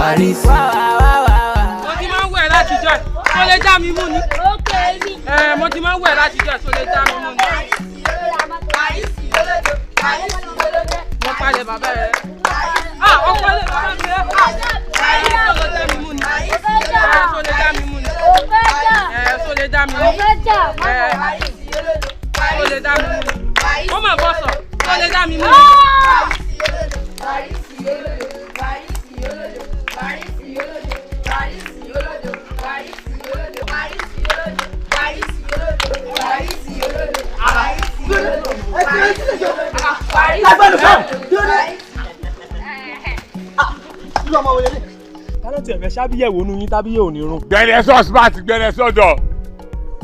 Warisi. Mo ti máa ń wẹ̀ láti jọ́ ẹ̀, tó lè já mi mú ni. Mo ti máa ń wẹ̀ láti jọ́ ẹ̀, tó lè já mi mú ni. Mo palẹ̀ bàbá rẹ̀. Ó palẹ̀ bàbá mi rẹ̀. Tó lè já mi mú ni. Tó lè já mi mú ni. Tó lè já mi mú ni. Tó lè já mi mú ni. Ó mà bọ́ sọ, tó lè já mi mú ni. Kálọ̀ tí ẹ̀fẹ̀ ṣábíyẹ̀wò nu yín tábíyẹ̀ ò ní rún. Gbẹ̀rẹ̀ sọ́ọ̀sì bá ti gbẹ̀rẹ̀ sọ́dọ̀.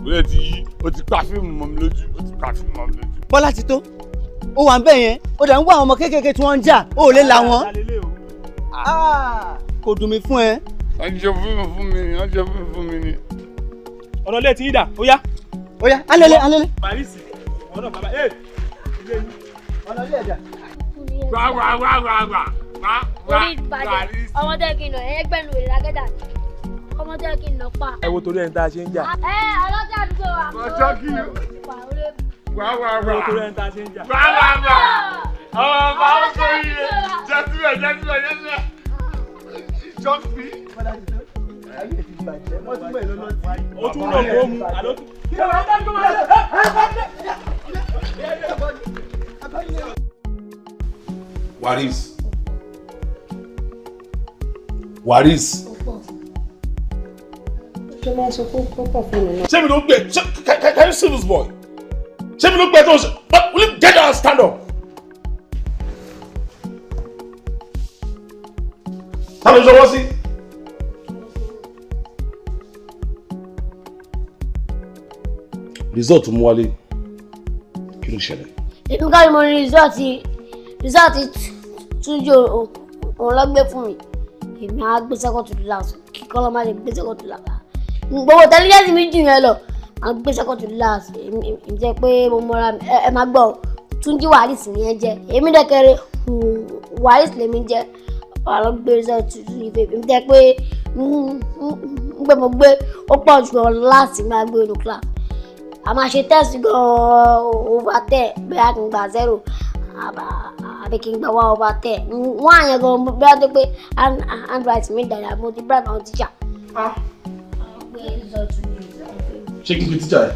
Ó ti yí, ó ti pa fíìmù mọ́ mi lójú, ó ti pa fíìmù mọ́ mi lójú. Bọ́lá ti tó. Ó wà ń bẹ̀ yẹn, ó dẹ̀ ń wá àwọn ọmọ kéékèèké tí wọ́n ń jà, ó lè là wọ́n. Kò dùn mí fún ẹ. Wọ́n jẹ fíìmù fún mi ni, wọ́n jẹ fíìmù fún mi ni. Ọ̀nà ilé ti yín dà, ó yá. Ó yá, alẹ́lẹ́. Warisi, ọ̀nà bàbá, ilé yín. Ọ̀nà ilé ẹ̀dá. Wá. Ọmọdé kí n nà ẹgbẹ́nu ìlàgẹ́dà. Ọmọdé kí n nà pa. Ẹ wo torí ẹni tá a ṣe ń jà. Ọlọ́jà àdúgbò wa. Ọjọ́ kí ni? Wá. Ẹ wo torí ẹni tá a ṣe ń jà. Wá. Ọmọ ó sọ yìí. Jẹ́ síbẹ̀. Jọ́sí. Bọ́lá ti tó. Ayé ti bàjẹ́, wọ́n ti mọ̀ èlò lọ sí. Ó tún lọ kó mu, àlọ́ tún. Waris. Ṣé mi ló gbé? Can you see this boy? Ṣé mi ló gbé tó ṣe? Will you get down and stand up? Ta ló ṣọwọ́ sí? Result mú wálé. Kí ló ṣẹlẹ̀? Èmi ká ni mo ní result Túnjí òun lọ gbé fún mi. Èmi á gbé second to the last. Kíkọ́ lọ́ máa lè gbé second to the last. Gbogbo tẹ́lifíṣẹ́sì mi jù yẹn lọ. Màá gbé second to the last. Èmi jẹ́ pé mo mọ́ra mi. Ẹ máa gbọ́ Túnjí Warisi ni ẹ jẹ́. Èmi dẹ́kẹ̀rẹ́ Warisi lèmi jẹ́. Wà lọ gbé result tuntun ní ìfẹ́. Èmi jẹ́ pé mo gbé ó pọ̀ jù lọ láti máa gbé inú class. A máa ṣe test gan-an over 10 bẹ́ẹ̀ kí n gba 0 àbí kí n gba 1 over 10. Wọ́n àyàn gan-an bí wọ́n ti pé handwriting mi dàda mo ti bribe àwọn teacher. Ṣé kí n pe tíjà ẹ̀?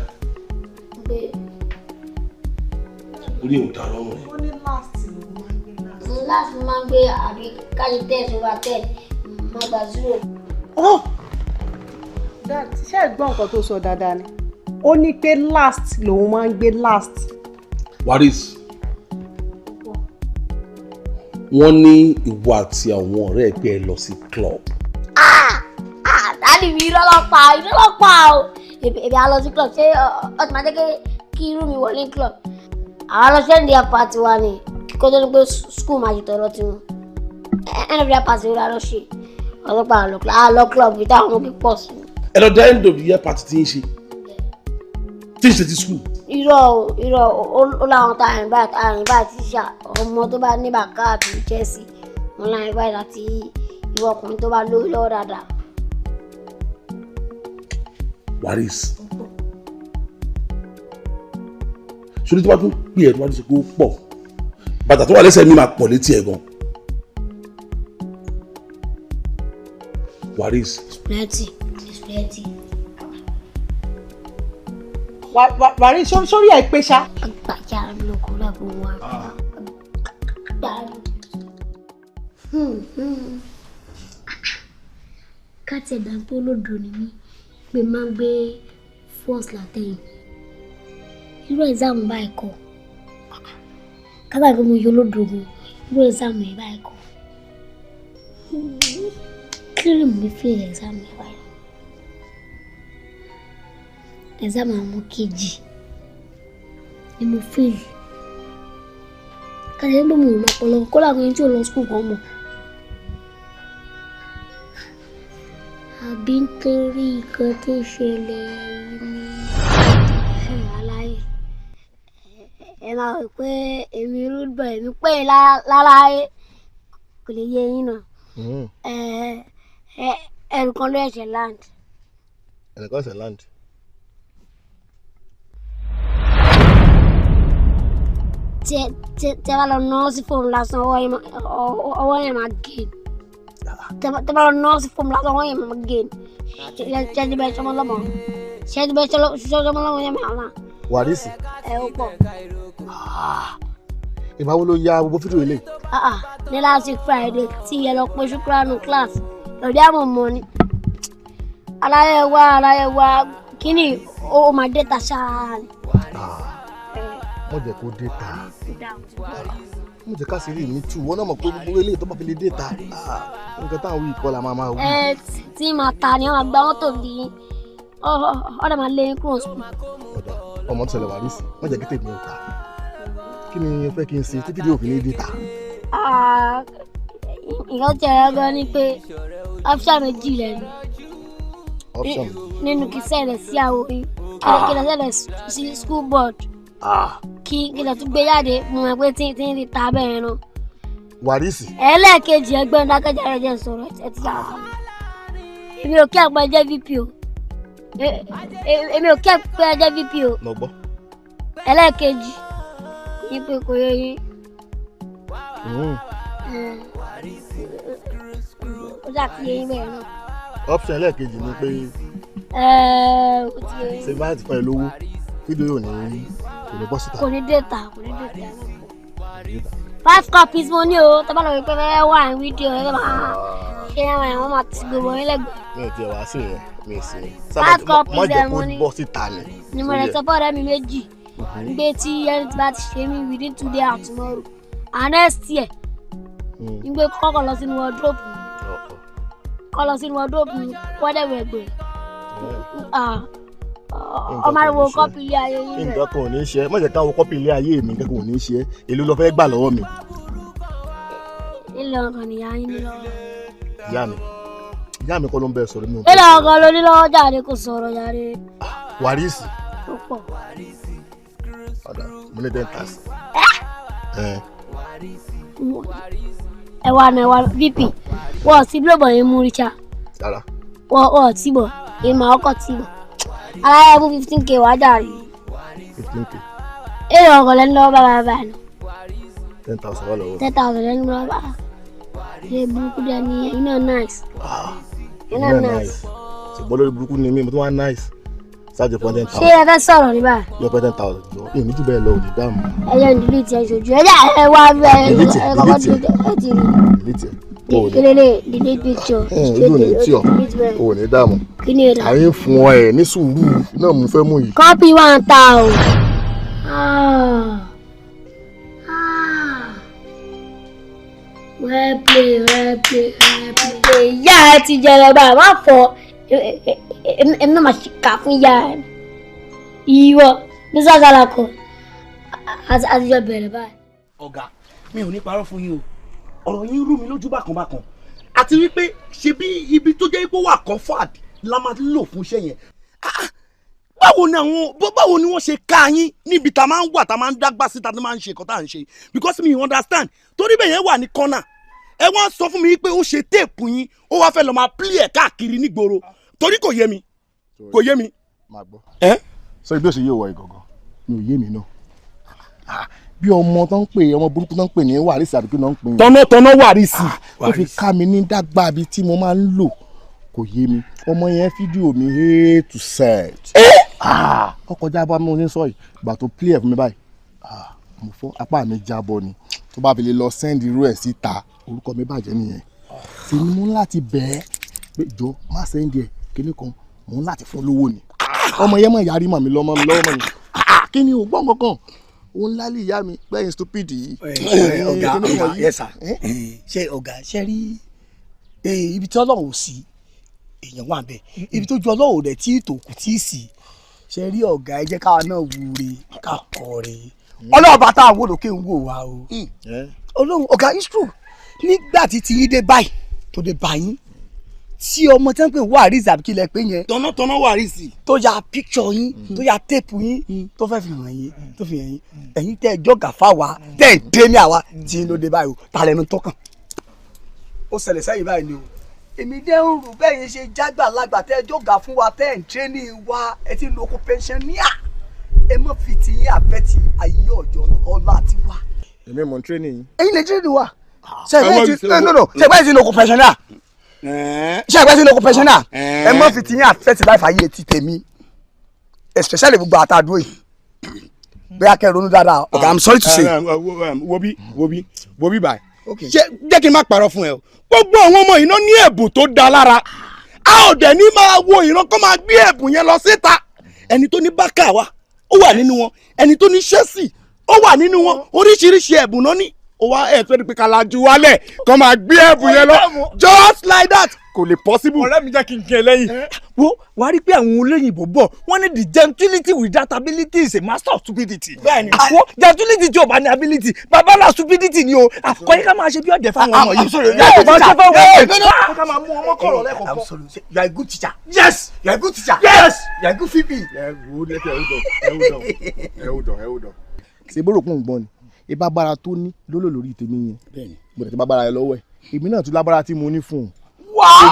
Orí ò dá lọ́rùn rẹ̀. Ó ní last máa ń gbé àbí ká ṣe test over 10 máa gba 0. Ṣé ẹ gbọ́ nǹkan tó sọ dáadáa ni? Ó ní pé last lòun máa ń gbé last. Waris, wọ́n ní ìwọ àti àwọn ọ̀rẹ́ ẹ̀ pé ẹ lọ sí club. Dáàdì mi ìrọ́lọ́pàá o. Èmi á lọ sí club ṣé ó ti máa jẹ́ kí irú mi wọlé club. Àwọn lọ sẹ́ndì apàtì wa ni kó tó ní pé school máa ṣe tọrọ tiwọn. End of the apàtì wa lọ ṣe ọlọ́pàá lọ club bí táwọn ọmọ pípọ̀ sí. Ẹ lọ dá end of the year party tí ń ṣe. Tí ń ṣe ti school. Irọ́ ó láwọn tá àrìn báyìí tíṣà ọmọ tó bá ní bàkà àbí Chelsea wọn láàrin báyìí láti ìwọ ọkùnrin tó bá lórí lọ́wọ́ dáadáa. Waris, ṣorí tó bá tún pè ẹ́ tó bá tún sọ pé ó pọ̀ bàtà tó wà lẹ́sẹ̀ mi máa pọ̀ létí ẹ̀ gan. Waris. It's plenty. Waris sórí ẹ̀ pé ṣá. Àgbàjá ló kó lẹ́kùn wá. Káti ẹ̀dá pé olódò ni mí pé máa ń gbé first látẹ̀yìn. Irú ẹ̀sáàmù báyìí kọ́. Kábàá pé mo yọ olódò gan. Irú ẹ̀sáàmù yìí báyìí kọ́. Kí ló mú mi fi ẹ̀sáàmù yìí báyìí? Ẹ̀sáàmù àwọn kejì ni mo fèlì. Kàdé pé mo ò lọ pọlọ kó làwọn ẹni tí ò lọ skul kan mọ̀. Àbí nítorí nǹkan tó ṣẹlẹ̀ ní aláyé. Ẹ máa rò pé èmi rúdbọ̀ èmi pé láláyé kò lè yé yín náà. ẹnìkan ló ẹ̀ṣẹ̀ land. ẹnìkan ẹ̀ṣẹ̀ land. Tẹ bá lọ nọ́ọ̀sì fóònù lásán ọwọ́ yẹn máa gé. Tẹ bá lọ nọ́ọ̀sì fóònù lásán ọwọ́ yẹn máa gé. Ṣé bẹ́ẹ̀ ṣọmọlọ́mọ? Ṣé bẹ́ẹ̀ ṣọmọlọ́mọ yẹn máa wà? Wàrísì. Ó pọ̀. Ìgbà wo ló ya gbogbo fídíò ilé? Ní last week Friday tí ẹ lọ pé ṣúkúránù class lọ́dí àmọ̀ mọ́ ni. Aláyẹ̀ wá kíní ó máa dé ta ṣáá ni. Wọ́n jẹ́ kó dé ta. Wọ́n jẹ́ ká sì rí mi tù. Wọ́n náà mọ̀ pé gbogbo eléyìí tó bá fi lè dé ta. Nǹkan táwọn wí kọ́ la máa wí. Tí màá ta ni wọ́n máa gba mọ́tò bí ọ̀dà máa lé kúrò sùn. Ọ̀dà ọmọ tó ṣẹlẹ̀ Wàrísì wọ́n jẹ́ kí tèmi ò ta. Kí ni ẹ fẹ́ kí n ṣe tí fídíò fi lè dé ta? Nǹkan tí ẹ̀rọ gan ni pé option méjì lẹ́nu. Option. Nínú kí sẹ́lẹ̀ sí àwọn orin kí lọ sẹ́lẹ̀ sí school board. Kí lọ tún gbé jáde mo mọ̀ pé tí ń di ta bẹ́ẹ̀ náà. Wàrísì. Ẹlẹ́ẹ̀kejì ẹgbẹ́ dákẹ́jà rẹ̀ jẹ́ sọ̀rọ̀ ẹ̀ ti yàrá. Èmi ò kí àpẹ jẹ́ VP o. Èmi ò kí àpẹ jẹ́ VP o. Mo gbọ́. Ẹlẹ́ẹ̀kejì yín pé kò yẹ yín. Ó jà kí yẹn bẹ́ẹ̀ náà. Option ẹlẹ́ẹ̀kejì ni pé ṣe bá ti fún ẹ lówó fídíò yóò ní kò ní bọ́ síta. Kò ní data. 5 copies mo ní o tó bá lọ wípé fẹ́ wà ní fídíò ẹ máa ṣe àwọn máa ti gbogbo yín lẹ́gbẹ̀ẹ́. Mi ò tiẹ̀ wá sí yẹn mi ì sí. 5 copies ẹ mo ní. bọ́ síta ni. Ni mo rẹ̀ sọ fún ọ̀rẹ́ mi méjì. Gbé tí ẹni tí bá ti ṣe mí within 2 days and tomorrow. And next year. Gbé kọ́kọ́ lọ sínú wardrobe. Wọ́dẹ̀wẹ̀gbẹ̀. Ọmọ ariwo kọ́pì ilé ayé yín rẹ̀. Nǹkan kan ò ní ṣe é. Má jẹ́ káwọn kọ́pì ilé ayé mi nǹkan kan ò ní ṣe é. Èló ló fẹ́ gbà lọ́wọ́ mi. Ilé ọkàn nìyá yín ní lọ́wọ́. Ìyá mi kọ́ ló ń bẹ sọ̀rọ̀ mi. Ilé ọkàn ló ní lọ́wọ́ jáde kò sọ̀rọ̀ jáde. Wàrísì. Ó pọ̀. Ọ̀dà mo ní 10,000. Ẹ̀wà VP wọ́n ti blóbọ̀ yín mú ríṣà. Rárá. Wọ́n ti bọ̀ ìmọ̀ ọkọ̀ ti bọ̀. Aláyẹ̀ fún 15K wá jàre. 15K. Ilé ọkàn lẹ́nu lọ́wọ́ bàbá báyìí. 10,000 wà lọ́wọ́. 10,000 lẹ́nu lọ́wọ́ bàbá. Ilé burúkú dẹ̀ ni iná nice. Iná nice. Ṣùgbọ́n lórí burúkú ni mí mo tún wá nice. Ṣáàjì fún 10,000. Ṣé ẹ fẹ́ sọ̀rọ̀ ní báyìí? Yọ pé 10,000 jọ. Èmi jù bẹ́ẹ̀ lọ òdì dáàmú. Ẹyẹ ń delete ẹ ṣojú. Ẹ wá bẹ́ẹ̀ ẹ kọ́kọ́ delete ẹ ti rí. Delete. Delete picture. Ojú ò ní tí ọ. O ò ní dáàmú. Kí ni èdè? Àyè fún ọ ẹ̀ ní sùúrù náà mo fẹ́ mú yìí. Copy 1 ta o. Well play. Ìyá ẹ ti jẹrẹ báyìí, má fọ. Èmi náà máa ṣe kà fún ìyá ẹ. Ìwọ ní sàgàlà kan àtijọ́ bẹ̀rẹ̀ báyìí. Ọ̀gá mi ò ní parọ́ fún yín o, ọ̀rọ̀ yín rú mi lójú bákan àti wípé ṣe bí ibi tó jẹ́ ipò wà comfort la máa lò fún iṣẹ́ yẹn. Báwo ni wọ́n ṣe ká yín níbi tá a máa ń wà tá a máa ń dágbà sí tá a máa ń ṣe nǹkan tá à ń ṣe because mi understand torí bẹ́ẹ̀ yẹn wà ní corner ẹ wọ́n sọ fún mi pé ó ṣe téèpù yín ó wá fẹ́ lọ máa play ẹ̀ káàkiri nígboro torí kò yé mi. Máa gbọ́. Sọ ibi òṣèyí ò wọ ìgọ̀gọ̀ mi ò yé mi náà. Bí ọmọ tó ń pè ọmọ burúkú tó ń pè ní Wàrísì àdúgbò náà ń pè. Tọ́nà Wàrísì. Tó fi ká mi ní dágbà bíi tí mo máa ń lò kò yé mi ọmọ yẹn fídíò mi A to Z. Ọkọ̀ jábọ̀ mi ò ní sọ yìí ìgbà tó play ẹ̀ fún mi báyìí mo fọ́ apá mi jábọ̀ ni tó bá fi lè lọ send irú ẹ̀ síta orúkọ mi bàjẹ́ nìyẹn tí mo ń láti bẹ́ẹ̀ pé jọ má send ẹ̀ kíní kan mo ń láti fún lówó ni ọmọ yẹn mọ̀ yarí mọ̀ mi lọ́wọ́ mọ̀ ni kí ni ò gbọ́n kankan òun lálẹ́ ìyá mi gbẹ̀yìn stupid yìí. Ọ̀gá yẹ́sà ṣe ọ̀gá ṣe rí ibi tí Ọlọ́run ò sí èèyàn wà bẹ́ẹ̀ ibi tó ju Ọlọ́run rẹ̀ tí tòkù tí ì sí ṣe rí ọ̀gá ẹ jẹ́ káwa náà wúre ká kọ̀ọ̀rẹ́ Ọlọ́run bá táwọn olókè ń wò wá o Ọlọ́run ọ̀gá it's true nígbà tí ti yín dé báyìí tó dé báyìí tí ọmọ tí wọ́n pè Wàrísì àbí kí lẹ pé yẹn tọ́nà Wàrísì tó ya picture yín tó ya tape yín tó fẹ́ fi hàn yín tó fi hàn yín ẹ̀yin tẹ́ ẹ jọ́gà fáwa tẹ́ ẹ dé ní àwa tí ló dé báyìí o ta lẹ́nu tọ́kàn ó ṣẹlẹ̀ sẹ́yìn báyìí ni o èmi dẹ́ ń rù bẹ́ẹ̀ yẹn ṣe jágbà lágbà tẹ́ ẹ jọ̀gà fún wa tẹ́ ẹ̀ ń tírénì wa ẹ ti lo oko pensionia ẹ mọ̀ fi ti yín àbẹ́tì ayé ọjọ́ ọlá ti wá. èmi mọ̀ tírénì yín. ẹ̀yin lè tírénì wa ṣẹ̀gbẹ́ ti lo oko pensionia ṣẹ̀gbẹ́ ti lo oko pensionia ẹ mọ̀ fi ti yín àbẹ́tì láì fàyè ti tèmi especially gbogbo àtàdúró yìí bẹ́ẹ̀ kẹ́ ronú dáadáa ọ̀gá I'm sorry to say. wo bí báyìí jẹ́ kí n má parọ́ fún ẹ o gbogbo àwọn ọmọ iná ní ẹ̀bùn tó da lára a ò dẹ̀ ní máa wo ìran kó máa gbé ẹ̀bùn yẹn lọ síta ẹni tó ní bákà wa ó wà nínú wọn ẹni tó ní ṣẹ́sì ó wà nínú wọn oríṣiríṣi ẹ̀bùn náà ní ó wá ẹ̀ tó ní pé kàlájú wálẹ̀ kó máa gbé ẹ̀bùn yẹn lọ just like that kò lè possible. ọ̀rẹ́ mi jẹ́ kí n kẹ́ lẹ́yìn. wo wàá rí pé àwọn olóyìnbó bọ̀ wọ́n ní the gentility without ability is a master of stupidity. bẹ́ẹ̀ni wo gentility tí o bá ní ability babalá stupidity ni o àkọ́yé ká máa ṣe bí ọ̀dẹ̀ fáwọn ọmọ yìí. yàtọ̀ bá ṣe fẹ́ wọ́n ká máa mú ọmọ kọ̀rọ̀ lẹ́kọ̀ọ́. You are a good teacher. yes You are a good teacher. yes You are a good VP. ẹ wò ṣe bó rò pọ̀ ń gbọ́n ni ibà bára tó ní lólò lórí tèmi yẹn mo tẹ̀ tí bá bára yẹn lọ́wọ́ ẹ̀ èmi náà tún lábára tí mo ní fún un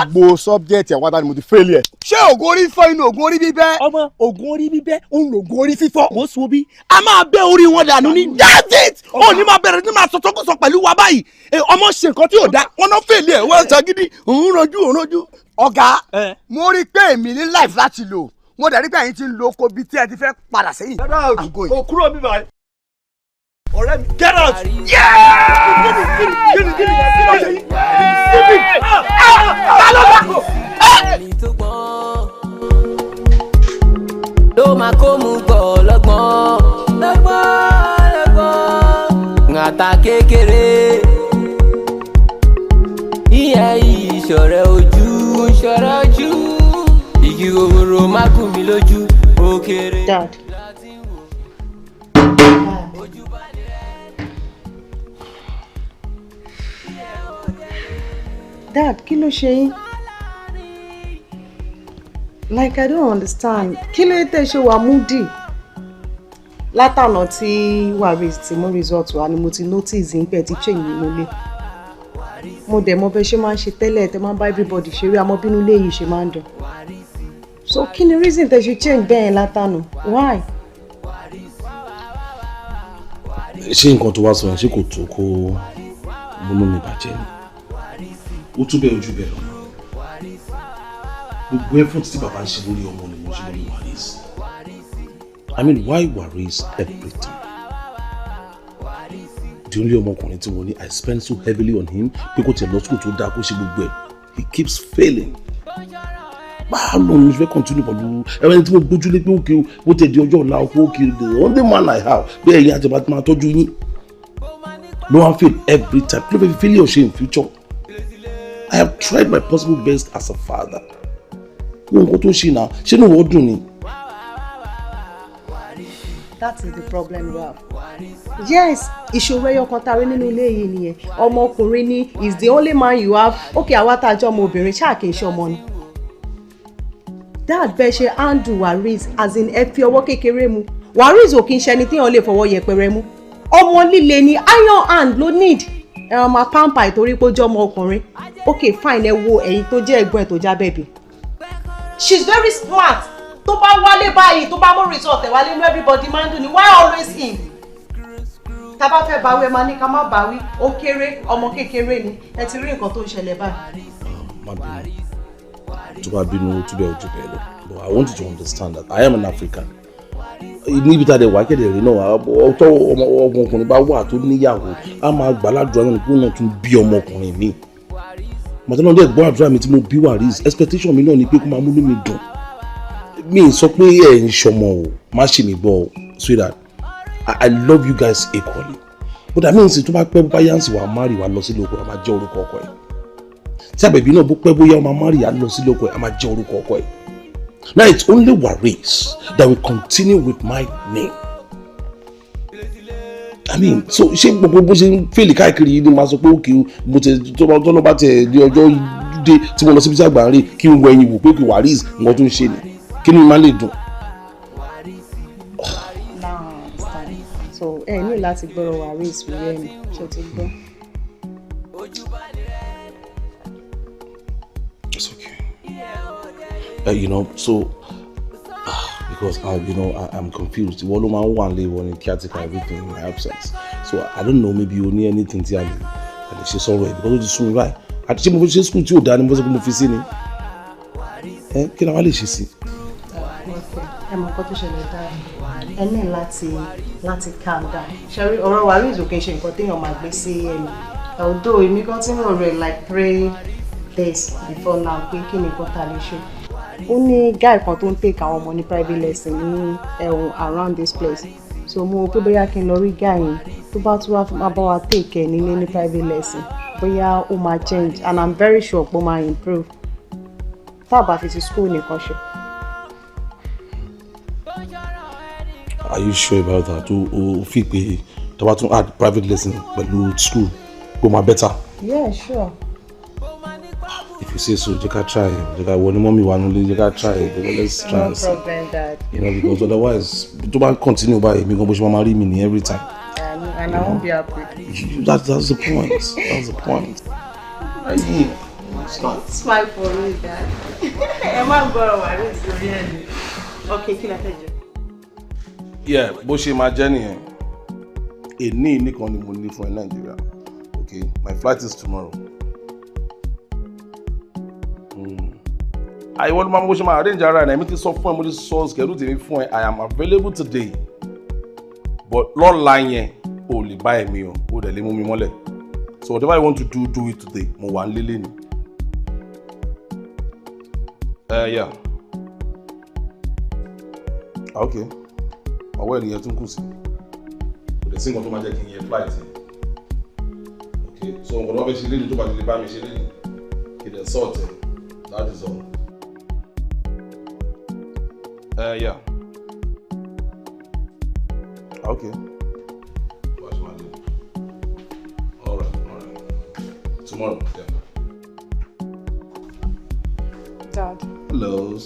gbogbo subject àwọn àtàní mo ti fail ẹ̀. ṣé oògùn orí fọ́ inú oògùn orí bíbẹ́. ọmọ oògùn orí bíbẹ́ òun lòògùn orí fífọ́. mo sọ bí a máa bẹ́ orí wọn dànù ní that's it. ó ní máa bẹ̀rẹ̀ ní máa sọ̀tọ̀kọ̀sọ̀ pẹ̀lú wa báyìí ọmọ ṣe nǹkan tí ò dá wọn náà fail ẹ̀ wọ́n ṣe gidi òun rojú. ọ̀gá mo rí i pé èmi ní life láti lò mo dẹ̀ rí pé ẹ̀yin ti ń lo oko bíi tí ẹ ti fẹ́ padà sẹ́yìn. o kúrò mi báyìí. ọ̀rẹ́ mi get out. ló máa kó mu gbọ́ lọ́gbọ́n ngàtà kékeré ìyẹn ìṣọ̀rẹ́ ojú igi òwòrò má kú mi lójú òkèrè. Dad. Dad, kí ló ṣe yín? Like I don't understand. Kí ló tẹ́ ṣe wà moody? Látànà tí Waris ti mú result wa ni mo ti notice yín pé ti change nínú ilé. Mo dẹ̀ mọ̀ bẹ́ ṣe máa ń ṣe tẹ́lẹ̀ tẹ́ máa ń bá everybody ṣeré àmọ́ bínú ilé yìí ṣe máa ń dùn. So kí ni reason tẹ́ ṣe change bẹ́ẹ̀ látànà? Why? Ṣé nǹkan tó wá sọ yẹn ṣé kò tó kó múnú mi bàjẹ́ ni? Ó tún bẹ́ẹ̀ ojú bẹ́ẹ̀ lọ. Gbogbo effort tí bàbá ń ṣe lórí ọmọ ni mo ṣe lórí Waris. I mean, why Waris every time? The only ọmọkùnrin tí mo ní I spend so heavily on him pé kò tẹ̀ lọ school tó dáa kó ṣe gbogbo ẹ̀. He keeps failing. Báwo ló ń fẹ́ continue pẹ̀lú ẹ̀rọ tí mo gbójúlé pé òkè ó tẹ̀ di ọjọ́ ọ̀la ọkọ̀ òkè the only man I have bí ẹ̀yin àti bàtí máa tọ́jú yín. No one fail every time. Kí ló fẹ́ fi failure ṣe in future? I have tried my possible best as a father. Wọ́n nǹkan tó ṣe náà ṣé ní wọ́n dùn ni. That is the problem you have. Yes, ìṣòro ẹyọ kan tàrí nínú ilé yìí nìyẹn. Ọmọkùnrin ni is the only man you have. Okay, àwa tá a jẹ́ ọmọ obìnrin ṣáà kì í ṣe ọmọ ni. Dad bẹ́ẹ̀ ṣe handle Waris as in ẹ fi ọwọ́ kékeré mu. Waris ò kí ń ṣe ẹni tí èèyàn lè fọwọ́ yẹpẹrẹ mú. Ọmọ líle ni iron hand ló need. Ẹ̀rọ máa pampa ìtorí pé ó jẹ́ ọmọ ọkùnrin. Okay, fine, ẹ wo ẹ̀yin tó jẹ́ ẹ̀gbọ́n ẹ̀ tó já bẹ́ẹ̀bì. She's very smart. Tó bá wálé báyìí, tó bá mú result ẹ̀ wálé, everybody máa ń dùn ní. Why always him? Tá bá fẹ́ báwí ẹ máa ní ká má báwí. Ó kéré, ọmọ kékeré ni. Ẹ ti rí nǹkan tó ń ṣẹlẹ̀ báyìí. Má bínú. Tó bá bínú tó bẹ́ẹ̀ ojú bẹ́ẹ̀ lọ. But I want you to understand that I am an African. Níbi tá a dẹ̀ wá kéde rí náà, ọ̀tọ̀ ọmọkùnrin bá wà tó níyàwó, a máa gbàládùn àwọn ìpínlẹ̀ náà tún bí ọmọkùnrin mi. Màtánà dẹ̀ gbọ́ àdúrà mi tí mo bí Waris, expectation mi náà ni pé kó máa múlò mi dùn. Mi sọ pé ẹ̀ ń ṣọmọ o, má ṣe mi gbọ́ o, sweetheart. I love you guys equally. But that means tó bá pẹ́ bó bá yánsì wà má rí wa lọ sílé oko, a máa jẹ́ orúkọ ọkọ ẹ̀. Tí Abebi náà bó pẹ́ bóyá ọmọ má rí wa lọ sílé oko ẹ̀, a máa jẹ́ orúkọ ọkọ ẹ̀. Now it's only Waris that will continue with my name. I mean, so ṣé gbogbo bó ṣe ń fèlè káàkiri yìí ni màá sọ pé òkè mo tẹ tọ́lọ́ bá tẹ̀ di ọjọ́ dé tí mo lọ síbi tí àgbà ń rè kí n wọ ẹyin wò pé kí Waris nǹkan tó ń ṣe ni kí ni màá lè dùn. Now I understand. So ẹ ní láti gbọ́rọ̀ Waris wíwẹ́ ni ṣe ti gbọ́. You know, so because I'm confused. One of my one lay one in caretaker everything in my absence. So I don't know, maybe you need anything to and she's already because it's soon right. I think we just school to done was going to see ni. Kí la wá lè ṣe sí? Ẹ mọ̀ nǹkan tó ṣẹlẹ̀ dáa. Ẹ ní láti calm down. Ṣẹ́rí ọ̀rọ̀ wa rí ìzòkè ṣe nǹkan téèyàn máa gbé sí ẹnu. Although èmi kan tí mo rẹ̀ like 3 days before now pé kí ni nǹkan tá a lè ṣe. Ó ní guy kan tó ń take àwọn ọmọ ní private lesson ní around this place. So mo pé bóyá kí n lọ rí guy yẹn tó bá tún wá máa bá wa take ẹ̀ nílé ní private lesson. Bóyá ó máa change and I'm very sure pé ó máa improve. Tá a bá fi sí school nìkan ṣe. Are you sure about that? O fi pé tó bá tún add private lesson pẹ̀lú school go ma better? Yeah, sure. If you say so, you can try. You can when mommy want to, you can try. Let's try. No problem, Dad. You know, because otherwise, to continue by me, going to marry me every time. And I won't be happy. That's the point. That's the point. Smile for me, Dad. Emma go worry really. Okay, kí la fẹ́ jẹ? Yeah, bó ṣe máa jẹ́ nìyẹn. Èní nìkan ni mo ní fún Nigeria. Okay, my flight is tomorrow. I want my motion arrange around. I make it so fun. Mo just so schedule tèmi fún ẹ. I am available today. But lọ́la yẹn o lè bá èmi o. O dẹ̀ lè mú mi mọ́lẹ̀. So whatever I want to do it today. Mo wà nílé ni. Yeah. Okay. Ọwọ́ ènìyàn tún kù sí. Kò dẹ̀ sí nǹkan tó máa jẹ́ kí n yẹ flight. Okay. So nǹkan tó bá fẹ́ ṣe lẹ́yìn tó bá ti lè bá mi ṣe lẹ́yìn. Kì í dẹ̀ sọ̀tẹ̀. That is all. Yeah. Okay. What's my name? All right. Tomorrow, yeah. Dad. Hello.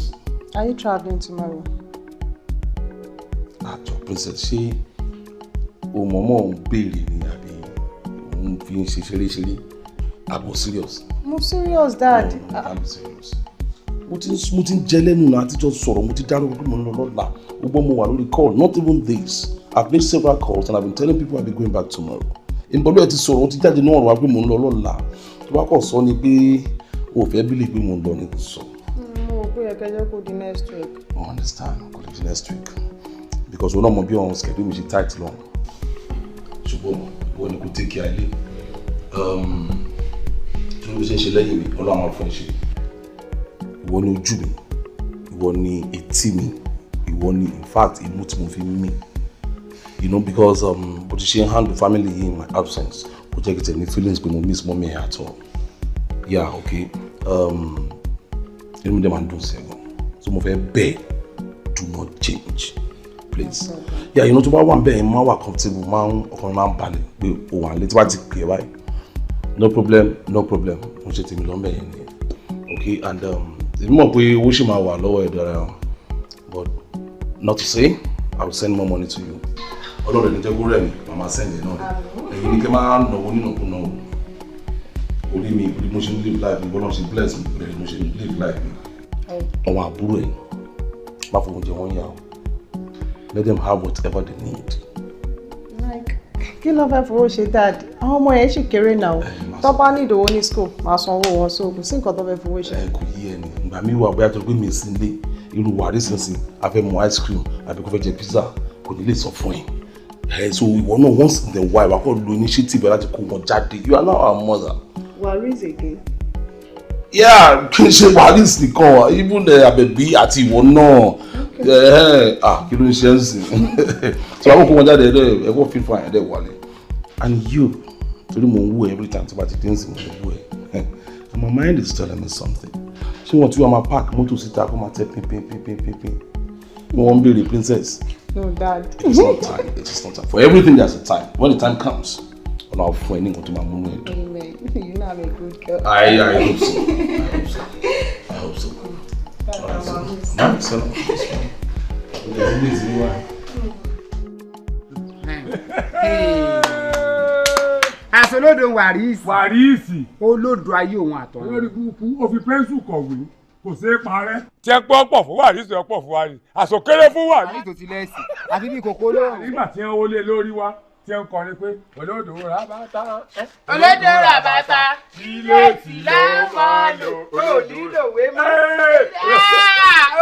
Are you traveling tomorrow? Princess, ṣé o mọ̀mọ́ ń béèrè ni àbí òun fi ń ṣe ṣeré-ṣeré? Abo serious? I'm serious, Dad. No, I'm serious. Mo ti ń jẹ lẹ́nu náà àtijọ́ sọ̀rọ̀ mo ti dárúkọ pé mo ń lọ lọ́la gbogbo mo wà lórí call not even this I've made several calls and I've been telling people I'll be going back tomorrow. Ìbọ̀lú ẹ̀ ti sọ̀rọ̀ o ti jáde náà wá pé mo ń lọ lọ́la tó bá kọ̀ sọ ni pé o fẹ́ bílẹ̀ pé mo ń lọ ní kò sọ. Mo rò pé ẹ̀kẹ́ jẹ́ kó di next week. I understand kò di next week because o náà mọ bí ọ̀hún schedule mi ṣe tight long ṣùgbọ́n ìwọ ni kò take care ilé tí o ṣe ń ṣe lẹ́yìn mi ọlọ́run àwọn fún ẹ ṣe. Ìwọ ni ojú mi, ìwọ ni etí mi, ìwọ ni in fact imú tí mo fi mí. You know because bó ti ṣe ń handle family in my absence kò jẹ́ kí tẹ̀ ní feelings pé mo miss mommy at all. Yeah, okay. Inú mi dẹ̀ máa ń dùn sí ẹ̀gbọ́n. So mo fẹ́ bẹ́ẹ̀ do not change please. Yeah, you know tó bá wà bẹ́ẹ̀ máa wà comfortable ọkùnrin máa ń balẹ̀ pé o wà létí bá ti pè é báyìí. No problem. Mo ṣe tèmi lọ́nbẹ̀ yẹn ni. Okay, and èmi mọ̀ pé owó ṣì máa wà lọ́wọ́ ẹ̀ dára but not to say I will send more money to you. Ọlọ́run ní jẹ́ kó rẹ̀ mi màmá send ẹ̀ náà rẹ̀. Èyí ni kí n máa náwó nínàkúnà o. Orí mi bí mo ṣe ń live life mi bọ́lá ṣe bless mi bẹ̀rẹ̀ mo ṣe ń live life mi. Àwọn àbúrò ẹ̀ má fowó jẹ wọ́n yà o. Let them have whatever they need. Kí ló fẹ́ fowó ṣe, Dad? Àwọn ọmọ yẹn ṣì kéré náà. Tó bá ní ìdòwò ní school máa san owó wọn so kò sí nǹkan tó fẹ́ fowó ṣe. Kò yí ẹni ìgbà mi wà bóyá tó gbé mi sí ilé irú wà rí sínsìn a fẹ́ mu ice cream àbí kò fẹ́ jẹ pizza kò ní lè sọ fún ẹ. So ìwọ náà once in a while wà kọ́ lo initiative láti kó wọn jáde. You are now our mother. Waris again. Yeah, kì í ṣe Waris nìkan even Abebi àti ìwọ náà. Kí ló ń ṣe ń sìn. So àwọn kó wọn jáde ẹ̀kọ́ feel fine ẹ̀dẹ̀ wálé. And you, torí mo ń wú every time tí bá ti dé ń sìn mo ń wú ẹ. My mind is telling me something. Ṣé wọ́n tí wọ́n máa park mọ́tò síta kó máa tẹ pínpín. Wọ́n ń béèrè princess. No, Dad. It is not time. It is not time. For everything there's a time. When the time comes, ọ̀nà àwọn fún ẹ ní nǹkan tó máa múnú ẹ dùn. Amen. You know I'm a good girl. I hope so. I hope so. Àṣọlódò Wàrísì. Wàrísì. Olódò ayé òun àtọ̀run. Olórí kúkú ó fi pẹ́ńsù kọ̀wé kò sí parẹ́. tí ẹ pọ́ pọ̀ fún Wàrísì ọ̀pọ̀ fún Wàrísì àsọkéré fún Wàrísì. àbí tó ti lẹ́sìn àbí bí kòkó ló. nígbà tí wọ́n wọlé lórí wa tí wọ́n kọrin pé olódò ràbàtà. olódò ràbàtà ilé tìlá máa lò ó nílò wé mọ́.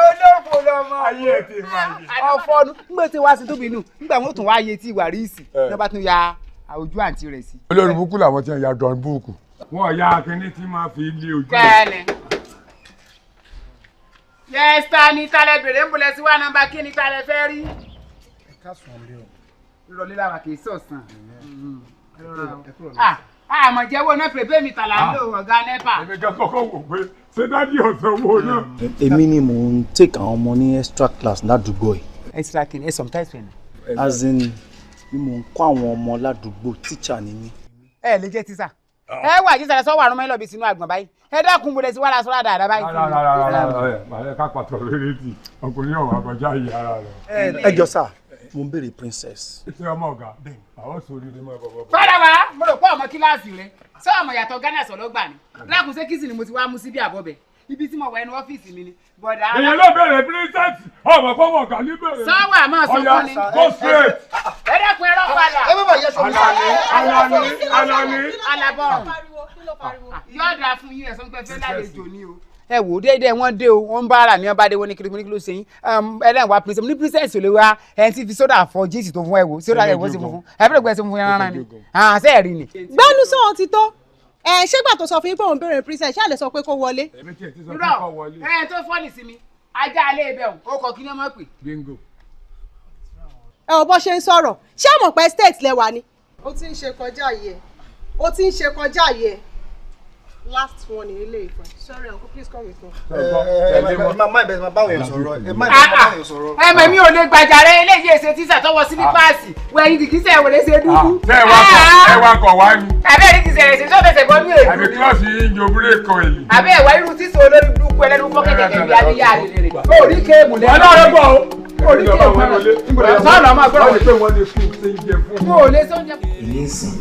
olófò lọmọ. ayé ẹ ti máa yé. ọ̀fọ̀nù nígbà tí wàá sí tóbi nù nígbà wọn tún wá yé tí Wàrísì ní wọ́n bá tún ya ojú àǹtí rẹ̀ sí. olórí búkú làwọn tí wọ́n ya dán búùkù. wọ́n ya akíní tí máa fi lé ojú. kẹ́ẹ̀ni. yẹ́sítà ní talẹ̀ bèrè ń bolẹ̀ sí wà nọ́mbà kí ni talẹ̀ fẹ́ rí. ẹ ká sùn ọ́n lé o. ìrọ̀lẹ́ làwọn kì í sọ̀sán. àmọ̀ jẹ́wọ́ náà pè bẹ́ẹ̀ mi tàlà ń lò ọ̀gá nẹ́pà. èmi gan kọ́kọ́ wò pé ṣé dádì ọ̀sán wo náà. èmi ni mò ń take àwọn ọmọ ní extra class ládùúgbò yìí. extra kìíní ẹ sometimes fẹ́ ni. as in bí mò ń kọ́ àwọn ọmọ ládùúgbò teacher ni mí. ẹ lè jẹ́ tíṣà. ẹ wà jíṣẹ́ sọ wà rún mẹ́lọ̀ bí sínú àgbọ̀n báyìí ẹ dákun bọ̀dẹ̀ sí wàhálà sọ́ra dáadáa báyìí. rárá ká pàtó rere tì ọkùnrin ọ̀hún àkọjá yìí ara rẹ̀. ẹ jọ sá mo ń béèrè princess. ṣé ọmọ ọ̀gá àwọn sórí ni mo bọ̀. fọdà wá mo rò pé ọmọ kíláàsì rẹ sọ ọmọ yàtọ̀ Ghana sọ̀rọ̀ gbà ní lákùn ṣé kìsì ni mo ti wá mú síbí àbọ̀bẹ̀ ibi tí mo wà ẹnu ọ́fíìsì mi ni bọ̀dà. èyàn ló béèrè princess ọmọ kọ́ mọ̀ ọ̀gá ní béèrè. sọ́wọ́ àmọ́ sọ́kọ́ ni. go straight. ẹ dẹ́kun ẹ̀rọ padà. ẹ bá bá yẹ sọ mi. alani. alabọ́rùn yóò dáa fún yín ẹ̀sán pé fẹ́ lálejò ni o. ẹ wò ó déédéé wọn dé o wọn bá ara ní ọba dé wọn ní kí ló ṣe yín ẹ náà wá princess ní princess ò lè wá ẹni tí fi sódà fọ jíìsì tó fún ẹ wò sódà ẹ wọ́n sì fún ẹ fẹ́rẹ̀ pé ẹ sì fún yẹn rárá ni àṣẹ ẹ̀rí ni. gbẹ́nu sọ̀hún ti tó ṣégbà tó sọ fún yín pé òun béèrè princess ṣáà lè sọ pé kó wọlé. irọ́ ẹ tó fọ́ọ̀nì sí mi ajá alẹ́ ibẹ̀ o kò kí ni wọ́n pè. bingo. ẹ ò bọ́ ṣe ń sọ̀rọ̀ ṣé àmọ̀ pé state lẹ́wà ni. ó ti ń ṣe kọjá yìí ẹ ó ti ń ṣe kọjá yìí ẹ last one in ilé ìfẹ́. sorry uncle please come with me. má ibẹ̀ máa báwọn èèyàn sọ̀rọ̀ ẹ má ibẹ̀ máa báwọn èèyàn sọ̀rọ̀. ẹ mọ̀ mi ò lè gbàjàre eléyìí èsè tíṣà tọwọ́ sí ní páàsì wẹ̀yìn kìkísẹ̀ wò lè ṣe dúdú. ẹ wá kọ̀ wá ní. àbẹ́ ẹ̀rí kìsẹ̀ ẹ̀sẹ̀ tó fẹsẹ̀ bọ́nú èlú. àbí kílọ̀sì yín jo búrẹ́kọ̀ èlì. àbẹ́ ẹ̀wá irú tíṣà olórí dúkú ẹlẹ́nu fọ́kẹ́tẹ̀kẹ̀ bí adìyẹ àlèrè. ó rí kéèmù lẹ́nu. ọlọ́run bọ̀ ó rí kéèmù lẹ́nu. sọ́ọ̀nà máa gbọ́dọ̀ wọ́n lè pé wọ́n lè fún ṣe jẹ fún. mo ò lè sóúnjẹ. ilé ìsìn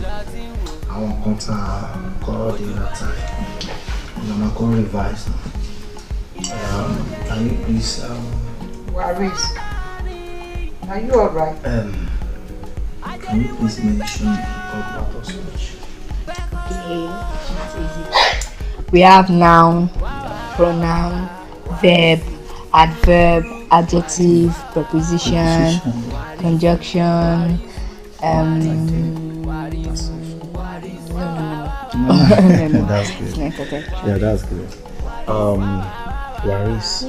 àwọn kan tá a kọ́ the other time I'm going to revise now. Can you please Waris, are you alright? Can you please mention blockbuster search? We have noun, pronoun, verb, adverb, adjective, preposition, conjunction, That's good. Yeah, that's good. Waris.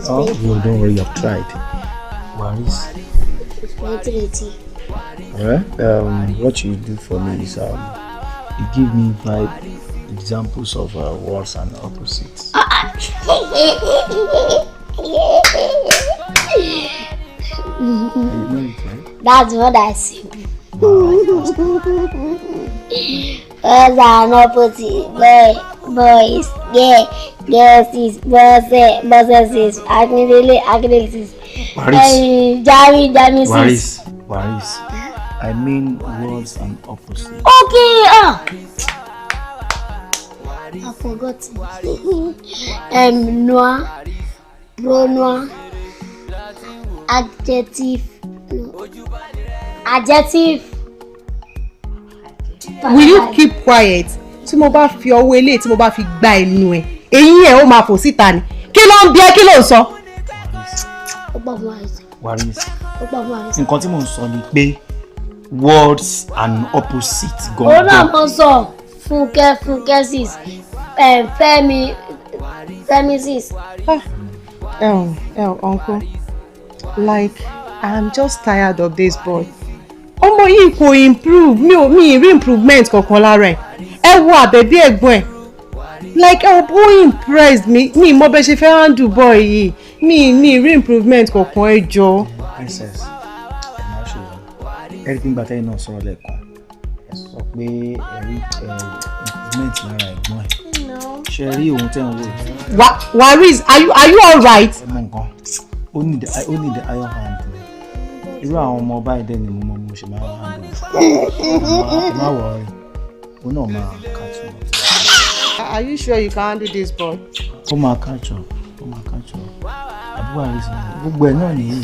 Oh, you don't worry, I've tried. Waris. Alright. What you do for me is you give me 5 examples of words and opposites. That's what I see. Words are opposite. Boys, girls, bosses, activities. Waris. I mean words and opposites. Okay. I forgot. Noir, pronoun, adjective. Will you keep quiet? Tí mo bá fi ọwọ́ eléyìí tí mo bá fi gba ẹnu ẹ̀ eyín ẹ̀ ó máa fò síta ni kí ló ń bí ẹ kí ló ń sọ. Waris nǹkan tí mò ń sọ ni pé words and opposites gan. ó náà mo sọ Fúnkẹ́ sis Fẹ́mi sis. Uncle, like I'm just tired of this boy. Ọmọ yìí kò improve mi rí improvement kankan lára ẹ̀. Ẹ wo Abebi ẹ̀gbọ́n ẹ̀. Like ó impressed mi mo bẹ ṣe fẹ́ handle boy yìí. Mi rí improvement kankan ẹ jọ. Princess, everything but I know sọ̀rọ̀ lẹ́ẹ̀kan. Ẹ sọ pé ẹ rí improvement lára ẹ̀gbọ́n ẹ̀. Ṣé rí ohun tẹ́ ń wò? Waris, are you alright? Ẹ mọ nǹkan. Ó ní the iron hand. Irú àwọn ọmọ báyìí dẹ̀ ni mo ṣe máa ń handle. Má wọrí, òun náà máa catch up. Are you sure you can handle this boy? Ó máa catch up. Àbúrò àrísí gbogbo ẹ̀ náà nìyí.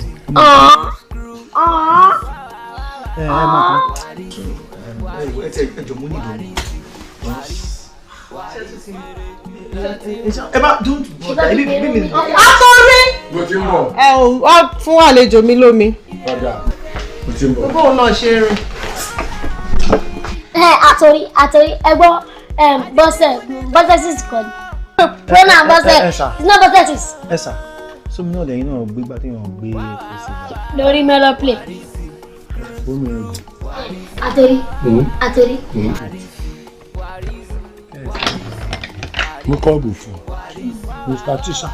Ẹ máa kàn. Ẹ jọ mú nílò. Ẹ bá don't bother ẹ bí mi. Àtòrí. Mo ti ń bọ̀. Ẹ ò wá fún àlejò mi lómi. Padà. Mo ti ń bọ̀. Gbogbo òun náà ṣe rìn. Àtòrí ẹgbọ́n bọ́sẹ̀ Sisi Quadri. Pronoun bọ́sẹ̀ it's not bọ́sẹ̀ Sisi. Ẹ sà sómi náà lẹ́yìn náà gbégbá tí wọ́n gbé fèsì. Lórí mẹ́lọ play. Omi ẹ̀yìn. Àtòrí. Mo kọ́ bù fún Mr. Tisha.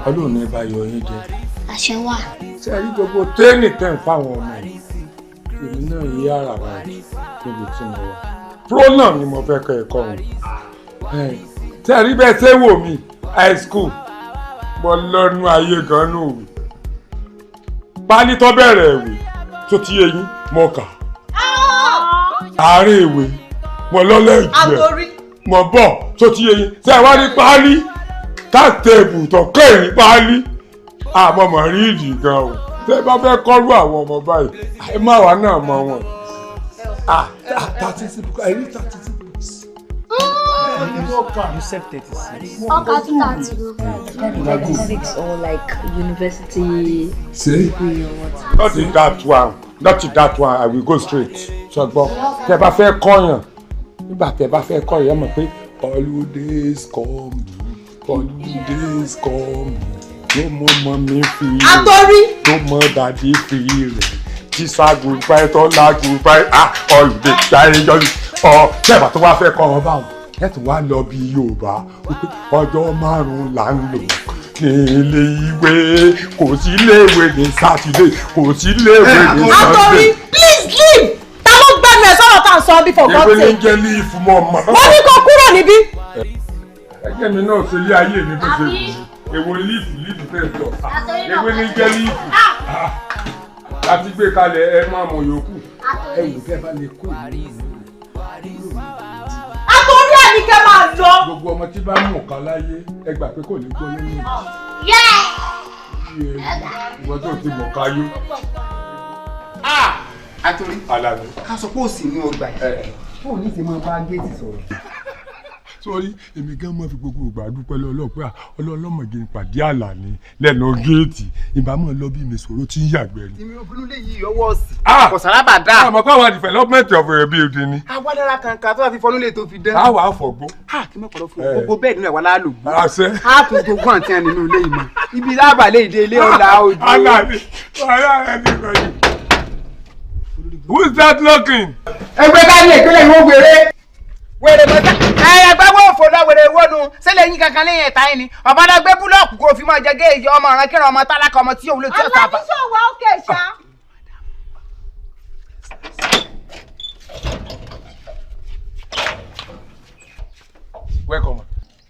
Ọlọ́run ní bá yọ yín jẹ. Àṣẹ wà. Ṣé ẹ rí gbogbo téènì tẹ̀ ń fáwọn ọmọ yìí? Èmi náà yí ara báyìí níbi tí mo wà. Pronoun ni mo fẹ́ kọ́ ẹ̀kọ́ wọn. Ṣé ẹ rí bẹ́ẹ̀ ṣé wò mí high school? Mo lọ́nu ayé gan-an òwe. Pálí tó bẹ̀rẹ̀ ìwé tó ti yé yín mo kà. Àárín ìwé mo lọ́lẹ̀ ìjù ẹ̀. Mo bọ̀ tó ti yé yín. Ṣé ẹ wá ní pálí? Táàtẹ̀bù tó kẹ́yìn pálí. Àmọ́ mọ̀ rí ìdì gan o. Ṣé bá fẹ́ kọ́rú àwọn ọmọ báyìí? Ẹ má wà náà mọ wọn. 36 books. I read 36 books. You said 36. Ọkà 36 or like university degree or what? Not that one. I will go straight. Ṣùgbọ́n tẹ́ bá fẹ́ kọ́yàn. Nígbà tẹ́ bá fẹ́ kọ́yàn ẹ mọ̀ pé holidays come. No more mommy free. Àtòrí. No more daddy free. Tíṣà goodbye tọ́lá goodbye holiday jáde jọ́jú. Tẹ́bà tó wá fẹ́ kọ́ ọ báwọn. Ẹ tún wá lọ bí Yorùbá wípé ọjọ́ 5 là ń lò ní ilé ìwé. Kò sí ilé ìwé ní Sátidé. Kò sí ilé ìwé ní Sátidé. Àtòrí please leave. Ta ló gbẹ́nu ẹ̀ sọ̀rọ̀ tá à ń sọ bí for God's sake. Ewé ní jẹ́ líìfù mọ́ ọmọ. Wọ́n ní kó kúrò níbí. Ẹgbẹ́ mi náà ṣe ilé ayé mi bó ṣe wù. Èwo líìfù tẹ̀ sọ. Ewé ní jẹ́ líìfù. Láti gbé kalẹ̀ ẹ máa mọ̀ yòókù. Ẹ wò fẹ́ bá lè kó ìlú. Àtòrí ẹ̀ ní kẹ́ máa lọ. Gbogbo ọmọ tí bá mú ọ̀kan láyé ẹ gbà pé kò ní gbọ́ nínú ìwọ tó ti mọ̀ káyó. Àtòrí Àlàbí. ká sọ pé ó sì ní ọgbà yìí. Fóònù ní ti máa bá géètì sọ̀rọ̀. Sórí èmi gan mọ́ fi gbogbo ìgbà dúpẹ́ lọ́lọ́ pé ọlọ́mọge ń pàdé Àlàní lẹ́nu géètì ìbámu lọ bí mi sọ̀rọ̀ tí ń yàgbẹ́ ni. Èmi obìnrin lè yí ọwọ́ sí. Kò sárábà dá. Àmọ́ pé àwọn development of a building ni. Àwa dára kankan tó wà fi fọnú lè tó fi dán. Àwa àfọ̀gbọ́. Kí mọ̀ pọ̀lọ́ fún gbogbo bẹ́ẹ̀ nínú ẹ̀wà láàlú. Àṣẹ. Á tún gbogbo àǹtí ẹ̀ nínú ilé ìmọ̀. Ibi lábàlẹ̀ ìdè ilé ọ̀la ojú. Àlàní who is that looking? Ẹgbẹ́ ká ní ìpínlẹ̀ ìwọ̀n wèrè. Wèrè mọ́tà. Ẹgbẹ́ wo fò lọ wèrè wọnú. Sẹ́lẹ̀ yín kankan lẹ́yìn ẹ̀ta yín ni. Ọ̀bádá gbé búlọ̀kù kó fi máa jẹ géèjì ọmọ ọ̀ràn kíran ọmọ tálákà ọmọ tí òun lè tí ọ̀sán àbá. Aláàbí ṣòwò òkè ṣá. Welcome.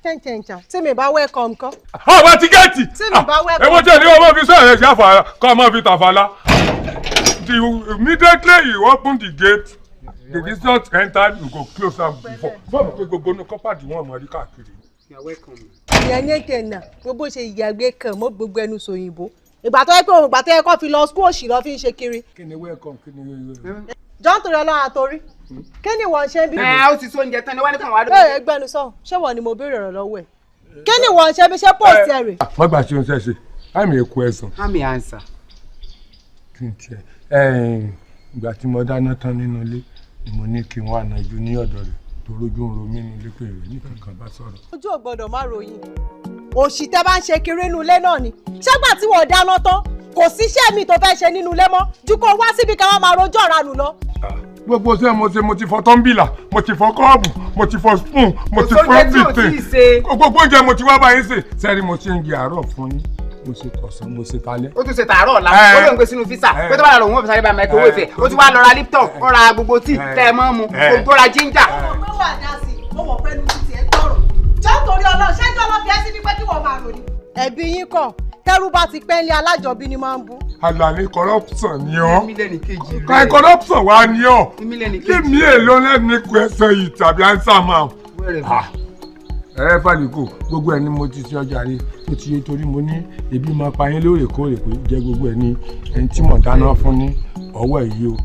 Kẹ́ńkẹ́ńkà tí mi bá welcome kọ́. Ọmọ tíkẹ́ẹ̀tì. Tí mi bá welcome. Èwo tí ẹ ní ọmọ fi sọ̀rọ̀ ẹ̀ ṣe àfàlà kọ́ ọmọ fi tàfàlà. Immediately you open the gate, the visitor enter, you go close am before. Fọ́ọ̀mù pé gbogbo ní kọ́pàdì wọn mọ̀ rí káàkiri. Ìyẹn ní kẹ̀nà gbogbo ṣe ìyàgbé kan mọ́ gbogbo ẹnu sòyìnbó. Ìgbà tó yẹ pé òun ìgbà tó yẹ kó fi lọ school òṣì lọ fi ń ṣe kiri. Kí ni welcome kí ni. John torí Ọlọ́run Àtòrí. Kí ni wọ́n ṣe bí? Ó ti so oúnjẹ tán ni wọ́n ní kàn wá lóko. Bẹ́ẹ̀ gbẹ́nu sọ, ṣé wọ́n ni mo béèrè ọ̀rọ̀ lọ́wọ́ ẹ̀? Kí ni wọ́n ṣe bí ṣe post ẹ̀ rè? Má gbà ṣe oúnjẹ ṣe, àmì èkó ẹ̀sán. Àmì ànsà. Kí n tiẹ̀ ìgbà tí mo dáná tán nínú ilé ni mo ní kí n wá nájú ní ọ̀dọ̀ rẹ̀ torójú ń ro mí nínú ilé pé rẹ̀ ní kankan bá sọ̀rọ̀. Ojú ò gbọdọ̀ má ròyìn. Òṣì tẹ́ bá ń ṣe kiri inú ilé náà ni. Ṣégbà tí wọ́n dáná tán, kò síṣẹ́ mi tó fẹ́ ṣe nínú ilé mọ́, ju kó wá síbi kan wá máa rojọ́ ọ̀ranù lọ. Gbogbo ṣe mo ti fọ tọ́ḿbìlà, mo ti fọ kọ́ọ̀bù, mo ti fọ spoon, mo ti fọ bìtì. Gbogbo oúnjẹ mo ti wá báyìí sè. Sẹ́rí mo ṣe ń jẹ àárọ̀ fún yín. Mo ṣe tọ̀sán, mo ṣe talẹ́. Ó tún ṣe tààrọ̀ ọ̀la, ó lóun gbé sínú físà. Pé tó bá lọ òun ò fi sáré bá microwave. Ó ti wá lọ ra Lipton, ó ra gbogbo tíì tẹ́ ẹ mọ́ mu, ó ra ginger. Mo wà dá sí i, mo mọ̀ pé nu ti ẹ̀ gbọ́rọ̀. Jọ́ torí Ọlọ́run, ṣé jọ́ lọ fi ẹ́ sí pípẹ́ kí wọ́n máa rò ní. Ẹ̀bí yín kọ̀, tẹ́rù bá ti pẹ́ ní alájọbí ni máa ń bú. Àlàní corruption ni ọ́. Ká corruption wá ní ọ́. Kí mi èlò lẹ́nu question yìí tàbí answer máa. Fàlíkò gbogbo ẹ̀ ni mo ti ṣe ọjà rí tó ti yé torí mo ní ebi máa pa yín lóòrèkóòrè pé jẹ gbogbo ẹ̀ ní ẹni tí mo dáná fún ní ọwọ́ ẹ̀ yìí o.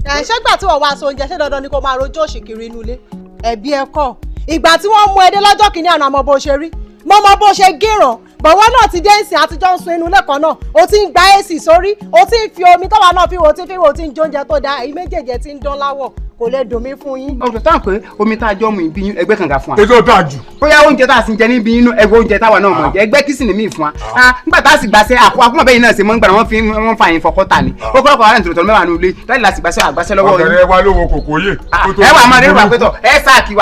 ṣẹ́gbà tí wọ́n wá aṣọ oúnjẹ ṣé dandan ni kó máa rojọ́ òṣìkiri inú ilé ẹ̀bí ẹ̀kọ́ ìgbà tí wọ́n mú ẹdẹ lọ́jọ́ kìíní àná àmọ́ bó ṣe rí mo mọ bó ṣe gíràn bọ̀wọ́ náà ti dé ìsìn àtijọ́ ń sun inú lẹ́kọ̀ọ́ náà o ti ń gba èsì sórí o ti ń fi omi tọ́wọ́ náà fi wò o ti ń jóúnjẹ tó dáa èyí méjèèjì ti ń dán láwọ̀ kò lè dùn mí fún yín. ọ̀dọ̀ táwọn pé omi tá a jọ mu ìbí yín ẹgbẹ́ kànga fún wa. ètò dáa jù. bóyá oúnjẹ tá a sì ń jẹ níbi inú ẹgbẹ́ oúnjẹ táwa náà mọ̀ jẹ́ ẹgbẹ́ kìsìn míì fún wa. nígbà tá a sì gbàṣẹ àkúmọ̀ bẹ́yìn náà ṣe mọ́ nígbà wọ́n fa àyìn fọkọ́ta ni. ó kọ́ ọkọ̀ ara ìtòlótò mẹ́wàá ní ilé láti láti gbàṣẹ àgbàṣẹ lọ́wọ́ yín. ọ̀gẹ̀dẹ̀ wa lówó kòkó yé. ẹ wà máa rírun àpétọ̀ ẹ sáàkì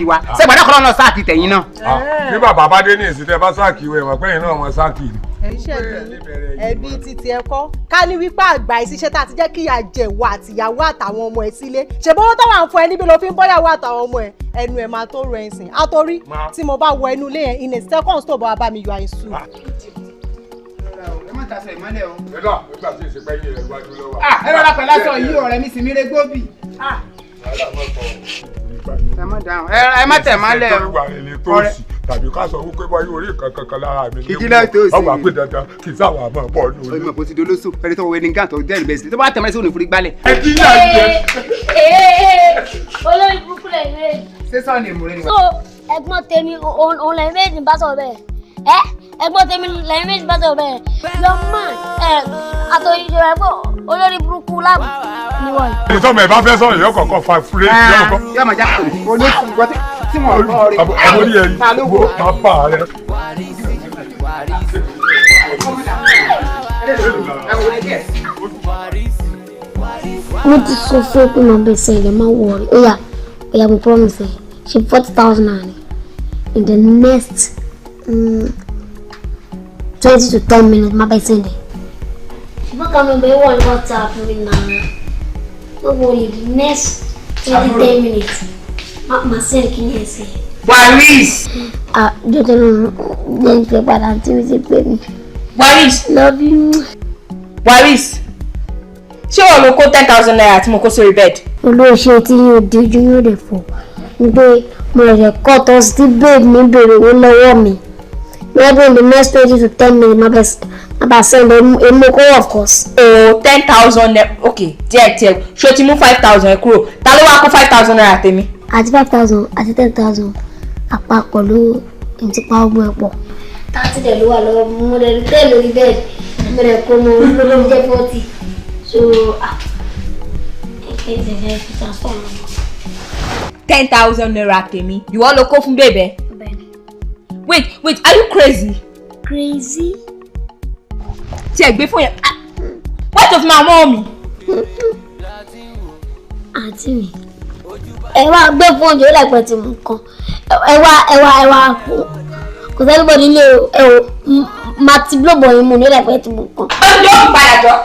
wa ṣé gbàdá kọ́ lọ́nà sáàkì tẹ̀yìn náà. bí bàbá bá dé ní ìsìn tẹ bá sáàkì wẹ̀ wọ́n pẹ́yìn náà wọ́n sáàkì ni. ẹbí títí ẹkọ ká ní wípé àgbà ìṣiṣẹ́ tá a ti jẹ́ kí ìyá jẹ̀wọ́ àtìyàwó àtàwọn ọmọ ẹ̀ sílé ṣèbówó tó wà ń fún ẹ níbi ló fi ń bọ́yàwó àtàwọn ọmọ ẹ̀ ẹnu ẹ̀ máa tó rẹ̀ ẹ̀sìn àtòrí tí mo bá wọ ẹnu ilé yẹn in a second tó bọ́ bá mi yọ àìsù. ẹ má tasẹ̀ ìmọ́lẹ̀ o. ẹ náà nígbà tí ìṣèpẹ́ yìí rẹ̀ wájú lọ́wọ́. ẹ rọra pẹ̀lú aṣọ yìí ọ̀rẹ́ mi sì mí rẹ gbóbì. ẹ má dáhùn ẹ má tẹ̀ mọ́lẹ̀ o. ọ̀rẹ́ tàbí ká sọ wípé bọ́ yóò rí kankan lára mi. ìdílé tó sí. ọgbà pé dandan kì í sáwà máa bọ̀ ní olú. ọmọ kò ti dolóso ẹni tó wọ ẹni gán tó dẹ́rù bẹ́ẹ̀ sí tó bá tẹ̀mọ́lẹ̀ sí òní fúri gbálẹ̀. ẹ kí yà jẹ. olórí burúkú lè rí. ṣé sọ́ọ̀ ni èmùrẹ́ ni wà. so ẹ̀gbọ́n tèmi òun lẹ́yìn méjì bá sọ̀rọ̀ bẹ́ẹ̀ ẹ̀gbọ́n tèmi lẹ́yìn méjì bá sọ̀rọ̀ bẹ́ẹ̀ your man àtòyìn ìjọba ẹ̀gbọ́n olórí burúkú láàbù ni wọ́n. ẹni sọ́mọ ẹ̀ bá fẹ́ sọ̀rọ̀ yóò kọ̀ọ̀kan fa fúré yóò máa já olóṣù tí wọ́n lọ rí. àbórí ẹ̀ yìí wo apá rẹ̀. mo ti sọ fún pé màá bẹ sẹ́yìn máa wọ̀ ọ́ oya mo promise ẹ ṣe 40,000 naira in the next 20 to 10 minutes máa bẹ sẹ́yìn dẹ̀. ṣùgbọ́n kàmi bẹ́ẹ̀ wọ̀ ní WhatsApp mi náà gbogbo yìí the next 20 to 10 minutes máa sẹ́yìn kí ni ẹ sẹ́yìn. Waris. Jọ́tọ̀ náà jẹ́ ń pẹ́ padà tí mi ti pè mí. Waris. Love you. Waris. Ṣé wọ́n lo kó 10,000 naira tí mo kó sórí bed? Olóòṣè tí yóò díjú yóò lè fò. Nígbè mo rẹ̀ kọ́ tó sí babe mi bèrè owó lọ́wọ́ mi. Maybe in the next 20 to 10 minutes má bá send èmi kó of course. Oh, 10,000 naira. Okay, díẹ̀. Ṣé o ti mú 5,000 kúrò? Ta ló wá kó 5,000 naira tèmi? Àti 5,000 àti 10,000 àpapọ̀ ló ń ti pa ọgbọ́n ẹ̀ pọ̀. 30 dẹ̀ ló wà lọ́wọ́ mo lè rí bẹ́ẹ̀ lórí bẹ́ẹ̀ mo lè kó mo ló jẹ́ 40 so ẹ̀kẹ́ ìṣẹ̀lẹ̀ fi transfer mi. 10,000 naira tèmi ìwọ ló kó fún bèbè. Wait, are you crazy? Crazy? Tí ẹ gbé fún yẹn what of my mommy? Àǹtí mi ẹ wá gbé fún oúnjẹ lẹ́gbẹ̀ẹ́ tí mo kàn ẹ wá kò sẹ́ni bọ̀ nílé ẹ o máa ti blóbọ̀ yín mu ní lẹ́gbẹ̀ẹ́ tí mo kàn. ọjọ́ ìbàdàn.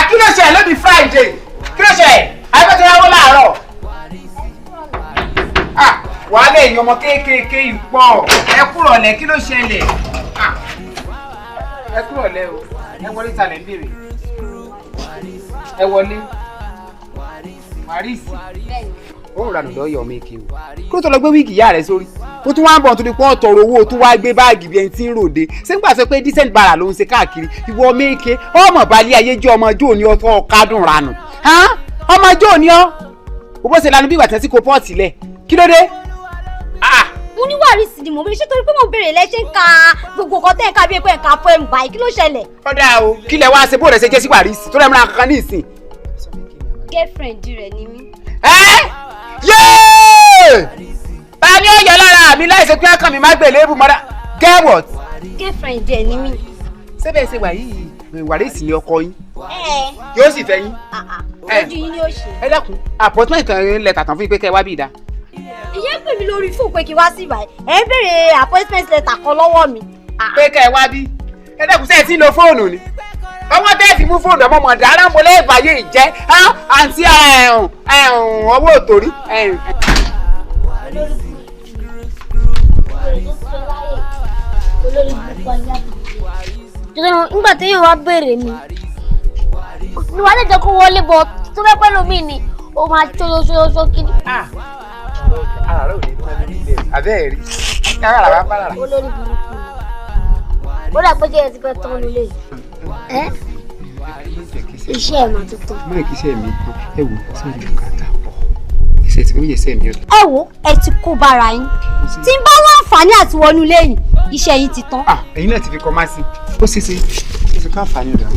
Kí ló ṣe lónìí Friday? Kí ló ṣe? Àyẹ̀kọ́ yàwó láàárọ̀. Wàá lè yan ọmọ kéékèèké ìpọ̀. Ẹ kúrò lẹ̀ kí ló ṣẹlẹ̀? Ẹ kúrò lẹ̀ o. Ẹ wọlé ta lẹ̀ ń bèrè. Ẹ wọlé. Wàrísì. Ó ń ranù lọ́yọ̀ ọmọ èké o. Kí ló tó lọ gbé wíìgì ìyá rẹ̀ sórí? Ó tún wá ń bọ̀ tó ní pọ́n tọrọ owó tó wá gbé báàgì bí ẹni tí ń ròde. Ṣé ń gbà sọ pé decent bara ló ń ṣe káàkiri? Ìwọ ọmọ èké ọmọ balẹ̀ ayé jẹ́ ọmọ ọjọ́ òní ọtọ́ ọ̀kadùn ranù. Ọmọ ọjọ́ òní ọ́. Bó ṣe lanu bí ìgbà tẹ́sí kò pọ́ọ̀tì lẹ̀. Kí ló dé? Mo ní Wàrísì ni mo bí ṣé torí pé mo béèrè lẹ́ṣẹ̀ ń ka gbogbo nǹkan tẹ́ ẹ̀ ká bí ẹ̀ pé ẹ̀ ká fún ẹ̀ ń báyìí kí ló ṣẹlẹ̀? Ọ̀dà o kí lẹ wá ṣe bó rẹ̀ ṣe jẹ́ sí Wàrísì tó rẹ̀ múra kankan ní ìsìn. Girlfriend rẹ̀ ni mí. Yéé! Ta ni ó yọ lára mi láìsí pé ọkàn mi má gbè léèbù mọ́ra? Get what? Girlfriend rẹ̀ ni mí. Ṣé bẹ́ẹ̀ ṣe wà yìí Wàrísì ni ọkọ yín? Yóò sì fẹ́ yín. Ojú yín ni ó ṣe. Ẹ dákun appointment kan lẹ́tà tán fún yín pé kẹ́ ẹ wá bí ìdá. Ìyẹn pè mí lórí fóònù pé kí wá sí ìbàyẹ̀ ẹ̀ ń béèrè appointment letter kan lọ́wọ́ mi. Pé kẹ́ ẹ wá bí. Ẹ dákun sẹ́ẹ̀ tí ń lo fóònù ni. Ọwọ́ tẹ́ fi mú fóònù ọmọ mọ̀dá arámọ́lẹ́ ìbàyẹ̀ ìjẹ́ àǹtí ọwọ́ òtòrí. nígbà tí yóò wá béèrè mi ni wàá lè jẹ́ kó wọlé bọ̀ tó fẹ́ pẹ́ lómi ni ó máa ṣoṣoṣo kiri. ara rẹ ò ní tán ní ilé abẹ́ rí kára rà bá rà. olórí burúkú ó dà pé jẹ́ ẹ ti fẹ́ tán nílé ẹ́ iṣẹ́ ẹ̀ máa tuntun. máa kí iṣẹ́ mi tán ẹ wò sẹ́yìn bùkátà pọ̀ iṣẹ́ tí ó yẹ sẹ́yìn mi. ẹ wo ẹ ti kó bára yín tí ń bá láǹfààní àti wọnú lẹ́yìn iṣẹ́ yín ti tán. ẹ̀yin náà ti fi kọ́ máa sí ó ṣe ká àǹfààní rẹ̀.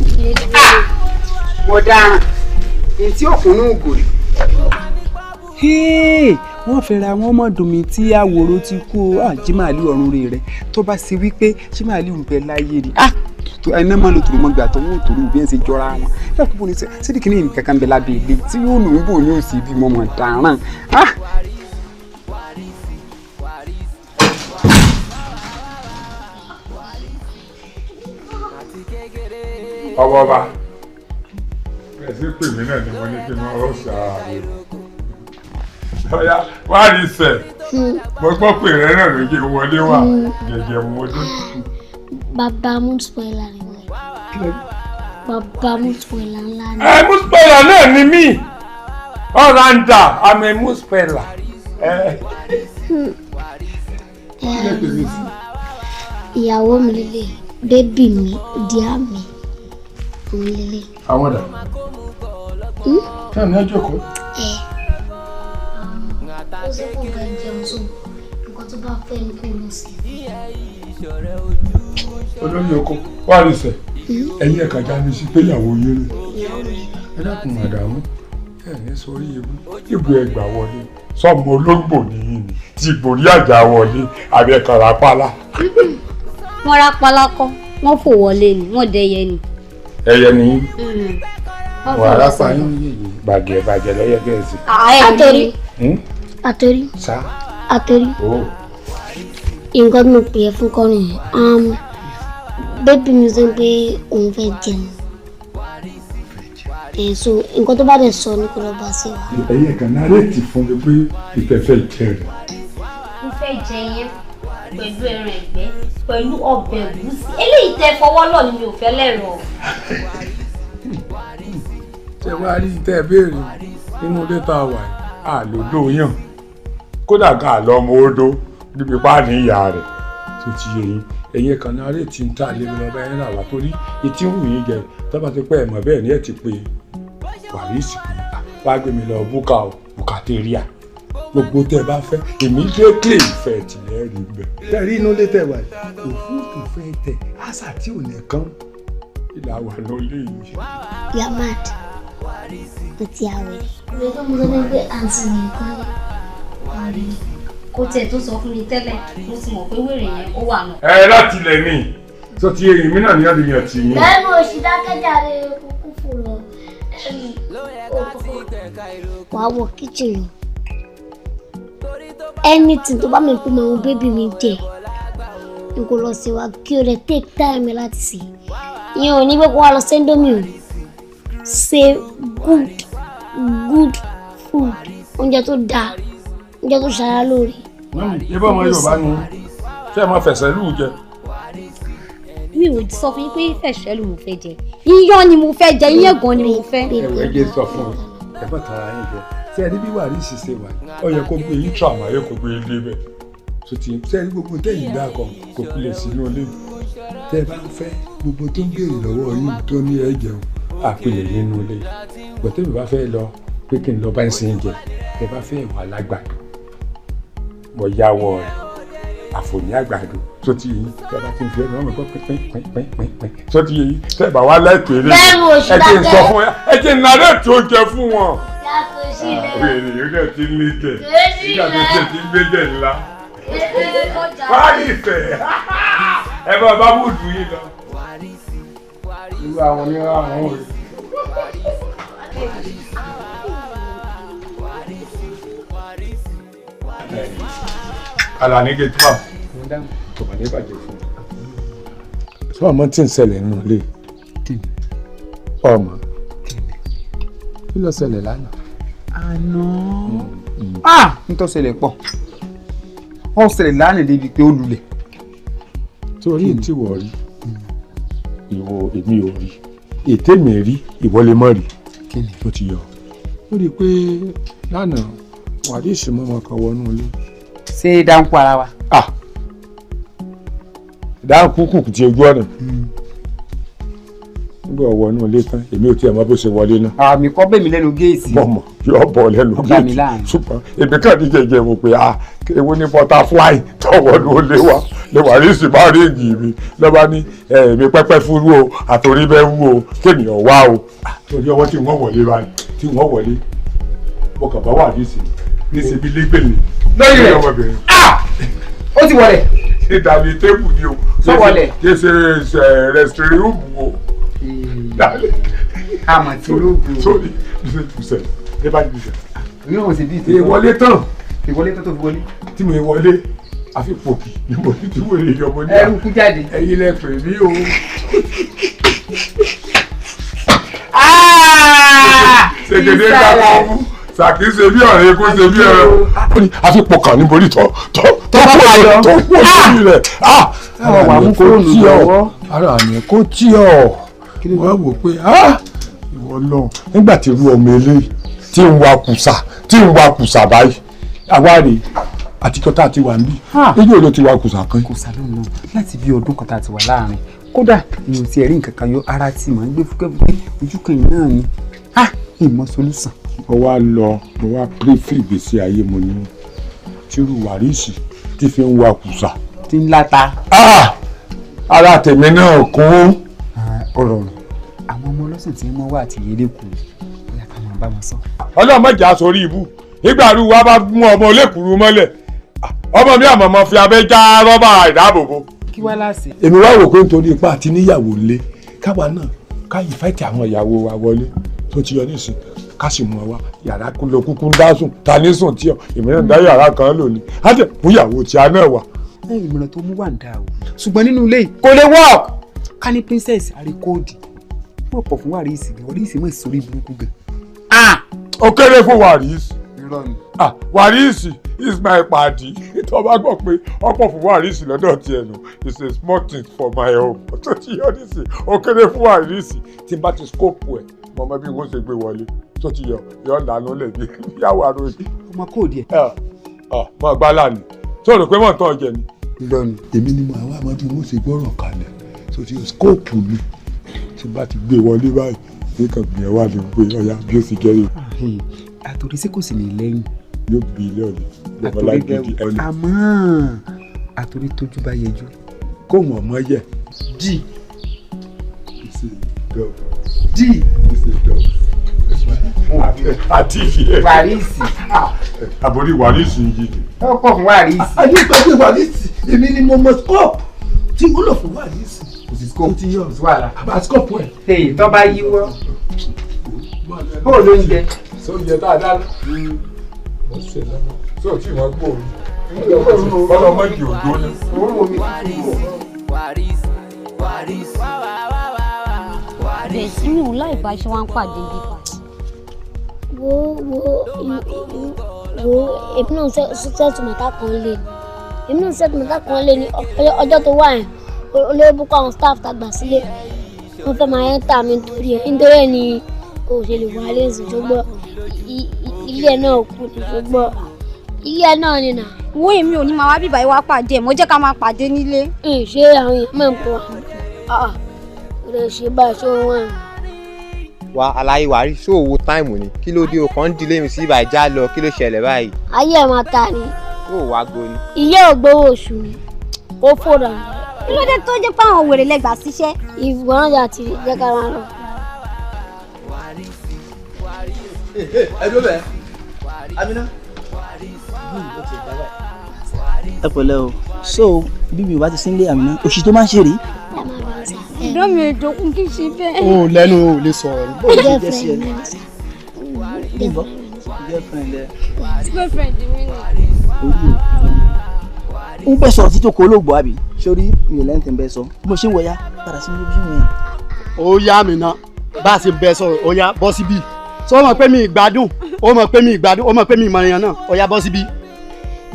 mo dáràn èyí tí òkúnnú gòrè. wọ́n fẹ́ra wọn mọ̀dùnmí tí àwòrán ti kú Jimali ọ̀run rẹ̀ tó bá ṣe wípé Jimali ń bẹ láyé rí ẹnẹ́ máa lo tòrò mọ́ gbà tó wọ́n tòrò bí ẹ̀ ṣe jọra wọn ẹ̀ kúkú ní sẹ́dí kìíní nǹkan kan bẹ lábẹ́ ilé tí yóò nù ń bò ní òsì bí mo mọ̀ dáràn. ọwọ́ bá ẹ̀sìn pè mí náà ni mo ní kí n máa rọ́ọ̀ṣì ara rẹ̀ ọ̀yá wá rí sẹ̀ mo gbọ́ pé rẹ̀ náà ló jẹ́ wọlé wà gẹ̀gẹ̀ mọ́dé. bàbá múspọ̀ìlà ni wọ́n bàbá múspọ̀ìlà ńlá ni. múspọ̀ìlà náà ni mí ọ̀ràǹdà àmì múspọ̀ìlà. ìyàwó mi lélẹ̀ bébì mi díà mi òun lélẹ̀. àwọn dà ní ọjọ́ kọ́. ó sì kó nǹkan jẹun tó nǹkan tó bá fẹ́ ní kó lọ sí. olóyè oko wà rí sẹ ẹ̀yin ẹ̀ka já mi sí pé ìyàwó yín rè ẹ dákun màdàmú ẹ ní sórí ibú ẹgbàá wọlé sọmọ olóńgbò nìyí ni tí ìgbòrí àjà wọlé àbí ẹ̀ka rápálá. wọ́n rápálá kọ́ wọ́n fò wọlé ni wọ́n dẹyẹ ni. ẹyẹ nìyí wọ́n arápá yín yìí bàgẹ́ lọ́yẹ gẹ̀ẹ́sì. àtòrí sá àtòrí nǹkan mi pè é fún kọrin bébí mi sọ pé òun fẹ́ jẹun so nǹkan tó bá dẹ̀ sọ ní kó lọ bá sí wa. ẹ̀yin kan náà rèétí fún mi pé ìfẹ́fẹ́ jẹ rẹ̀. mo fẹ́ jẹ yẹn pẹ̀lú ẹran ẹ̀gbẹ́ pẹ̀lú ọbẹ̀ ẹ̀gúsí eléyìí tẹ fọwọ́ lọ ni mi ò fẹ́ lẹ́rọ. ṣé wàá rí tẹ́ ẹ béèrè nínú ilé tá a wà àlòdò yàn kódà gan àlọ́ ọmọ odó níbi páàní ìyá rẹ̀ tó ti yẹ yín ẹ̀yin kan náà rèétí ń tà lé lọ́ba yẹn rà wá torí etí ń wù yín jẹ tọ́ba ti pẹ́ ẹ̀mọ́ bẹ́ẹ̀ ni ẹ̀ ti pé wàrísì wàá gbé mi lọ búkà bùkàtẹ́ríà gbogbo tẹ bá fẹ́ èmi dé kílè ìfẹ́ tìlẹ̀ rí bẹ́ẹ̀. tẹ̀rí inú lé tẹ̀ wá òfúrufú fẹ́ tẹ̀ àṣà tí ò nìkan ìlà wà lólè yìí. yamad mo ti àwẹ̀. ìwé tó mo sọ fún pé àǹtí mi nǹkan lè kó tiẹ̀ tó sọ fún mi tẹ́lẹ̀ mo ti mọ̀ pé wèrè yẹn ó wà nù. ẹ láti ilẹ̀ ní tó ti èyí mi náà ní ọdún yẹn ti yín. lẹ́nu òsì dákẹ́jàre kúkú fò lọ wàá wọ kíchìn lọ anything tó bá mi pé màá bébì mi jẹ n kò lọ sí wa kí o lè take time láti sè ìyẹn ò ní pé kó wá lọ sẹ́ńdọ́mì o ṣe good food oúnjẹ tó dáa oúnjẹ tó ṣara lóore. ibà ọmọ Yorùbá ni ṣé ẹ máa fẹsẹ̀ lù jẹ. mi ò sọ fún yín pé fẹ̀sẹ̀ lù mo fẹ́ jẹ iyán ni mo fẹ́ jẹ iyán gan ni mo fẹ́. ẹ jẹ́ sọ fún ẹ bá tara yín jẹ tí ẹ ní bí wàrísì ṣe wà ó yẹ kó gbé yín tó àmọ́ kó gbé yín débẹ̀ tó ti tí ẹ ní gbogbo tẹ̀yìn dá kan kò pilẹ̀ sínú ilé tẹ́ ẹ bá ń fẹ́ gbogbo tó ń béèrè lọ́wọ́ yín tó ní ẹ jẹun àpilẹ̀ nínú ilé gbọ̀tẹ́ mi bá fẹ́ lọ pé kí n lọ bá ń sin jẹ tẹ́ bá fẹ́ wà lágbàdo mo yáwọ rẹ̀ àfòní àgbàdo tó ti yín tẹ́ bá ti ń fi ẹnu ọmọ gbọ́ pínpín tó ti yín tẹ́ bá wá láìpẹ́ rẹ̀ ẹ jẹ́ ń sọ fún ẹ jẹ́ ń narẹ́ tó jẹ fún wọn. àwọn ènìyàn náà ti ń lé jẹ nígbà tó ṣe ti ń gbé jẹ ńlá wáyé ìfẹ́ ẹ bá bá bùdù yín lọ. irú àwọn onírà àwọn òye. Alani gate wa tó bá ní bàjẹ́ fún mi. sọ ọmọ tí ń ṣẹlẹ̀ nínú ilé ọmọ kí ló ṣẹlẹ̀ lánàá. àná n tó ṣẹlẹ̀ pọ̀ ó ṣẹlẹ̀ lánàá débi pé ó lulẹ̀. torí tí wọ́n rí ìwọ èmi ò rí ètè mi rí ìwọ lè mọ̀ rí kí ni tó ti yọ ó rí i pé lánàá wàdíìsì mọ́mọ́ kan wọnú ilé. ṣé dáńkù ara wa. dáńkù kùkù ti ojú ọ̀nà nígbà wọnú ilé tán èmi ò tiẹ̀ mọ̀ bó ṣe wọlé náà. àmì kọ́ bẹ́ẹ̀ mi lẹ́nu géètì. bọ́mọ̀ yóò bọ̀ lẹ́nu géètì ṣùgbọ́n èmi kàn ní jẹjẹ wò pé ewu ní butterfly tọwọ́ ló lé wa lè wà ní ìsìn máa rí èyí mi lọ́ba ní èmi pẹ́pẹ́ fúru o àtòrí bẹ́ẹ̀ wú o kéèyàn wá o. torí ọwọ́ tí wọ́n wọlé báyìí tí wọ́n wọlé mo kàn bá wà ní ìsìn ní ìsìn lẹ́gbẹ̀lẹ̀ lórí rẹ̀ ọmọbìnrin. ó ti wọlé. ṣé dàbí tébù ni o. sọ wọlé. kí ṣe rẹsítírì rúùmù o. àmọ̀ tí olóògùn. sórí ṣe tùsẹ̀ ẹ bá ti sẹ̀. mi ò sì bí ìtì. ìwọlé tán. ìwọlé tán tó fi wọlé. tí mo wọlé àfi pòkì ni mo ti wọlé yọmọ ní. ẹrù kú jáde. ẹyin lẹ pè mí o. ṣèkéde dákọ̀ mú sàkí ṣe bí ọ̀rẹ́ kó ṣe bí ọ̀rẹ́ ó ní àfi pọkàn ní borí tọ́ kú òsì rẹ̀ wà mú fóònù lọ́wọ́. ara mi kó tí ọ wọ́n wò pé ìwọ lọ nígbà tí irú ọmọ eléyìí tí ń wa kùsà báyìí àwárí àtijọ́ tá a ti wà níbí èyí ò ló ti wa kùsà kan. kùsà ló ń lọ láti bí ọdún kan tá a ti wà láàrin kódà mi ò tiẹ̀ rí nǹkan kan yọ ara tí mò ń gbé fúkẹ́fúkẹ́ ojú kan yìí náà ni ìmọ̀ solúsàn. mo wá lọ mo wá pírí fún ìgbésí ayé mo ní tírú wàrísì tí fi ń wa kùsà. tí ń láta. ara tèmi náà kún. ọ̀rọ̀ àwọn ọmọ ọlọ́sìn tí wọ́n wà àti yélé kù bóyá ká máa bá wọn sọ. ọlọ́mọjà sórí ibú nígbà rú wa bá mú ọmọ olékùrú mọ́lẹ̀ ọmọ mi àmọ̀mọ́ fi abẹ́ já rọ́bà ìdáàbòbò. kí wá láàsì. èmi wá wò pé nítorí ipá àti níyàwó lé káwa náà káyì fẹ́ẹ̀tì àwọn ìyàwó wa wọlé tó ti yọ nísìn ká sì mú wa yàrá ló kúkú ń dá sùn ta ní sùn tí ọ ìmíràn dá yàrá kan lónìí á dẹ̀ mú ìyàwó tí a náà wà. ìmọ̀ràn tó mú wà ń dà o ṣùgbọ́n nínú ilé kò lè work ká ní princess àríkóòdì wọ́n pọ̀ fún wàrísì gan wàrísì mọ̀ sórí burúkú gan. ó kéré fún wàrísì wàrísì is my party tó bá gbọ́ pé ọ̀pọ̀ fún wàrísì lọ́dọ̀ tiẹ̀ nù it's a small thing for my home tó ti yọ nísìn ó kéré fún wàrísì tí n bá ti scope ẹ̀ mọ̀ mọ́ bí wọ́n ṣe gbé wọlé tó ti yọ lànà lẹ́bi yàwó àròyìn. ọmọ kóòdì ẹ̀. mọ̀ gbálà ni tó rò pé mọ̀ tán jẹ ni. lọ́ni. èmi ni mo àwọn àmọ́ bí wọ́n ṣe gbọ́rọ̀ kalẹ̀ tó ti yọ scope mi tí n bá ti gbé wọlé báyìí ní kàn gbìyànjú wà ní gbé ọ̀yà bí ó sì gẹ́rẹ́. àtòrí sí kò sì ní lẹ́yìn. yóò bí ilé ọ̀lẹ́ lọ́mọlá gidi ẹni. àmọ́ àtòrí tójú bá yẹjú. kó wọn mọ yẹ. d. d. àti ìfìyẹ. wàrísì. àbórí wàrísì yìí. ó pọ̀ fún wàrísì. àdìpẹ́jẹ́ wàrísì èmi ni mo mọ scope tí mo lọ fún wàrísì. kò sí scope tí yọ sí wàhálà. àbá scope ẹ̀. èyí tó bá yíwọ́. bó o ló ń jẹ. sóúnjẹ tá a dáná. mo ṣe lọ́nà tí ò tí ì wọ́n gbòòrò. ọlọ́mọdé òjò ni. bẹ́ẹ̀ sí mi ò láì bá ṣe wá ń pàdé bí pa. wo èmi náà ṣètò mẹ́ta kan lé èmi náà ṣètò mẹ́ta kan lé ní ọjọ́ tó wà yẹn olóyè púpọ̀ àwọn staff tá gbà sílé wọ́n fẹ́ máa ẹ́ńtà mi nítorí ẹ̀ ni kò ṣe lè wà lẹ́sìn ṣùgbọ́n ilé ẹ̀ náà kù ní ṣùgbọ́n ilé ẹ̀ náà ni nà. wo èmi ò ní máa wá bíbá yìí wá pàdé ẹ̀ mo jẹ́ ká máa pàdé nílé. ṣé àwọn èèyàn máa ń pọ̀ rẹ̀ ṣe báyìí ṣé wọ́n wà ní. wa aláyé wàrí ṣó owó táìmù ni kí ló dé o kàn ń dilé mi sí ibà ìjà lọ kí ló ṣẹlẹ̀ báyìí. ayé ẹ̀ máa ta ni. yóò wá go ni. iye ò gbowó oṣù ni ó fòrà. kí ló dé tó jẹ́ pé àwọn wèrè lẹ́gbàá síṣẹ́. ìgbọràn jà ti jẹ́ ká máa lọ. ẹ dúró bẹ́ẹ̀ Amina. ẹ pẹ̀lẹ́ o so bí mi ò bá ti sínlé Amina òṣì tó máa ń ṣe rèé. ìdán mi ìdókun kì í ṣe bẹ́ẹ̀. o lẹ́nu o lè sọ̀rọ̀ ní bóyá ti jẹ́ sí ẹ. bímbọ girlfriend ẹ. girlfriend mi ni. n pẹ́ sọ̀rọ̀ títí okòó olóògbé àbí sórí mi ò lẹ́ǹtẹ̀ ń bẹ́ sọ bó ṣe ń wọ̀ya padà sí ibi ìṣúná yẹn. ó yá Amina bá a ṣe bẹ sọ̀rọ̀ ó yá bọ́ síbí sọ mọ̀ pé mi ìgbádùn ó mọ̀ pé mi ìgbádùn ó mọ̀ pé mi ìmọ̀ràn náà ó yá bọ́ síbí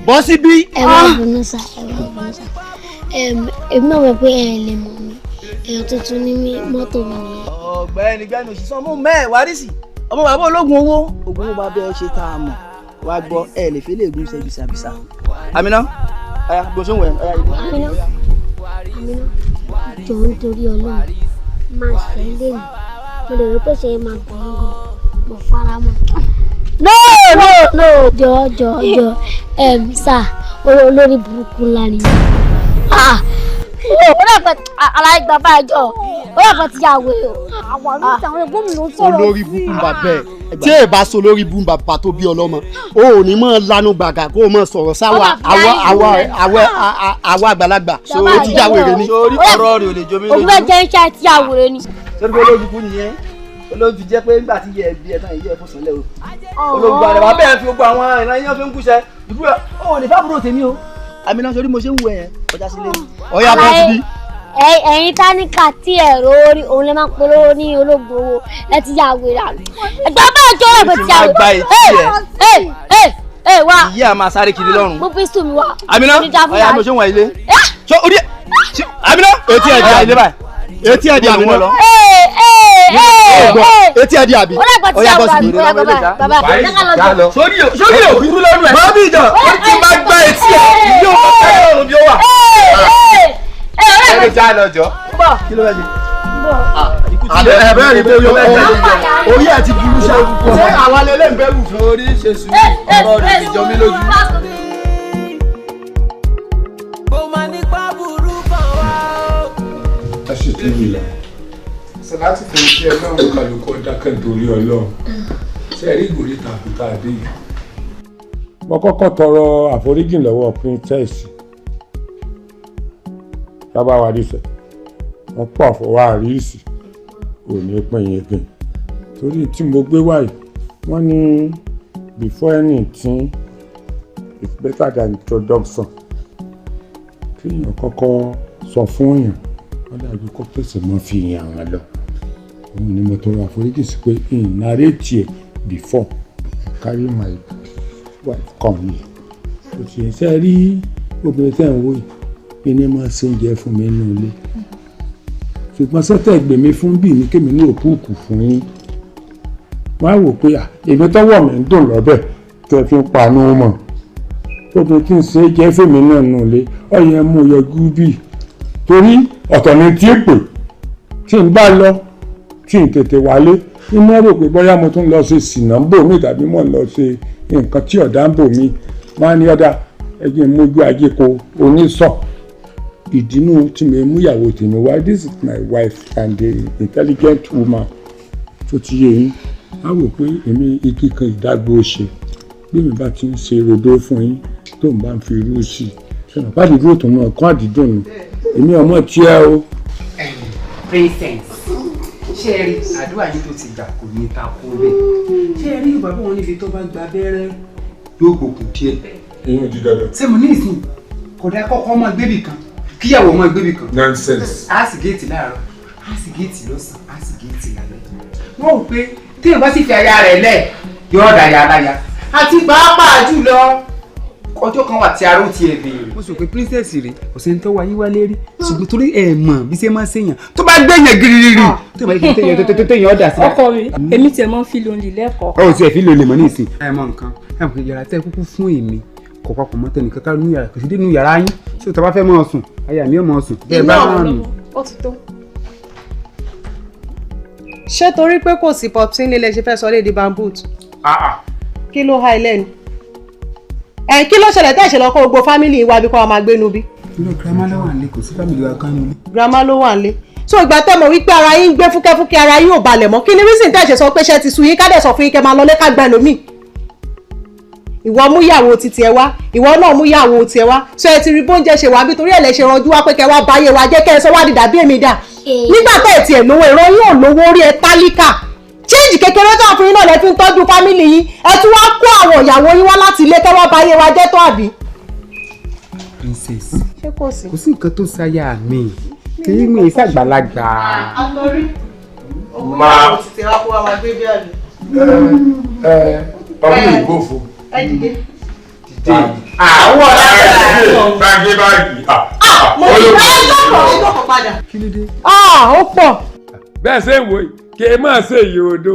bọ́ síbí. ẹ wá bínú sá èmi náà mọ̀ pé ẹ lè mọ̀ mi èèyàn tuntun ní mọ́tò mi nìyẹn. ọ̀gbẹ́ni gbẹ́nu òṣìṣẹ́ ọmọ mẹ́ẹ̀ Wárìsì ọmọ bàbá ológun owó ògùn owó bá bẹ́ẹ̀ ṣe tá a mọ̀ wá gbọ́ ẹ lè fi lè gún ṣe bisabisa. Amina aya bó ṣe ń wẹ̀ aya ìbò. Amina jọ nítorí Ọlọ́run máa ṣe é lé mi mo lè rí pé ṣe é máa gbọ́ ń gan mo fara mọ́. no jọ sà olórí burúkú ńlá ni ó dàpẹ́ aláìgbà bá jọ ó dàpẹ́ ti yà wé o. àwọn àrùn tí àwọn ẹ̀gbọ́n mi ló sọ̀rọ̀ sí. olórí bùkúnbà bẹ́ẹ̀ tí ẹ bá so lórí bùnbà tó bí ọlọ́mọ o ò ní mọ̀ lanu gbàgà kó o mọ̀ sọ̀rọ̀ sáwà àwa àgbàlagbà so o ti yà wèrè ni. sórí ọ̀rọ̀ rẹ̀ ò lè jomi lójú. òun bẹ́ẹ̀ jẹ́ iṣẹ́ ti yà wèrè ni. sórí pé olójú kú nìyẹn olójú jẹ́ pé nígbà tí yẹ ẹbí ẹ tán ìyẹ́ ẹ̀fọ́ sọ́lẹ̀ o. olóògbé àdàbà bẹ́ẹ̀ fi gbogbo àwọn ìran yẹn fi ń kúṣẹ́ ìdúró ò lè fábùrò tèmi o. Amina sórí mo ṣe ń wù ẹ yẹn ọjà sílé ni. ọ̀yà bọ́ síbí. ẹ̀yin táníkà tí ẹ̀rọ orí òun lè máa polówó ní ológun owó ẹ ti yà wèrè àná. ẹ̀gbọ́n bá ìjọ rẹ̀ ti yà wèrè. wá ìyá a máa sáré kiri lọ́rùn. mo fi sùn mi wá. Amina ọ̀yà mo ṣe ń wà ilé. so orí ẹ Amina etí ẹ̀ di ilé báyìí. etí ẹ̀ di Amina lọ. etí ẹ̀ di àbí. ọ̀yà bọ́ síbí. sórí òkúrú lọ́nu ẹ̀. bọ́bí ìjọ ó ti máa gbá etí ẹ̀ yóò máa tẹ́lẹ̀ ọ̀run bí ó wà. ẹni já lọ́jọ́. kí ló fẹ́ ṣe. ẹ̀bẹ́ rí pé orí ẹ̀ ti burú ṣe ṣé àwa lè lè ń bẹ̀rù fún. orí ṣe sùn ọ̀rọ̀ rẹ̀ ti jọ mí lójú. ẹ sì tún mi lọ ṣe láti fi iṣẹ́ Ọlọ́run kálukú dákẹ́ nítorí Ọlọ́run ṣe rí ìgòrí tàbí tá a dé yìí. mo kọ́kọ́ tọrọ àforíjì lọ́wọ́ princess bàbá wa díṣẹ́ wọ́n pọ̀ fọwọ́ àríṣì ò ní pín yín pín torí tí mo gbé wáyé wọ́n ní before anything it's better than introduction kí èèyàn kọ́kọ́ sọ fún èèyàn wọ́n dàbí kó pèsè mọ́ fi yàn án lọ òun ni mo tọrọ àforíjì sí pé in narrate ẹ̀ before I carry my wife come here kò sì ń sẹ́ rí obìnrin tẹ́ ń wò yìí kí ni mo ṣe ń jẹ fún mi nínú ilé ṣùgbọ́n sọ́tẹ̀ gbèmí fún bíi ní kémi ní òkúùkù fún yín wọ́n á wò pé èmi tọ́wọ́ mi ń dùn lọ́bẹ̀ tẹ́ fi ń panú mọ̀ obìnrin tí ń ṣe jẹ́ fèmí náà nù ilé ọ̀yẹ́ mú yọjú bíi torí ọ̀tọ̀ ni tí èpè tí ń bá lọ tí ń tètè wálé ní mo rò pé bóyá mo tún lọ ṣe sìnà ń bò mí tàbí mo lọ ṣe nǹkan tí ọ̀dà ń bò mí máa ní ọ̀dà ẹgbẹ́ mójú ajé ko onísọ̀ ìdínú tí mo mú ìyàwó tèmi wá this is my wife and the intelligent woman tó ti yé yín á wò pé èmi igi kan ìdágbó ṣe bí mi bá ti ń ṣe rodó fún yín tó ń bá ń fi irú sí i ṣọ̀nà bá dìdúró tó mọ̀ kán àdídùn ni èmi ọmọ tiẹ̀ o. princess ṣé ẹ rí àdúrà yín tó ti gbà kò ní ta kó bẹ́ẹ̀ ṣé ẹ rí bàbá wọn níbi tó bá gba abẹ́rẹ́ yóò gbòkùn díẹ̀. ìyẹn di dandan. ṣé mo ní ìsìn kódà kọ́kọ́ ọmọ gbébì kan kíyàwó ọmọ gbébì kan. nonsense. a sì géètì láàárọ̀ a sì géètì lọ́sàn-án a sì géètì lálẹ́. wọ́n rò pé téèyàn bá sì fi aya rẹ̀ lẹ̀ yóò dàyà láya àti pàápàá jùlọ ọjọ́ kan wà tí aró ti ẹ̀ béèrè. mo sọ pé princess rè ọ̀sẹ̀ ń tọ́wọ́ ayé wálé rí ṣùgbọ́n torí ẹ̀ mọ̀ bí ṣe máa ń ṣèyàn tó bá gbẹ̀yàn giriri tó bá yẹ kí téèyàn ọ̀dà sí. ọkọ mi èmi tiẹ̀ máa ń fi lónìí lẹ́kọ̀ọ́. ọ̀ tiẹ̀ fi lónìí mọ́ ní ìsìn. ẹ mọ nǹkan ẹ mọ̀ pé yàrá tẹ́ kúkú fún èmi kò papọ̀ mọ́ tẹnì kankan nínú yàrá kò sí dé nínú yàrá yín tí o tọ́ bá fẹ́ mọ́ ọ sùn aya mi ò mọ́ ọ sùn. bẹ́ẹ̀ bá rán mi. ó ti tó. ṣé torí pé kò sí pop sí nílé ṣe fẹ́ sọ lédi bamboo kí ló há ilé ni kí ló ṣẹlẹ̀ tẹ́ ṣe lọ kó gbogbo fámìlì wa bí kò máa gbénu bí. ilé girama ló wà nílé kò sí fámìlì wa kan nílé. girama ló wà nílé so ìgbà tẹ́ mọ̀ wípé ara yín ń gbé fúkẹ́fúkẹ́ ara yín ò balẹ̀ mọ́ kí ni reason tẹ́ ṣe sọ pé ṣe ti sú yín ká dẹ̀ sọ fún yín kẹ́ máa lọ lé ká gbà lómi. ìwọ mú ìyàwó titi ẹ wá ìwọ náà mú ìyàwó tiẹ̀ wá so ẹ ti rí bóúnjẹ ṣe wá bí torí ẹ̀ lẹ ṣe ranjú wá pé kẹ́ wá báyé wa jẹ́ kẹ́ ẹ sọ wá dìdà bí èmi dà nígbà tẹ́ ẹ̀ tiẹ̀ lówó ìran yóò lówó orí ẹ tálíkà change kékeré tó àfihàn náà lẹ fi ń tọ́jú fámìlì yín ẹ tún wá kó àwọn ìyàwó yín wá láti ilé kẹ́ wá báyé wa jẹ́ tó àbí. princess ṣé kò sí. kò sí nǹkan tó ṣáyà mi kì í mi ìṣàgbàlagbà. àtọ́rí owó máa ìyàwó ti tẹ̀ wá kó wa máa gbé bí àlè. ọmọ ìgbófo. ẹ dìde. àwọn ọ̀la gbàgbé báyìí. mo ti bá ẹjọ́ padà. kí ló dé. Ó pọ̀. bẹ́ẹ̀ ṣe ń wò yìí kí ẹ máa ṣe iye odò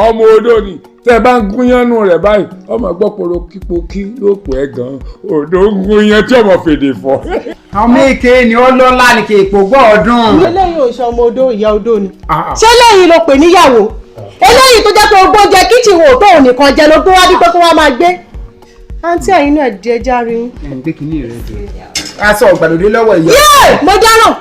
ọmọ odò ni tẹ bá ń gúnyánú rẹ̀ báyìí ọmọ gbọ́ porokípokí ló pọ̀ ẹ́ gan odò ń gúnyán tí ọmọ fèdè fọ́. ọmọ èké ni ó lọ́lá ni kì í pògbọ́ ọdún. eléyìí ò ṣe ọmọ odò ìyá odò ni. ṣé eléyìí ló pè níyàwó eléyìí tó jẹ́ pé ogbó jẹ kíchìn wò tó ò nìkan jẹ ló tó wá dípẹ́ kó wá máa gbé. àǹtí ẹ̀yin náà di ẹja rí. ẹ̀ ń gbé kínní rẹ̀ jẹ. aṣọ ọ̀gbàlódé lọ́wọ́ ìyá. yéè mo dáràn.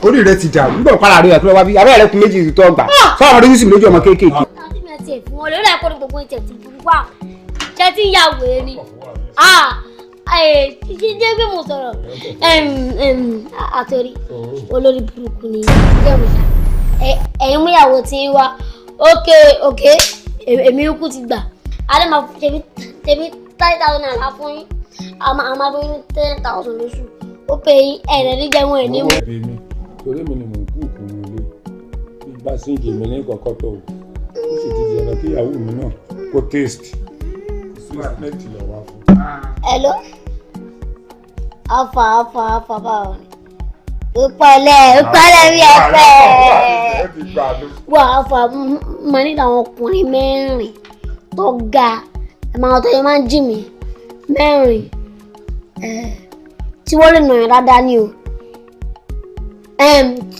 orí rẹ ti dàrú nígbà òpàlà rẹ àtúrọ wá bí abẹ́rẹ́ rẹ kún méjì tó gbà sọ́wọ́n ọmọdé yusuf lójú ọmọ kéékèèké. àti mi àti ẹ̀fún wọn lórí ẹ̀kọ́ ní gbogbo ìtẹ̀ tí burú wà ṣe tí ń ya wèrè ni jẹ́ pé mo sọ̀rọ̀ àtòrí olórí burúkú ni jẹ́mùsà ẹ̀yin múyàwó tí ń wá ókè èmi kú ti gbà adé máa tẹ̀mí 30,000 naira fún yín àmà fún yín 10,000 lóṣù ó pè yín ẹ̀rẹ̀ ní jẹun ẹ̀ ní mú. torí mi ni mò ń kú òkú mi lé bí bá sí ìdè mi ní kọ̀kọ́ tó o ó sì ti di ọ̀nà kí ìyàwó mi náà kó taste kò sí àpẹẹtì lọ wá fún. Hello afa báwo ni ìpọ̀lẹ̀ bí ẹ̀fẹ̀ wà afa máa nílò àwọn ọkùnrin mẹ́rin tó ga ẹ̀ máa tó yẹ máa ń jì mí mẹ́rin tí wọ́n lè nà yàn dáadáa ni o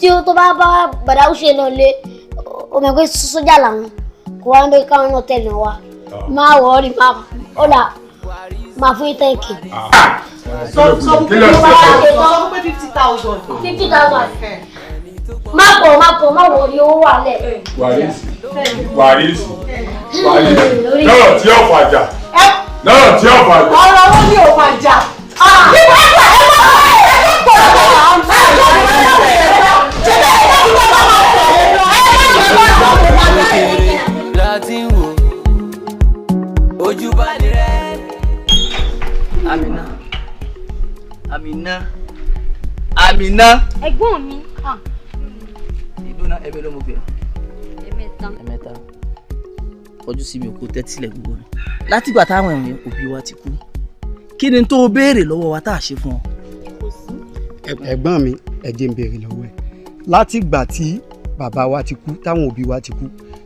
tí ó tó bá bàdá ó ṣe lọ lé o mọ̀ pé sójà làwọn kò wá ń bẹ káwọn náà tẹ̀lé wa máa wọ̀ ọ́ rí ó là máa fún yín tẹ́ǹkì. sọ fún pé 50,000. 50,000 má pọ̀ má wọ̀ rí owó wà lẹ̀. wàrísì náà tí ó fàjà ọ̀rọ̀ wọn ni ò fàjà. Amina. Ẹ̀gbọ́n mi. Ìdúná ẹ̀mẹ́ ló mú fi. Ẹ̀mẹ́ta. Kọjú sí mi kó tẹ́tí sílẹ̀ gbogbo ni. Látìgbà táwọn ẹ̀wọ̀n òbí wa ti kú. Kí ni tó béèrè lọ́wọ́ wa tá a ṣe fún ọ? Ẹ̀gbọ́n mi ẹ jẹ́ n béèrè lọ́wọ́ ẹ̀. Látìgbà tí bàbá wa ti kú táwọn òbí wa ti kú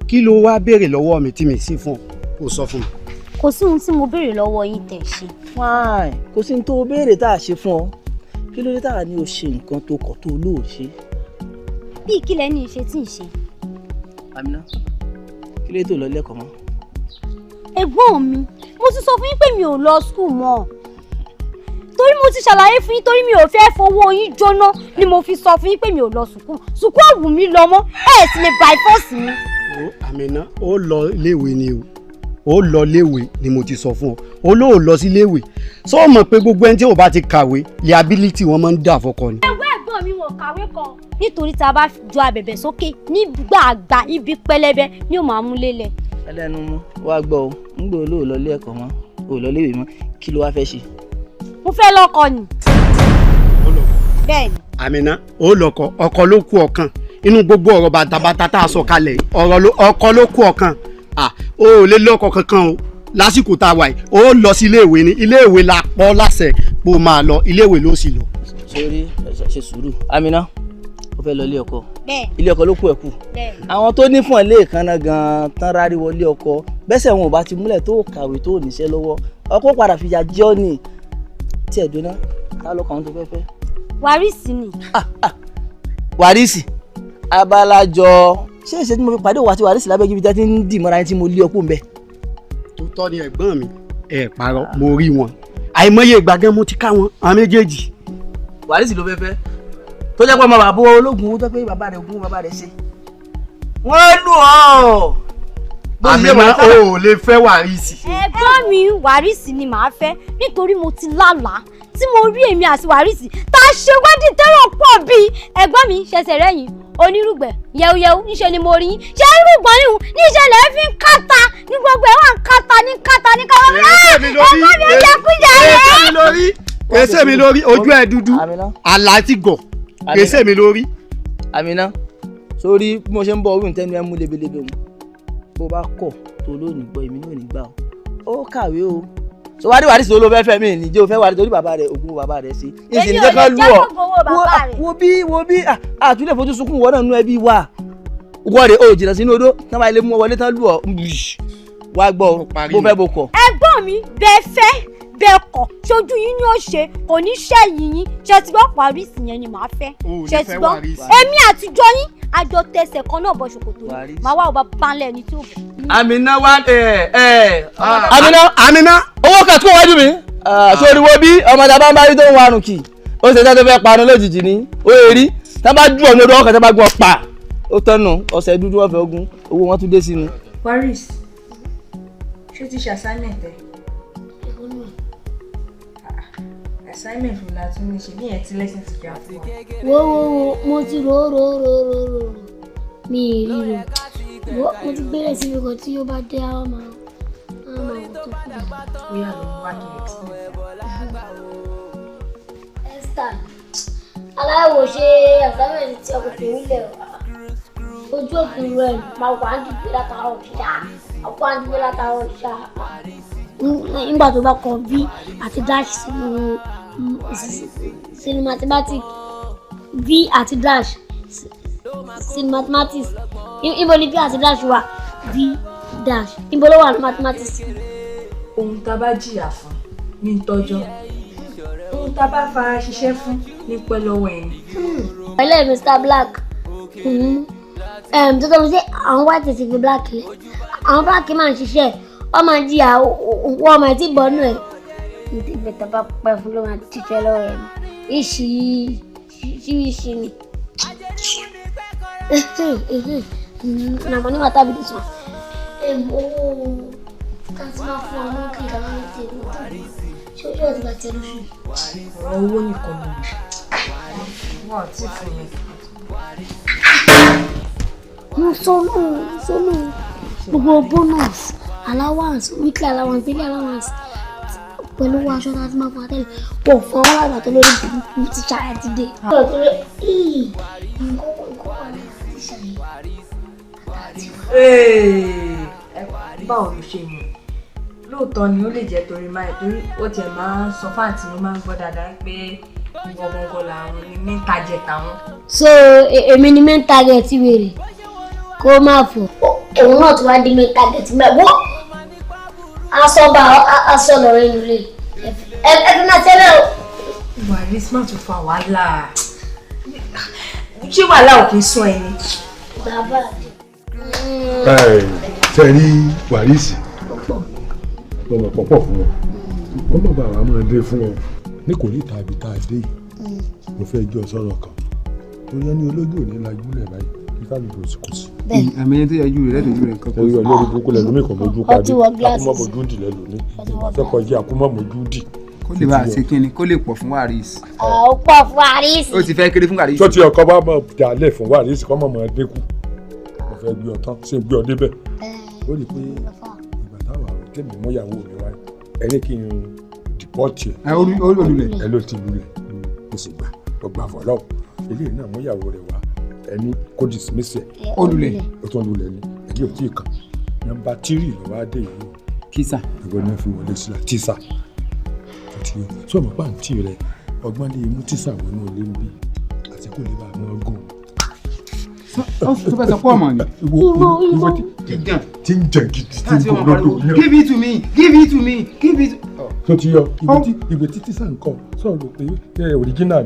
kí ló wá béèrè lọ́wọ́ mi tí mi sì fún ọ kó sọ fún mi. Kò sí ohun tí mo béèrè lọ́wọ́ yín tẹ̀ ṣe. Fine, kò sí ohun tó béèrè tá a ṣe fún ọ. Kí ló dé tá a ní o ṣe nǹkan tó kọ̀ tó lóò ṣe? Bí kílẹ̀ ní ìṣe tí ń ṣe. Amina, kí ló dé tó lọ lẹ́kọ̀ọ́ mọ́? Ẹ̀gbọ́n mi, mo ti sọ fún yín pé mi ò lọ school mọ́. Torí mo ti ṣàlàyé fún yín torí mi ò fẹ́ fowó yín jóná ni mo fi sọ fún yín pé mi ò lọ sùkúù. Sùkúù ọ̀wù mi lọ mọ́, ẹ̀ sì lè by force mi. Amina, ó lọ léèwé ni o. Ó lọ léèwé ni mo ti sọ fún ọ. Ó lóò lọ sí léèwé. Sọ mọ̀ pé gbogbo ẹni tí ò bá ti kàwé, liability wọn máa ń dà fọkọ ni. Ẹ̀gbọ́n mi wọ́n kàwé kan. Nítorí tá a bá ju abẹ̀bẹ̀ sókè nígbà àgbà ibi pẹlẹbẹ ni ó máa mú lélẹ̀. Ẹlẹ́nu mú wá gbọ́ o, ń gbọ́ olóò lọ ilé ẹ̀kọ́ mọ́, ò lọ léèwé mọ́, kí ló wá fẹ́ ṣe? Mo fẹ́ lọ́kọ ni. Bẹ́ẹ̀ni. Amina, ó lọ́kọ, ọkọ ló kú ọkàn. Inú gbogbo ọ̀rọ̀ bàtàbàtà tá a sọ kalẹ̀, ọkọ ló kú ọkàn. O ò lè lọ́kọ kankan o. Lásìkò tá a wà yìí, ó lọ sí iléèwé ni. Iléèwé la pọ́ láṣẹ pé o máa lọ, iléèwé ló sì lọ. Sórí ṣe sùúrù. Amina, ó fẹ́ lọ ilé ọkọ. Bẹ́ẹ̀. Ilé ọkọ ló kú ẹ̀ kù. Bẹ́ẹ̀. Àwọn tó ní fún ẹ léèkánná gan-an tán rárí wọlé ọkọ. Bẹ́sẹ̀ wọn ò bá ti múlẹ̀ tó kàwé tó níṣẹ́ lọ́wọ́. Ọkọ padà fìyà jẹ ọ́ ni. Tí ẹ̀ dúná, ta ló kàn tó fẹ́ fẹ́? Wàrísì ni. Wàrísì. Abalajọ. Ṣé ìṣe tí mo fi pàdé òwò àti Wàrísì lábẹ́ ibi tí ń dì mọ́ra ẹni tí mo lé ọkọ ń bẹ? Tó tọ́ ni ẹ̀gbọ́n mi. Ẹ parọ́, mo rí wọn. Àìmọye ìgbà gan mo ti ká wọn, àwọn méjèèjì. Wàrísì ló fẹ́ fẹ́. Tó jẹ́ pé ọmọ bàbá ológun ó tó pé bàbá rẹ̀ ogún bàbá rẹ̀ ṣe. Wọ́n lù ọ́. Amina, o ò lè fẹ́ Wàrísì. Ẹ̀gbọ́n mi Wàrísì ni màá fẹ́ nítorí mo ti lálàá tí mo rí èmi àti Wàrísì tá a ṣe wedding tẹ́rọ̀ pọ̀ bíi ẹ̀gbọ́n mi ṣẹ̀ṣẹ̀ rẹ́yìn onírùgbẹ̀ yẹ̀wùyẹ̀wù níṣẹ́ ni mo rí yín ṣé irúgbọ̀n níhùn níṣẹ́ lẹ́ fi ń kàtà ní gbogbo ẹ̀ wà ń kàtà ní kàtà ní kàtà. Ẹ̀gbọ́n mi ò jẹ́ kújà rẹ̀. Kèsè mi lórí ojú ẹ̀ dúdú àlá ti gọ̀ kèsè mi lórí. Amina, sórí bí mo ṣe ń bọ̀ orí ìtẹ́nu ẹ̀ mú lebelebe mu bó bá kọ̀ tó lónìí gbọ́ èmi náà ní gbà ó kàwé o so wá rí Wàrísì ló fẹ́ fẹ́ mi ní jẹ́ o fẹ́ Wàrísì torí bàbá rẹ̀ ògùn bàbá rẹ̀ sí ìsìn ní jẹ́ kán lù ọ́ wo bí àtúndẹ̀ fojú sunkún wọ́n náà nú ẹbí wa wọ́n rè ó jìnnà sínú odó tí wọ́n bá ilé mú ọ wọlé tán lù ọ́ wá gbọ́ bó fẹ́ bó kọ̀. ẹ̀gbọ́n mi bẹ́ẹ̀ fẹ́ bẹ́ẹ̀ kọ̀ ṣojú yín ni ó ṣe kò ní ṣẹ́yìn yín ṣe ti gbọ́ Wàrísì yẹn ni màá fẹ́ ṣe ti gbọ́ èmi àtijọ́ yín àjọ tẹsẹ̀ kan náà bọ́ ṣòkòtò yìí màá wá ọba balẹ̀ ní tí ó bẹ̀. Àmínà wá Àmínà owó kan tó wájú mi sórí wo bí ọmọ tá a bá ń bá rí tó ń warùn kì ó ṣe tẹ́ tó fẹ́ parun lójijì ní ó èrí tá a bá ju ọ̀nà odò ọkàn tá a bá gbọ́ pa ó tọ́nù ọ̀sẹ̀ dúdú wọ́n fẹ́ ogún owó wọn tún dé sínú. Wàrísì ṣé o ti ṣe assignment ẹ? Assignment fún la tún ní ṣe bí yẹn ti lesson ti jà fún wa. wo mo ti rò mi ì rí rò mo ti bẹ̀rẹ̀ sí ibi kan tí ó bá dé àwọn máa wò tó kù. Bóyá ló ń wá kí ẹ ti ní. Esther aláwọ̀ ṣe assignment tí ọkọ̀ tó ń lẹ̀ ojú òkun rẹ̀ máa wà á dìbò látàárọ̀ ṣá ọkọ̀ á dìbò látàárọ̀ ṣá nígbà tó bá kọ bí àti dash sínú mathematics v àti dash sínú mathematics ibo ni v àti dash wà v dash ibo ló wà ní mathematics. Ohun tá a bá jìyà fún ní tọ́jọ́ ohun tá a bá fara ṣiṣẹ́ fún ní pẹ́ lọ́wọ́ ẹni. pẹ̀lẹ́ Mr. Black tó tọ́ mi sí àwọn white ti fi black lẹ̀ àwọn black máa ń ṣiṣẹ́ wọ́n máa jìyà wọ́n máa ti bọ́ nù ẹ̀ níbi tó bá pẹ́ fún ló máa ti fẹ́ lọ́wọ́ ẹ̀ ìṣì ni. nàmọ́ ní màtá bìí sùn owó káàtì máa fún ọmọ kíkà máa ń tẹ̀ ṣé ojú ọ̀tí bá tẹ̀ lóṣù. ọ̀rọ̀ owó nìkan ló ń wọ́n ti fún mi. mo sọ́nù gbogbo bonus allowance weekly allowance daily allowance pẹ̀lú owó aṣọ láti máa fún àtẹ́lẹ̀ pọ̀ fún àwọn àgbà tó lórí bí ti ṣàyà ti dé. Báwo ló ṣe mọ̀? Lóòótọ́ ni ó lè jẹ́ torí máa torí ó tiẹ̀ máa ń sọ fáǹtì ló máa ń gbọ́ dáadáa pé ìwọ gbọ̀ngàn làwọn ní main target àwọn. So èmi ni main target wèrè kó má fò òun náà ti wá di main target mẹ́wọ́ asọ́ba aṣọ lọ́rẹ́ nílé ẹgbẹ́ náà tẹ́lẹ̀ o. Wàrísì má tún fa wàhálà ṣé wàhálà ò kì í sún ẹni. bàbá ṣe rí Wàrísì lọ́nà pọ̀pọ̀ fún wọn wọ́n mọ̀ bá wa máa dé fún wọn ní kò ní tàbí tá a dé yìí mo fẹ́ jọ sọ̀rọ̀ kan torí ẹni olójú ò ní lajú lẹ̀ báyìí kí kálukú sì kù sí. àmì ẹni tó yẹjú rẹ lẹ́tọ̀ọ́jú rẹ̀ nǹkan kan. ẹyọ lórí burúkú lẹ́nu mi kàn mójú kadì akúmọ̀ mojú dì lẹ́nu ní ìfẹ́kọ̀ọ́ jẹ́ akúmọ̀ mojú dì. kó lè bá a ṣe kínni kó lè pọ̀ fún Wàrísì. ó pọ̀ fún Wàrísì. ó ti fẹ́ kéré fún Wàrísì. tó ti ọkọ bá mọ̀ jalè fún Wàrísì kọ́ mọ̀ mọ̀ dínkù mo fẹ́ gbé ọtán ṣé gbé ọ débẹ̀ ó rí i pé ìgbà táwa tèmi mú ìyàwó mi wáyé ẹni kí n dìpọ́tì ẹ̀ ẹ ló ti lulẹ̀ ó sì gbà ọgbà fọlọ́ eléyìí náà mú ìyàwó rẹ̀ wá ẹni kó dismiss ẹ̀ ó lulẹ̀ ó tún lulẹ̀ ni ẹ̀dí ò tí ì kàn nọ́mbà 3 ló wá dé yìí kísà ìwọ náà fi wọlé sílẹ̀ tísà tó ti yọ sọ ma pàǹtí rẹ ọgbọ́n lè mú tísà wọnú ilé ń bí àti kò lè bá a mọ́ gùn. tó bá sọ pé ọmọ ni. ìwọ tí ń jẹ gidi tí ń bọ̀ lọ́dọ̀ yẹn. give it to me give it to me give it. tó ti yọ ìwé tí tísà ń kọ sọ̀rọ̀ pé original.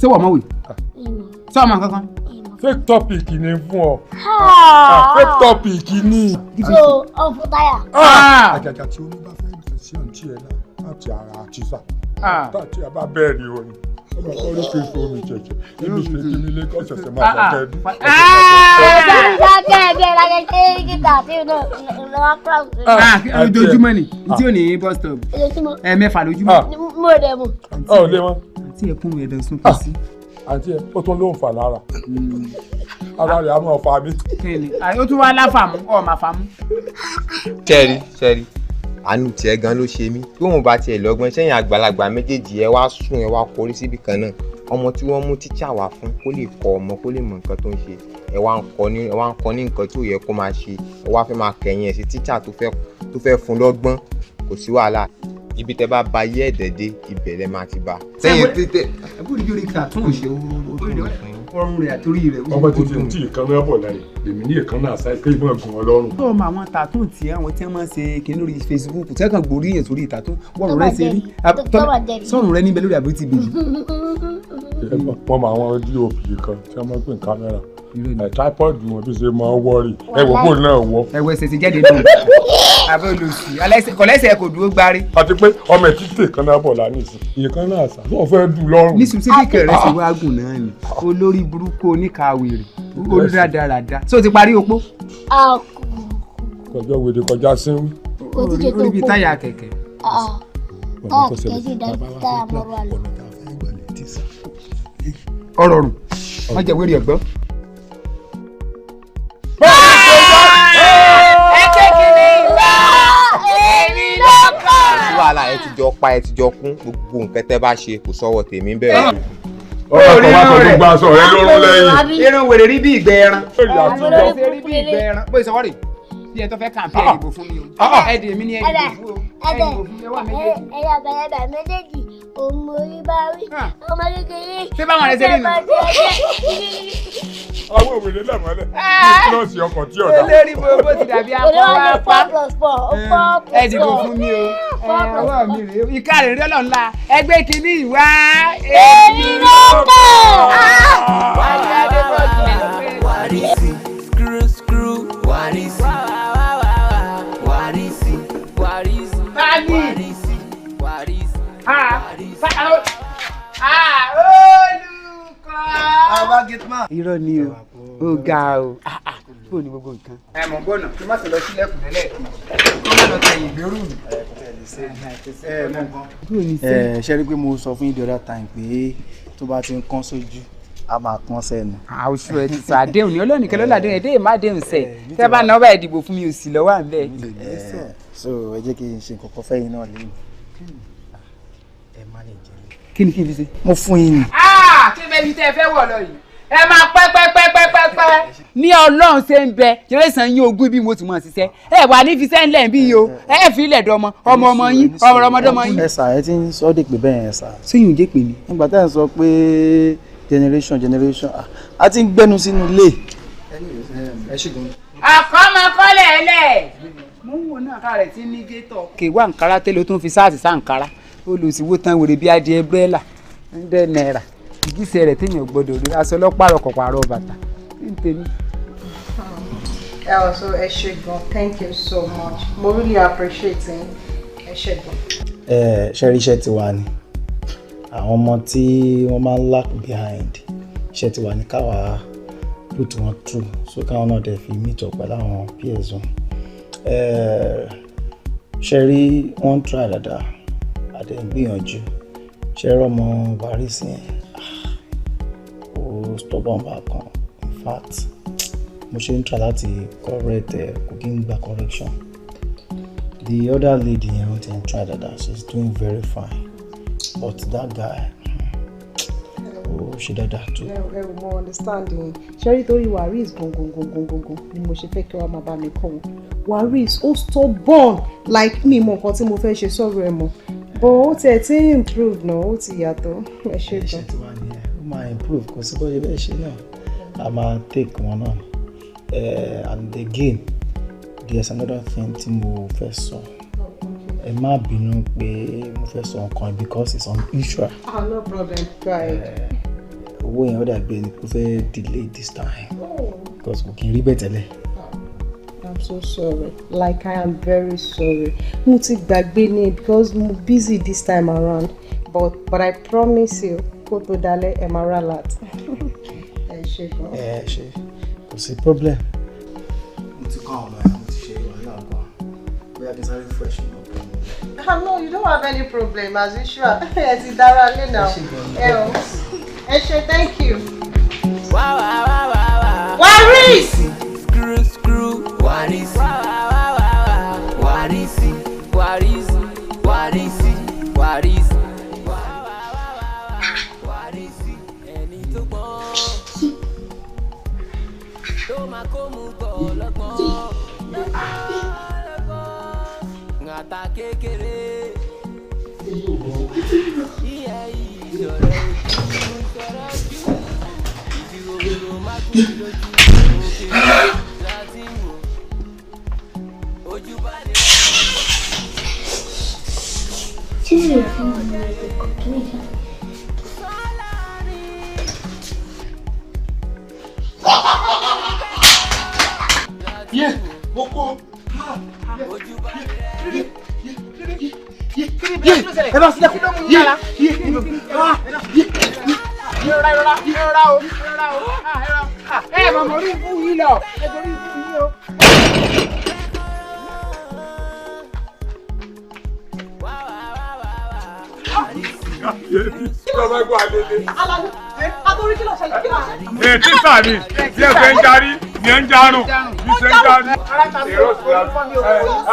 ṣé wàá mọ̀ wí. ṣé wàá mọ̀ kankan. fake topic ni fún ọ. fake topic ni. so ọ̀fọ̀ táyà. àjàjà tí oní bá fẹ́ bẹ̀rẹ̀ sí àǹtí ẹ̀ náà láti ara tísà. táàtì àbá bẹ́ẹ̀ ni o ni ọmọ kan ló fi fún omi jẹjẹ inú ṣe kí ní lẹ́kọ̀ọ́ ṣẹ̀ṣẹ̀ máa bọ̀ kẹ́ẹ̀dú. ojoojúmọ́ ni tí ò ní bus stop mẹ́fà lójúmọ́. mo dẹ̀ mọ̀. ọ̀ lé wọn. àti ẹ̀kún ẹ̀dọ̀ sún kù sí. àti ẹ̀ ó tún ló ń fà lára ara rẹ̀ á máa fa mi. ó tún wá láfàmú ọ̀ máa fàmú. ṣẹ́rí àánú tiẹ̀ gan ló ṣe mí bí wọn bá tiẹ̀ lọ́gbọ́n sẹ́yìn àgbàlagbà méjèèjì ẹ wá sùn ẹ wá korí síbì kan náà ọmọ tí wọ́n mú tíṣà wá fún kó lè kọ́ ọmọ kó lè mọ nǹkan tó ń ṣe ẹ wá ń kọ́ ní nǹkan tí ò yẹ kó máa ṣe ẹ wá fẹ́ máa kẹ̀yìn ẹ̀ sí tíṣà tó fẹ́ fún lọ́gbọ́n kò sí wàhálà ibi tẹ́ bá ba yé ẹ̀dẹ̀dẹ̀ ibẹ̀ lẹ máa ti bá. sẹ́yìn tètè ẹ̀bùn ìjọ orí kan tún ṣe ọrùn rẹ̀ àtòrí rẹ̀. ọmọ tuntun tí ìkànnì ọ̀bọ̀ láyé èmi ní ìkànnì àṣà ìpé ìmọ̀ ẹ̀gùn ọlọ́run. tó ọmọ àwọn tàtún tí àwọn tí wọ́n máa ń ṣe kí lórí Facebook tẹ́kàn gbórí yẹn sórí ìtàtún wọ́n rẹ̀ ṣe rí sọ́run rẹ̀ níbẹ̀ lórí àbúrò ti bèjì. wọ́n mọ àwọn dop kan tí wọ́n máa ń pè ní kámẹ́rà tripod wọn bí ṣe máa ń wọ́ọ̀rì ẹ̀wọ̀n bò náà wọ́. ẹ̀wọ̀ ẹsẹ̀ ti jáde nù abẹ́ olùsí kọ̀lẹ́sẹ̀ kò dúró gbárí. àti pé ọmọ ẹ̀títì kan náà bọ̀ lánìí sí iye kan náà àṣà tó fẹ́ dùn lọ́rùn. ní sùsídìkì rẹ̀ sì wá gùn náà ni olórí burúkú oníkàwérè olùdáradára tó ti parí opó. kọjá wèrè kọjá sínú. orí bíi táyà kẹ̀kẹ́. ọ̀rọ̀ rùn wọ́n jẹ́ wèrè ọ̀gbọ́n. wàhálà ẹ ti jọ pa ẹ ti jọ kún gbogbo nǹkan tẹ́ bá ṣe kò sọ́wọ́ tèmi ń bẹ̀rẹ̀. ọ̀rọ̀ kan wá tó gbogbo aṣọ rẹ lórún lẹ́yìn. irun wèrè rí bí ìgbẹ́ ẹran. rí bí ìgbẹ́ ẹran bó ìsọwọ́ rè bí ẹ tó fẹ́ kàn pé ẹ̀dìbò fún mi o ẹ̀dì mi ní ẹ̀dìbò fún o ẹ̀dìbò fún mi wà méjèèjì. ẹ̀yà bẹ̀rẹ̀ méjèèjì òun orí bá rí ọmọ kékeré. ṣé báwọn rẹ ṣe rí nù. àwọn òwèrè lẹ́mọ̀ọ́lẹ̀ kílọ̀sì ọkọ̀ tí ọ̀dà. olórí gbogbo ti dàbí apá ẹ̀dìbò fún mi o ọwọ́ mi rèé ìka rèé rẹ́ lọ́nla ẹgbẹ́ kìíní ìwá èmi ló kọ́. Warisi, screw, warisi, warisi, warisi, warisi, warisi. olùkọ́. irọ́ ni o ó ga o kúrò ní gbogbo nǹkan. ẹ mọ̀ gbọ́nà kí má sì lọ sílẹ̀kùn lẹ́lẹ́kùn kí má lọ tẹ̀yìn ìgbérù mi. ṣe rí pé mo sọ fún yín the other time pé tó bá ti ń kán sójú a máa kán sẹ́nu. àwòṣù ẹ ti sọ àdéhùn ní olóòníkẹ́ ló ládéhùn ẹ̀dẹ́ má déhùn sẹ̀ tẹ́ bá náà bá ìdìbò fún mi ò sì lọ́wọ́ à ń bẹ̀. so ẹ jẹ́ kí n ṣe nǹkan kan fẹ́yìn náà lẹ́yìn. ẹ má lè jẹ́ mi. kí ni kí n fi ṣe. mo fún yín ni. kí bẹ́ẹ̀ ni tẹ́ ẹ fẹ́ wọ̀ lọ yìí ẹ máa pẹ́pẹ́pẹ́pẹ́pẹ́ ní ọlọ́run ṣe ń bẹ jẹ́rẹ́sàn yín ogún bí mo ti mọ̀ ṣiṣẹ́ ẹ wà ní fi sẹ́ńlẹ̀ bí yìí o ẹ fi ilẹ̀ dọ́mọ ọmọ yín ọmọdọ́mọ yín. ẹ sà ẹ ti ń sọ ọ́ dè pé bẹ́ẹ̀ yẹn sà. sẹ́yìn ò jẹ́ pé mi. nígbà tá à ń sọ pé generation a ti ń gbẹ́nu sínú ilé. ẹ ṣe gan. àkọ́mọkọ́lẹ̀ ẹlẹ̀ mo ń wo náà ká rẹ̀ tí ní gétọ̀. kì í wá nkárá tẹ́lẹ̀ tó ń fi sáàsì sá nkárá olùsíwò tán wèrè bí adìẹ bẹ́ẹ̀là $100 ìgísẹ̀ rẹ̀ téèyàn gbọ́dọ̀ rí aṣọ ọlọ́pàá kọ̀pàrọ̀ bàtà ní tèmi. So ẹ ṣé gan, thank you so much. Mo really appreciate it. Ẹ ṣé gan. Ṣe rí iṣẹ́ tiwa ni àwọn ọmọ tí wọ́n máa ń lag behind iṣẹ́ tiwa ni káwa put wọn through so káwọn náà dẹ̀ fi meet up pẹ̀lú àwọn peers wọn. Ṣe rí wọ́n try dáadáa àdé gbìyànjú ṣe rọ́mọ Warisi yẹn ó stubborn bákan in fact mo ṣe ń try láti correct kò kí n gba correction. The other lady yẹn ó ti ń try dáadáa, she's doing very fine but that guy ó ṣe dáadáa too. ẹ ò mọ understanding ṣẹ́rí torí Waris gangan ni mo ṣe fẹ́ kí wọ́n máa bá mi kọ́ wọn. Waris ó stubborn like mi mọ nǹkan tí mo fẹ́ ṣe sọ̀rọ̀ ẹ̀ mọ́ but ó tiẹ̀ ti improve náà ó ti yàtọ̀ ẹ ṣe gan. iṣẹ́ tiwa ni ó máa improve kò sí bóyá bẹ́ẹ̀ ṣe náà a máa take wọn náà and again there's another thing tí mo fẹ́ sọ ẹ má bínú pé mo fẹ́ sọ nǹkan because it's unusual. No problem, go ahead. owó yẹn ó dàgbé ni kò fẹ́ delay this time because kò kí n rí bẹ́ẹ̀ tẹ́lẹ̀. I'm so sorry. Like I am very sorry. Mo ti gbàgbé ni because mo busy this time around. But I promise you, kó tó dalẹ̀ ẹ máa rà láti. Ẹ ṣe gan. Ẹ ṣe kò sí problem. Mo ti kọ́ àwọn ọmọ ẹ̀ mo ti ṣe wàhálà gan. Bóyá kí n sáré fresh ní ọ̀pọ̀. No, you don't have any problem as usual. Ẹ ti dára lé now. Ẹ ṣe thank you. Waris! Screw, Warisi, Warisi, Warisi, Warisi, Warisi, Warisi, ẹni tó gbọ́n, tó máa kó mú bọ̀ lọ́gbọ́n, ngàtà kékeré, Yeah, Boko. ẹ bá sílẹ̀ kúndé mú yín lára. ìrora o. ẹ mọ̀mọ́ orí ìfún yín lọ ẹ torí ìfún yín o. Bàbá gbọ́ àlele. Alamu, àtòrí kí ló ṣẹlẹ̀? Kí ló ṣẹlẹ̀? Ẹ tíṣà ni bí ẹ fẹ́ ń jarí ni ẹ ń jarun bí ṣe ń jarí. Èrò sí la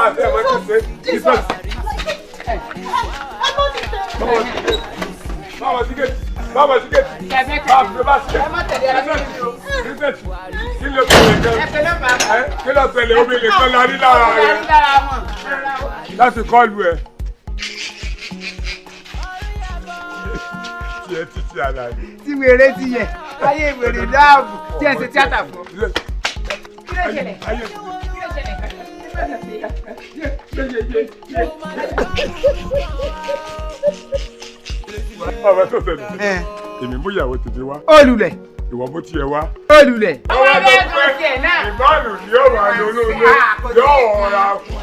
àti ẹ̀mọ́ ti ṣe ìfẹ́. Báwo sí gẹ̀ẹ́tì? Báwo sí gẹ̀ẹ́tì? Báwo sí gẹ̀ẹ́tì? Kí ló tẹ̀lé gan? Kí ló tẹ̀lé obìnrin kan la rí lára rẹ̀? Láti kọlu ẹ̀. Títí àná ni. Tí wèrè ti yẹ ayé wèrè dáàbò tí ẹ ṣe tíátà fún. Kí ló ṣẹlẹ̀? Bàbá tó tẹ̀lé. Èmi mú ìyàwó tèmi wá. Olùlẹ̀. Ìwọ mú tiẹ̀ wá. Olùlẹ̀. Ọwọ́ tó pẹ́ ìbálò ni yóò wà lónú ilé yóò ọ̀ra fún.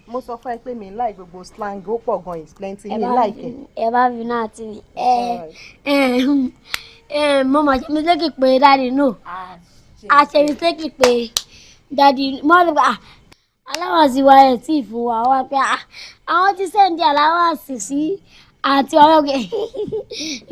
Mo sọ fún ẹ pé mi láì gbogbo slang ó pọ̀ gan is plenty mi láìkẹ́. Ẹ bá fi náà tì mí. Mo máa ṣe mistake pé dáàdi no. A ṣe mistake pé dáàdi mo lè gba aláwàsí wa ẹ̀ tí ì fún wa wá pé àwọn ti sẹ́ǹdì aláwàsí sí àti ọlọ́gẹ̀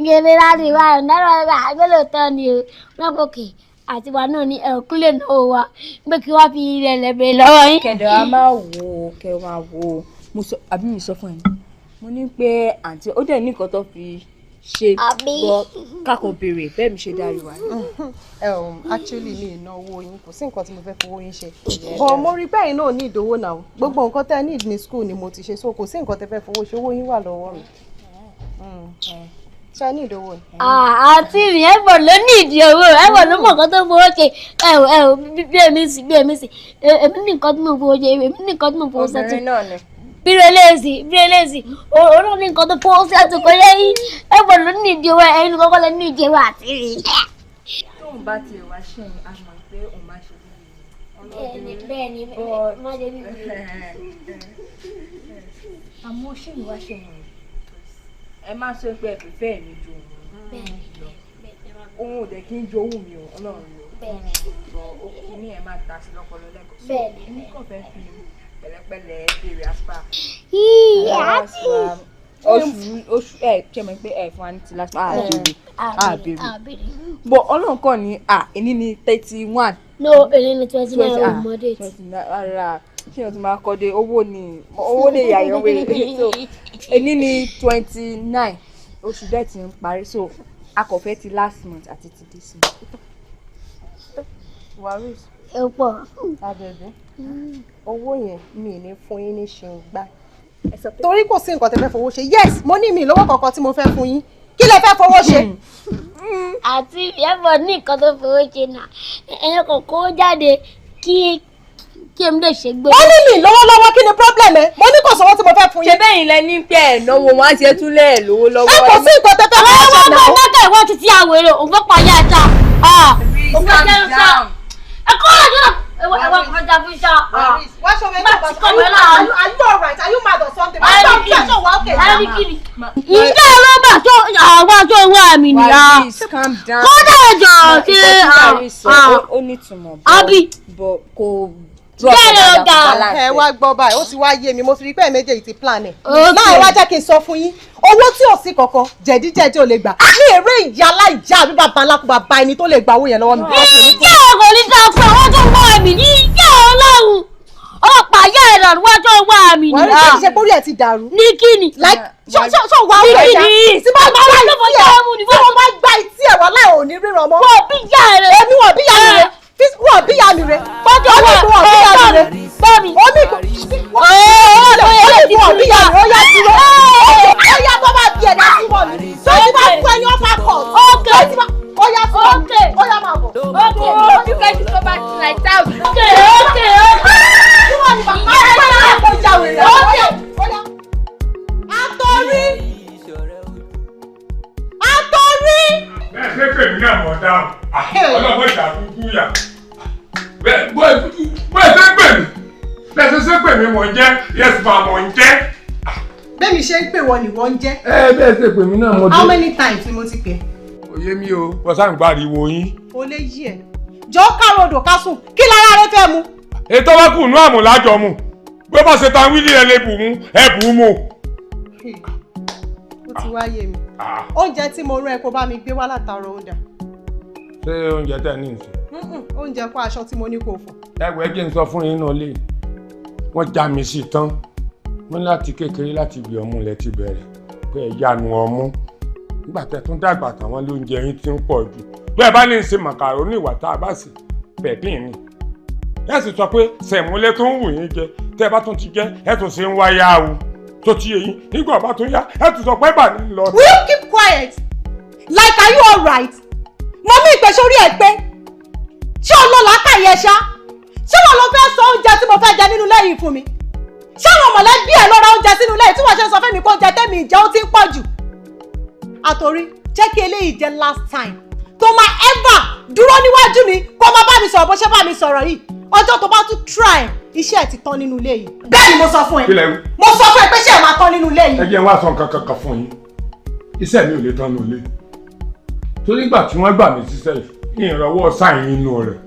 gẹ́gẹ́ láti wá ọ̀nàrọ̀ ẹ̀rọ àgbélòtọ́ ni o wọ́n gòkè àti wa náà ní ẹ̀kúlẹ̀ náà wá pé kí wọ́n fi ilẹ̀ lẹ́bẹ̀ lọ́wọ́ yín. Kẹ̀dẹ̀ wa máa wò ó kẹ́ wa wò ó mo sọ àbí mi sọ fún ẹ mo ní pé àǹtí ó dẹ̀ ní nǹkan tó fi ṣe gbọ́ kákò béèrè bẹ́ẹ̀ mi ṣe dárí wa. Actually mi ìnáwó yín kò sí nǹkan tí mo fẹ́ fowó yín ṣe but mo rí bẹ́ẹ̀ náà ní ìdówó náà gbogbo nǹkan tẹ́ ẹ ní ní school ni mo ti ṣe so kò sí nǹkan tẹ́ fẹ́ fowó ṣe owó yín wà lọ́wọ́ mi. Ṣé ẹ ní ìdówó ni? Àǹtí mi ẹ̀bọ̀ ló ní ìdí owó ẹ̀bọ̀ ló mọ̀ nǹkan tó fowó ṣe bí èmi sì èmi ní nǹkan tí mo fowó ṣe èmi ní nǹkan tí mo fowó ṣe tó. Bírélèsì òun ní nǹkan tó fowó ṣe tó kọ́ lẹ́yìn ẹ̀bọ̀ ló ní ìdí owó ẹ̀yin kọ́kọ́ lẹ́ ní ìdí owó àti rí. Tóun bá tiẹ̀ wá ṣe ni a mọ̀ pé òun máa ṣe bẹ́ẹ̀ni má jẹ́ bí mi. Àmọ́ ṣé ìwà ṣe mọ̀ ẹ má sọ pé ẹ fẹ́ mi ju òun ò dẹ̀ kí n jowú mi o Ọlọ́run ló òkú ní ẹ má ta sí lọ́pọlọ lẹ́kọ̀ọ́ èmi kàn fẹ́ fi pẹ̀lẹ́pẹ̀lẹ́ béèrè aspa oṣù ẹ ṣe mọ̀ pé ẹ fún wa ní ti last àbèrè bọ̀ Ọlọ́run kàn ní èní ní 31. No èní ní 29 ọmọdé rárá kí ni o ti máa kọ́ de owó lè yà yọ̀ wẹ̀rẹ̀ so èní ní 29 oṣù dẹ̀ ti ń parí so a kò fẹ́ ti last month àti ti this month. Waris. Ẹ pọ̀. Abẹ́bẹ́ owó yẹn mi ní fún yín ní ṣeun gbá torí kò sí nǹkan tẹ́ fẹ́ fowó ṣe yes mo ní mi lówó kankan tí mo fẹ́ fún yín kí lẹ fẹ́ fowó ṣe. Àti ẹ̀bọ̀ ní nǹkan tó fowó ṣe náà ẹ̀yìn kò kó jáde kí èmi lè ṣe gbé. wọ́n ní mi lọ́wọ́lọ́wọ́ kí ni problem ẹ mo ní kò sọ́wọ́ tí mo fẹ́ fún yín. ṣé bẹ́yìn lẹ ní pé ẹ̀ náwó wọn á ṣe tún lẹ́ẹ̀ lówó lọ́wọ́. ẹ kò sí nǹkan tẹ́ fẹ́ fowó ṣe náà. àwọn ọmọ ọmọ ìwọ ti ti àwèrè òun fẹ́ pààyà ẹja. ẹ kọ́ ọ̀dọ́ ẹwà kọjá fún iṣẹ́. wá ṣọwọ́ ẹgbẹ́ bàtà are you alright are you mad or something. ìjọ ọlọ́gbà tó àwọn tó wà mí nìyà. kódà ẹjọ́ ṣe ó ní ìtumọ̀ àbí bọ̀ kò ẹ wá gbọ́ báyìí ó ti wá yé mi mo fi rí pé méjèèjì ti plan ẹ̀ náà wá jẹ́ kí n sọ fún yín owó tí ò sí kankan jẹ̀díjẹ̀dí ò lè gbà ní èrè ìyá aláìjá àbí bàbá alákùbà bá ẹni tó lè gba owó yẹn lọ́wọ́ mi. ìjẹ́ ọ̀gọ̀ ní ká pé owó tó wọ́ ẹ̀mí ní ìjẹ́ ọlọ́run ọlọ́pàá yá ẹ̀ dàrú wájú wá mi ni. Wàrí ṣe ṣe pórí ẹ̀ ti dàrú. Ní kíni? Ṣọ wà ó rẹ̀ ṣá. Tí wọ́n bá gbá etí ẹ̀ wá láì ò ní ríran mọ́. Wọ́n bí yá rẹ̀. Èmi wọ́n bí yá mi rẹ̀. Wọ́n bí yá mi rẹ̀. Bọ́jọ́ wà wọ́n bí yá mi rẹ̀. Bọ́mi. Wọ́n bí wọ́n bí yá mi rẹ̀. Ó yá dúró. Ó yá tó bá bí ẹ̀dá sí wọ̀ mi. Tó ti bá fún ẹni ọ̀fà kọ̀. Ó yá fún mi. Ó yá máa bọ̀. You guys is so bad like that. Okay. Tí wọ́n ní bàbá ẹ̀ kó jáwé rẹ̀. Ó yá. Àtọ̀rí. Bẹ́ẹ̀ ṣe pè mí náà mọ̀ dáhùn. Ọlọ́pàá ìṣàkókò yà. Bẹ́ẹ̀ ṣe pè mí. Bẹ́ẹ̀ ṣe pè mí mọ̀ ń jẹ́. Yes ma mọ̀ ń jẹ́. Bẹ́ẹ̀mi ṣe ń pè wọ́n ni wọ́n ń jẹ́. Bẹ́ẹ̀ ṣe pè mí náà mọ̀ dé. How many times ni mo ti pè? Oyé mi o, wọ́n sáà ń gbariwo yín. O lè yí ẹ̀. Jọ káròdò ká sùn, kí lára rẹ fẹ́ mu? Ètò wá kù nú àmù lájọ mu. Bí ó bá ṣe ta wílì ẹ lè bù mú, ẹ bù ú mú. Ó ti wá yé mi. Oúnjẹ tí mo rán ẹ kó bá mi gbé wá látara ọ̀dà. Ṣé oúnjẹ tẹ̀ ní ìsìn? Oúnjẹ kó aṣọ tí mo ní kó fọ̀. Ẹgbẹ́ jẹ́ ń sọ fún yín náà lé. Wọ́n já mi sí tán. Wọ́n láti kékeré láti ibi ọmú lẹ ti bẹ̀rẹ̀. Pé ẹ yanu ọmú. Nígbà tẹ́ tún dàgbà tàwọn lóúnjẹ yín ti ń pọ̀ jù. Bí ẹ bá ní ṣe màkàrónì ìwà tá a bá sì pẹ̀pín ni. Ẹ sì sọ pé sẹ̀múlẹ̀ tó ń wù yín jẹ. Tẹ́ ẹ bá tún ti jẹ, ẹ tún ṣe ń wáyà o. Tó ti yé yín, nígbà bá tún yá, ẹ tún sọ pé bà ní lọ. Will you keep quiet? Like are you alright? Mo mí ìpè sórí ẹ̀ pé ṣé ọlọ́lá kàyẹ ṣá? Ṣé wọn lọ fẹ́ sọ oúnjẹ tí mo fẹ́ jẹ nínú lẹ́yìn fún mi? Ṣé àwọn mọ̀lẹ́bí ẹ̀ lọ ra oúnjẹ sínú lẹ́yìn tí wọ́n ṣe sọ fún mi kó oúnjẹ tẹ́mi ìjẹ́ ó ti ń pọ̀ jù? Àtòrí jẹ́ kí eléyìí jẹ́ last time tó máa ever dúró níwájú mi kó má bá mi sọ̀rọ̀ bó ṣe bá mi sọ̀rọ̀ yìí. Ọjọ́ tó bá tún try iṣẹ́ ẹ̀ ti tán nínú ilé yìí. Bẹ́ẹ̀ ni mo sọ fún ẹ. Mo sọ fún ẹ pé ṣé ẹ máa tán nínú ilé yìí. Ẹ jẹ́ wá sọ nǹkan kankan fún yín. Iṣẹ́ mi ò lè tán nínú ilé. Torí ìgbà tí wọ́n gbà mí síṣẹ́ yìí, ìrànwọ́ sáyìn nínú rẹ̀.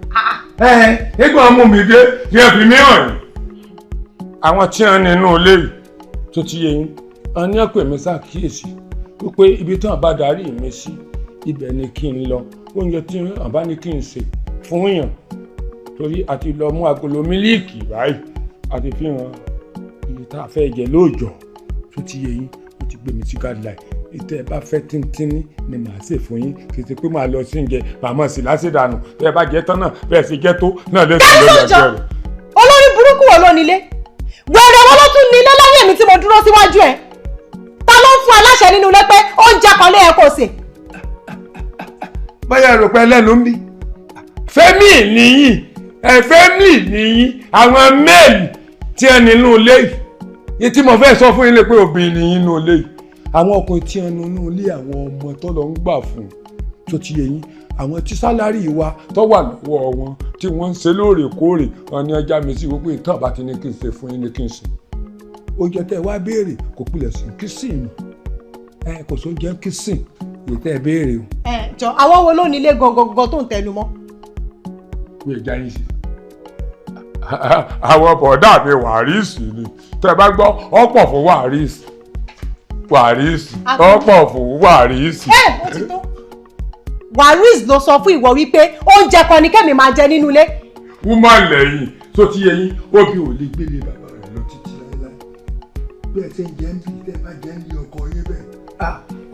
Nígbà ọmọ mi dé, yẹ fi mí hàn yín. Àwọn tí wọ́n nínú ilé yìí tó ti yé yín, wọ́n ní ọ̀pẹ̀ mi ṣàkíyèsí wípé ibi tí wọ́n bá darí mi sí, ibẹ̀ ni kí n lọ. Oúnjẹ tí wọ́n bá ní kí n ṣe fún yàn. Torí àti lọ mú agolo mílíìkì báyìí àti fi hàn iye tá a fẹ́ jẹ lóòjọ́ tó ti yé yín ó ti gbé mi sí guideline ìtẹ́ ẹ bá fẹ́ tíntínní ni màá ṣe fún yín kì í ṣe pé màá lọ sí oúnjẹ màmá sí lásìdànù tẹ́ ẹ bá jẹ tán náà bẹ́ẹ̀ sì jẹ́ tó náà lè sùn lórí ẹgbẹ́ rẹ̀. Olórí burúkú wo ló nílé? Wẹ̀rẹ̀ wo ló tún nílé lẹ́yìn èmi tí mo dúró síwájú ẹ̀? Ta ló ń fún aláṣẹ nínú ilé pé oúnjẹ kan lé ẹ kò sè? Báyọ̀ rò pé ẹlẹ́nu ń bí. Fẹ́mì nìyí fẹ́mì nìyí àwọn méèlì tí ẹ nínú ilé yìí. Yìí tí mo fẹ́ sọ fún yín lè pé obìnrin nìyí nínú ilé yìí. Àwọn ọkùnrin tí ẹ nínú ilé àwọn ọmọ tó lọ ń gbà fún tó ti yẹ yín. Àwọn tí sálárì wa tó wà lọ́wọ́ wọn tí wọ́n ń ṣe lóòrèkóòrè wọn ní ọjà mi sí wípé ìtàn bá ti ní kí n ṣe fún yín ní kí n ṣe. Oúnjẹ tẹ́ wá béèrè kò pilẹ̀ sí kìsìn kò sóúnjẹ kìsìn èyí tẹ́ béèrè o. Jọ àwọn wo ló nílé gangan tó ń tẹnu mọ́? Wíì já yín sí. Àwọn bọ̀dá mi wàrísì ni tẹ́ bá gbọ́ ọ̀pọ̀ fún wàrísì ọ̀pọ̀ fún wàrísì. Ó ti tó. Waris ló sọ fún ìwọ wípé oúnjẹ kan ni kẹ́mi máa jẹ nínú ilé. Woman lẹ́yìn tó ti yẹ yín obì ò lè gbélé bàbá rẹ̀ lọ títí láéláé. Bí ẹ ṣe ń jẹ́ ń bí tẹ́ bá jẹ́ ń lé ọkọ yín bẹ́ẹ̀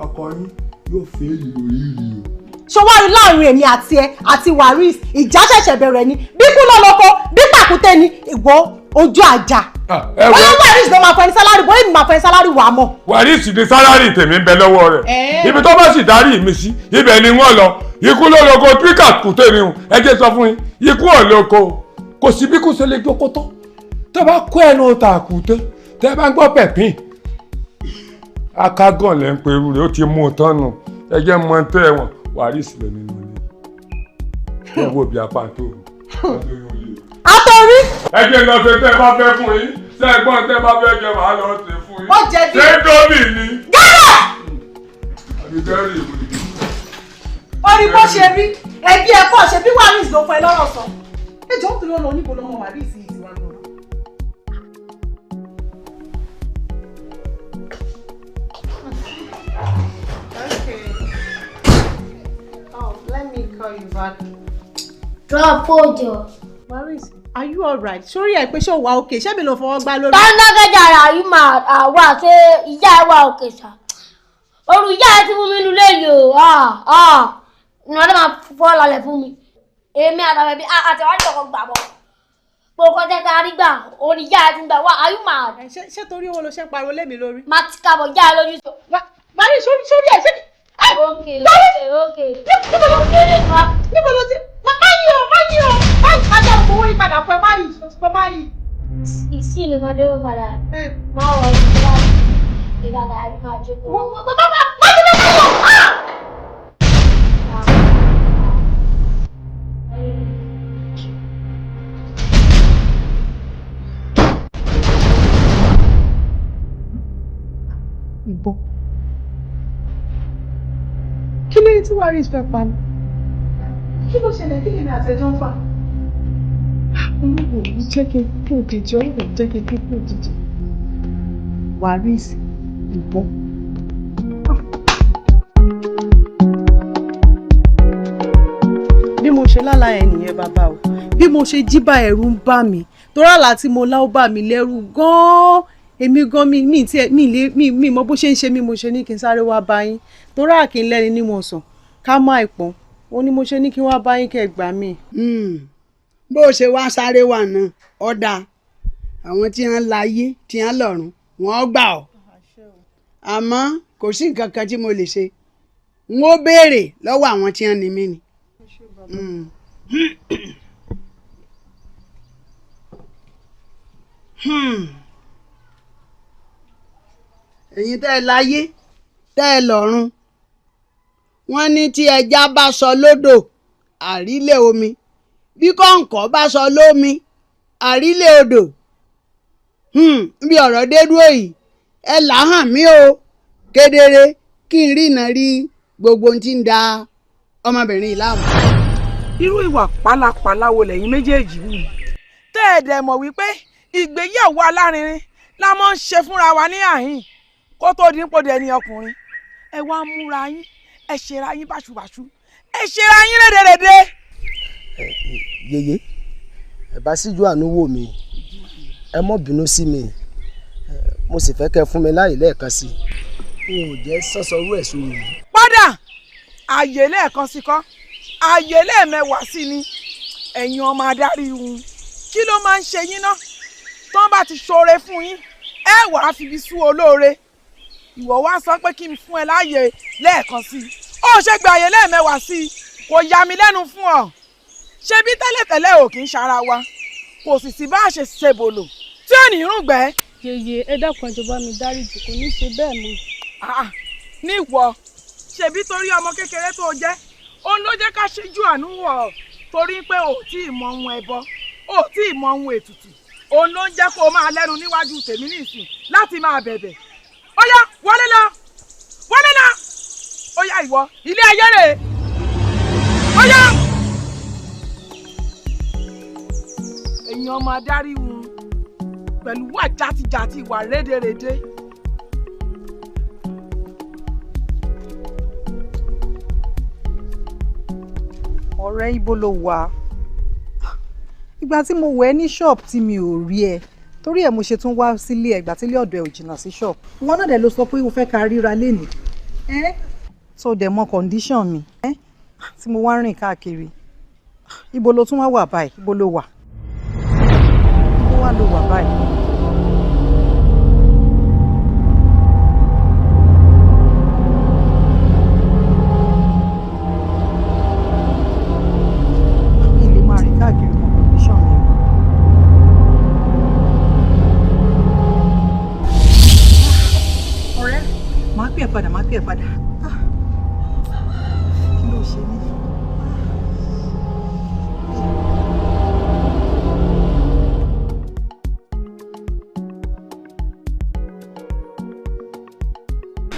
ọkọ yín yóò fẹ́ ìlú oríire o. Ṣọwárí láàrin èmi àti ẹ àti Waris ìjà ṣẹ̀ṣẹ̀ bẹ̀rẹ̀ ni bí kú lọ́lọ́kọ bí pàkúté ni ìwọ ojú àjà. Bóyá Waris ló máa fẹ́ ní sálárì bóyá èmi máa fẹ́ ní sálárì wà mọ́. Waris ní sálárì tèmi ń bẹ lọ́wọ́ rẹ̀. Ibi tó bá sì darí mi sí ibẹ̀ ni wọ́n lọ. Ikú lọ́lọ́kọ bí pàkúté ni ẹ jẹ́ sọ fún yín ikú ọ̀lọ́kọ kò sí bí kò ṣe lè jókòó tán. Tẹ́ bá kó ẹnu tàkúté tẹ́ bá ń gbọ́ pẹ̀pín. Akágàn lẹ́ ń perú rẹ̀ ó ti mú un tán nù ẹ jẹ́ mọ́ tẹ́ wọn. Waris lọ nínú ilé ẹ wo bí apá tó àtọ̀rí. ẹ jẹ́ lọ ṣe tẹ́ bá fẹ́ fún yín ṣé ẹ̀gbọ́n tẹ́ bá fẹ́ jẹ màá lọ ṣe fún yín. Wọ́n jẹ bí. ṣé gómì ni. gẹ́gẹ́. àbíkẹ́rì ìwé. orí bó ṣe rí ẹbí ẹ̀kọ́ ṣe bí Waris ló fún ẹ lọ́rọ̀ sọ. ẹ jọ ń torí ọ̀nà oníbo lọ́mọ Waris yìí ti wá lọ. Let me call you back. Drop audio. Where is it? Are you alright? Sórí ẹ pé ṣé o wà okay? Ṣé mi ló fọwọ́ gbá lórí? Tọ́ńdọ́gẹ́jà are you mad? Àwa ṣe ìyá ẹ wà òkè sá. Oru ìyá ẹ ti fún mi nulẹ̀ yìí o. Ní wọ́n máa fọ́ lálẹ́ fún mi. Èmi àtàwọn ẹbí àtẹ̀wájú ọkọ̀ gbà bọ̀. Gbogbo tẹ́tẹ́ arígbà orí ìyá ẹ ti gbà wá are you mad? Ṣé torí owó ló ṣe ń pariwo lé mi lórí? Má ti kàbọ̀ ìyá ẹ lójú sọ. Mari sórí ẹ̀ ṣé. Okay. Níbo ló ti? Máyì o. Ajá òkòwò ìpadà fún ẹ máyì. Ìsí ni mo dé padà. Máa wọ̀ ọ́ ìgbàgbà àbí máa jókòó. Ìbọn. Kí ló tí wàá rí ìfẹ́ pa ni? Kí ló ṣẹlẹ̀ kí lèmi àtẹ̀jọ́ ń fà? Olúwo jẹ́ kí n kú òjijì, olúwo jẹ́ kí n kú òjijì. Wàrísì ìbọn. Bí mo ṣe lálàá ẹ̀ nìyẹn bàbá o. Bí mo ṣe jí bá ẹ̀rù ń bà mí. Torí àlá tí mo lá ó bà mí lẹ́rù gan-an. Èmi gan mi mọ bó ṣe ń ṣe mí mo ṣe ní kí n sáré wá bá yín. Torí àkínlẹ́ni ní mo sàn ká má ìpọ́n. Ó ní mo ṣe ní kí wá bá yín kẹ́ gbà mí. Bó ṣe wá sáré wà náà ọ̀dà àwọn tí wọ́n láyé tí wọ́n lọ́run wọ́n gbà ọ́ àmọ́ kò sí nǹkan kan tí mo lè ṣe n ó béèrè lọ́wọ́ àwọn tí wọ́n ní mí ni. ẹ̀yin tẹ́ ẹ láyé tẹ́ ẹ lọ́run wọ́n ní tí ẹja bá sọ lódò àrílé omi bí kọ̀ǹkọ̀ bá sọ lómi àrílé odò bí ọ̀rọ̀ dé dúró yìí ẹ là hàn mí o kedere kí n rìnà rí gbogbo ohun tí ń da ọmọbìnrin yìí láàmú. Irú ìwà pálapàla wo lẹ́yìn méjèèjì wù? Tẹ́ ẹ dẹ̀ mọ̀ wípé ìgbéyàwó alárinrin la máa ń ṣe fúnra wa ní àhín kó tó dín pò dẹni ọkùnrin. Ẹ wá múra yín ẹ ṣera yín báṣubàṣu ẹ ṣera yín rédèrèdè. Yèyé ẹ bá síjú àánú wò mí ẹ mọ́ bínú sí mi mo sì fẹ́ kẹ́ fún mi láyè lẹ́ẹ̀kan sí i n ò jẹ́ sọ́sọ́rú ẹ̀ sórí mi. Padà ààyè lẹ́ẹ̀kan sí kọ́ ààyè lẹ́ẹ̀mẹ́wàá sí ni ẹ̀yin ọmọ adarí wọn kí ló máa ń ṣe yín ná tán bá ti ṣoore fún yín ẹ wàá fi ibi sú olóore ìwọ wá sọ pé kí n fún ẹ láàyè lẹ́ẹ̀kan sí i ó ṣe gba ààyè lẹ́ẹ̀mẹ́wàá sí i kò yà mí lẹ́nu fún ọ ṣé bí tẹ́lẹ̀tẹ́lẹ̀ ò kì í ṣara wa kò sì sí bá a ṣe ṣe bòlò tí ò ní rúgbẹ́. Yèyé ẹ dákun ẹ bá mi dáríjì kò ní ṣe bẹ́ẹ̀ mọ́. ní ìwọ ṣebí torí ọmọ kékeré tó jẹ́ òun ló jẹ́ ká ṣíjú àánú wọ̀ ọ́ torí pé ò tí ì mọ ohun ẹbọ ò tí ì mọ ohun ètùtù òun ló ń jẹ́ kó máa lẹ́nu níwájú tèmi nísìn láti máa bẹ̀bẹ̀. Ó yá wọlé lọ ó yá ìwọ ilé ayé rè ó yá. ẹ̀yin ọmọ adarí wọn pẹ̀lú wà játijàti ìwà rédèrèdè. ọ̀rẹ́ ibo ló wà? Ìgbà tí mo wẹ̀ ní ṣọ́ọ̀bù tí mi ò rí ẹ torí ẹ̀ mo ṣe tún wá sílé ẹ̀gbà tílé ọ̀dọ̀ ẹ̀ ò jìnnà sí ṣọ́ọ̀bù. Wọn náà dẹ̀ ló sọ pé o fẹ́ ká ríra lénìí. So dẹ̀ mọ condition mi tí mo wá rìn káàkiri. Ibo ló tún wá wà báyìí? Ibo ló wà? Ibo wá ló wà báyìí? Má pè padà. Kí ló ṣe mí?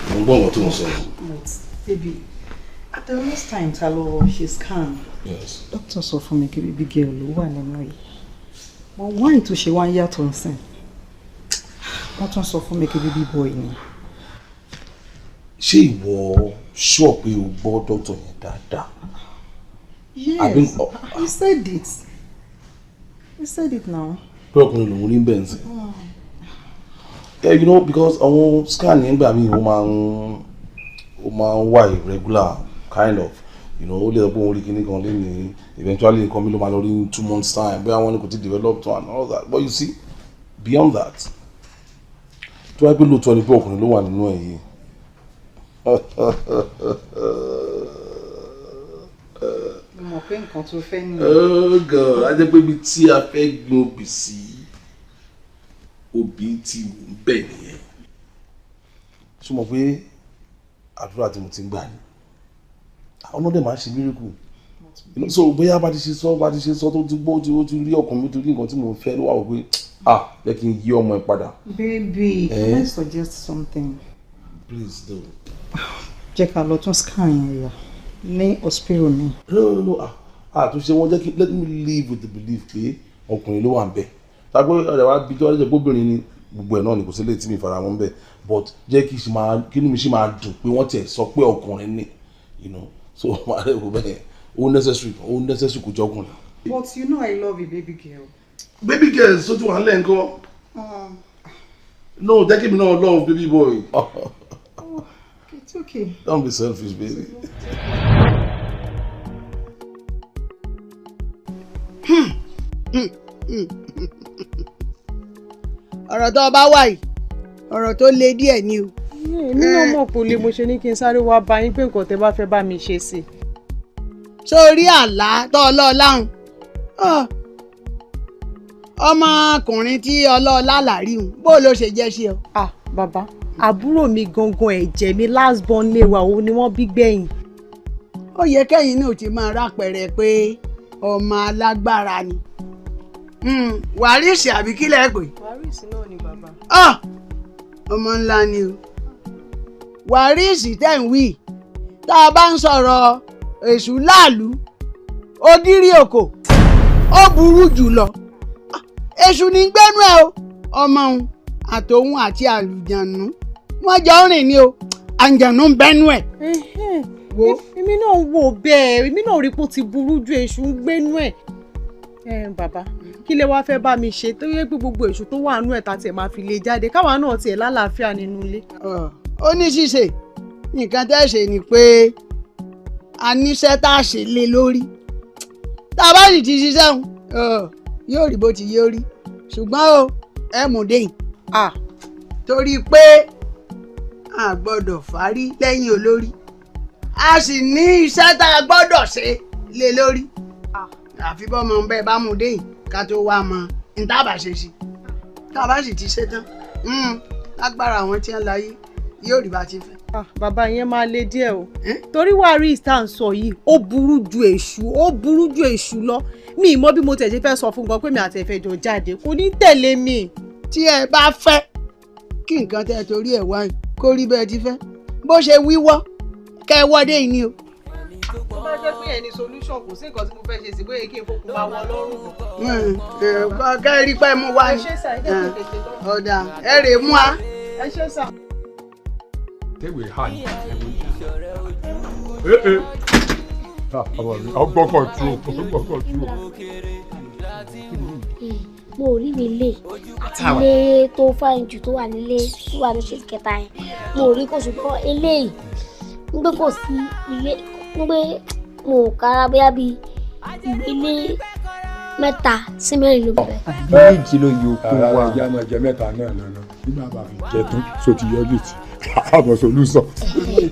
Mo gbọ́ ọ̀rọ̀ tí mo sọ. Baby, at the last time ta lọ ṣe scan. Yes. Doctor sọ fún mi kí baby girl ló wà nínú yìí. Mo wá ètò ṣe wá ń yàtọ̀ nsìn. Wọ́n tún sọ fún mi kí baby boy ni. Ṣé ìwọ sure pé o gbọ́ dọ́tọ̀ yẹn dáadáa? Yes, he said it. You said it now. Pé ọkùnrin lòun rí bẹ́ẹ̀ sí. Yeah, you know, because àwọn scan nígbà míì ó máa ń wà irregular kind of. You know, ó lè gbọ́ orí kìíní kan lé ní eventually nǹkan mi ló máa lọ rí in 2 months time bí àwọn ní kò ti develop to and all that. But you see, beyond that, tó wáyé pé lóòótọ́ ni pé ọkùnrin ló wà nínú ẹ̀ yìí. Mo mọ̀ pé nǹkan tó fẹ́ ní. Oh God, a jẹ́ pé ibi tí a fẹ́ gbin obì sí obì ti wù ń bẹ̀ nìyẹn. Ṣé mo pé àdúrà tí mo ti ń gbà ni ọlọ́dẹ máa ń ṣe miracle. So bóyá bá ti ṣe sọ tó ti gbọ́ ó ti rí ọkùnrin tó rí nǹkan tí mo fẹ́ ló wà wò pé jẹ́ kí n yí ọmọ ẹ padà. Baby, can I suggest something? Please do. Jẹ́ ká lọ tún scan yẹn yà ní hospital ni. No, àtúnṣe wọn jẹ́ kí let me live with the belief pé ọkùnrin ló wà ń bẹ̀. Tàbí ọ̀rẹ́ wa bí tó wá jẹ́ gbóbìnrin ni gbogbo ẹ̀ náà ni kò sí lè tí mi fara wọn bẹ̀ but jẹ́ kí inú mi ṣì máa dùn pé wọ́n tiẹ̀ sọ pé ọkùnrin ni, you know. So máa rẹ̀ wò bẹ́ẹ̀ ó necessary kò jẹ́ ọkùnrin. But you know I love you, baby girl. Baby girl so ti wà ń lẹ́ nǹkan. No, jẹ́ kí mi náà love baby boy. It's okay. Don't be selfish, baby. Ọ̀rọ̀ tó bá wà yìí ọ̀rọ̀ tó le díẹ̀ ni o. Èmi náà mọ̀ pé olè mo ṣe ní kí n sáré wá bá yín pé nǹkan tẹ́ bá fẹ́ bá mi ṣe sí. Sórí àlá tó ọlọ́ọ̀láhùn ọmọkùnrin tí ọlọ́ọ̀lá làrí hùn bó ló ṣe jẹ́ sí ọ. Bàbá àbúrò mi gangan ẹ̀jẹ̀ mi last born lè wà òun ni wọ́n bí gbẹ̀yìn. Ó yẹ kẹ́yìn náà ti máa rápẹ̀rẹ̀ pé ọmọ alágbára ni. Wàrísì àbí kílẹ̀ pé. Wàrísì náà ni bàbá. Ọmọ ńlá ni o. Wàrísì tẹ̀ ń wí tá a bá ń sọ̀rọ̀ èṣù láàlú ògiri òkò ó burú jù lọ. Èṣù ní gbẹ́nu ẹ̀ o ọmọ òun àtòun àti àlùjànnú wọ́n jọ rìn ni o àǹjànnú ń bẹ́nu ẹ̀. Èmi náà wò bẹ́ẹ̀ èmi náà rí pé ó ti burú ju èṣù ń gbẹ́nu ẹ̀. Bàbá kí lẹ wá fẹ́ bá mi ṣe tó yẹ pé gbogbo èṣù tó wà nínú ẹ̀ tá tiẹ̀ máa fi lè jáde káwa náà tiẹ̀ lálàáfíà nínú ilé. Ó ní ṣíṣe nǹkan tẹ́ ṣe ni pé a níṣẹ́ tá a ṣe lé lórí tá a bá sì ti ṣiṣẹ́ òun yóò rí bó ti yóò rí ṣùgbọ́n o ẹ mú dé yìí torí pé a gbọ́dọ̀ fárí lẹ́yìn olórí a sì ní iṣẹ́ tá a gbọ́dọ̀ ṣe lé lórí àfi bọ́mọ bẹ́ẹ̀ bá mú dé yìí ká tó wá mọ ní tá a bá ṣe sí tá a bá sì ti ṣe tán lágbára àwọn tí wọ́n láyé yóò rí bá ti fẹ́. Bàbá yẹn máa le díẹ̀ o torí Wàrísì tá à ń sọ yìí ó burú ju èṣù lọ mi ì mọ̀ bí mo tẹ̀ ṣe fẹ́ sọ fún gan pé mi àti ẹ̀fẹ̀ jọ jáde kò ní tẹ̀lé mi. Tí ẹ bá fẹ́ kí nǹkan tẹ́ torí ẹ̀ wá kó rí bẹ́ẹ̀ ti fẹ́ bó ṣe wíwọ́ kẹ́ ẹ wọ́dé yìí ni o. Tó bá jẹ́ pé ẹni solution kò sí nǹkan tí mo fẹ́ ṣe sí bóyá kí n fokùn bá wọn lọ́rùn. Kẹ́ ẹ rí pé mo wá ní ọ̀dà ẹ rè mú wa. Ẹ ṣe sà. Tẹ́wé ha ni. Ọgbọ́kọ̀ tú. Mo ò rí mi lé ilé tó fáyín jù tó wà nílé tó wà ní ṣètì kẹta yẹn mo ò rí kó ṣùgbọ́n eléyìí ń gbé kò sí ilé ń gbé mo ò kára bóyá bíi ilé 3 sí 4 ló bẹ̀rẹ̀. méjì ló yọ kó wá. Ìyá máa jẹ 3 náà lọ́nà bí bàbá fi jẹ tán so ti yọ létí àbọ̀ solúsọ.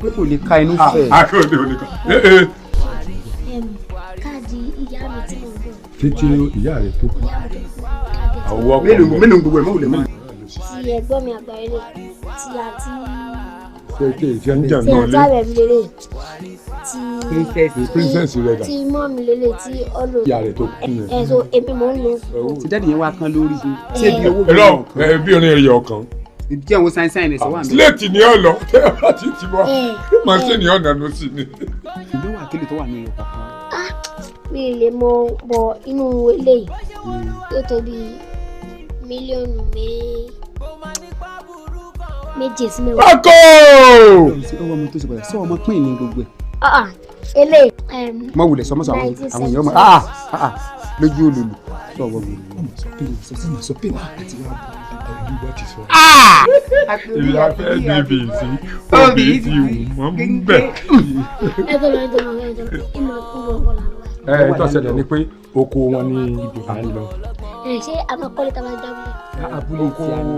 pé kò lè ka inú fẹ́. Akọ̀dé ò lè kọ́. Káàdì ìyá mi tí mo ń bọ̀. Títí ìyá rẹ̀ tó kù. Àwọn ọkọ̀ mélòó gbogbo ẹ̀ mọ́ wùlẹ̀ mọ́. Ti ẹ̀gbọ́n mi àgbà ilé ti àti. Ṣé ìṣe ń jẹun ti náà lé? àti àrẹ̀ mi lélẹ̀ Princess rẹ̀ dà. ti mọ́ mi lélẹ̀ tí ọlọ́. Ìyá rẹ̀ tó kù yẹn. So èmi mò ń lò. ti dáàdì yẹn wá kán lórí ṣé bí owó bí wọn. Bí orin ẹ̀yọ̀ kan. Ìdí àwọn sáyẹ́nsì ẹ̀sẹ̀ wà ní. Sílẹ̀tì ni ọ lọ tẹ́ ẹ bá ti ti wá. Màá ṣe ni ọ̀nà ló sì ni. Ìlú wà kílè tó wà ní ẹ̀yọ̀ kọ̀ọ̀kan. Mi ì lè mọ bọ inú eléyìí yóò tó bí mílíọ̀nù méje sí mẹ́wàá. Pákó! Ọwọ́ mi tó ṣe pàtàkì sọ ọmọ pín ní gbogbo ẹ̀. Eléyìí. Mọ wulẹ̀ sọmọ sọ àwọn èèyàn mọ. lójú olùlù sọ wọ́n mi. ọmọ sọ pé sọ sí ma sọ pé wà á ti wá bọ̀ ọ̀rọ̀ ìwà ti sọ. ìlà fẹ́ níbi ìsí òbí ti wù mọ́ ń bẹ̀. ẹ tó ṣẹlẹ̀ ni pé oko wọn ní ibì kan lọ. ṣé amakọ́lé tá a máa dábìlì. abúlé oko àwọn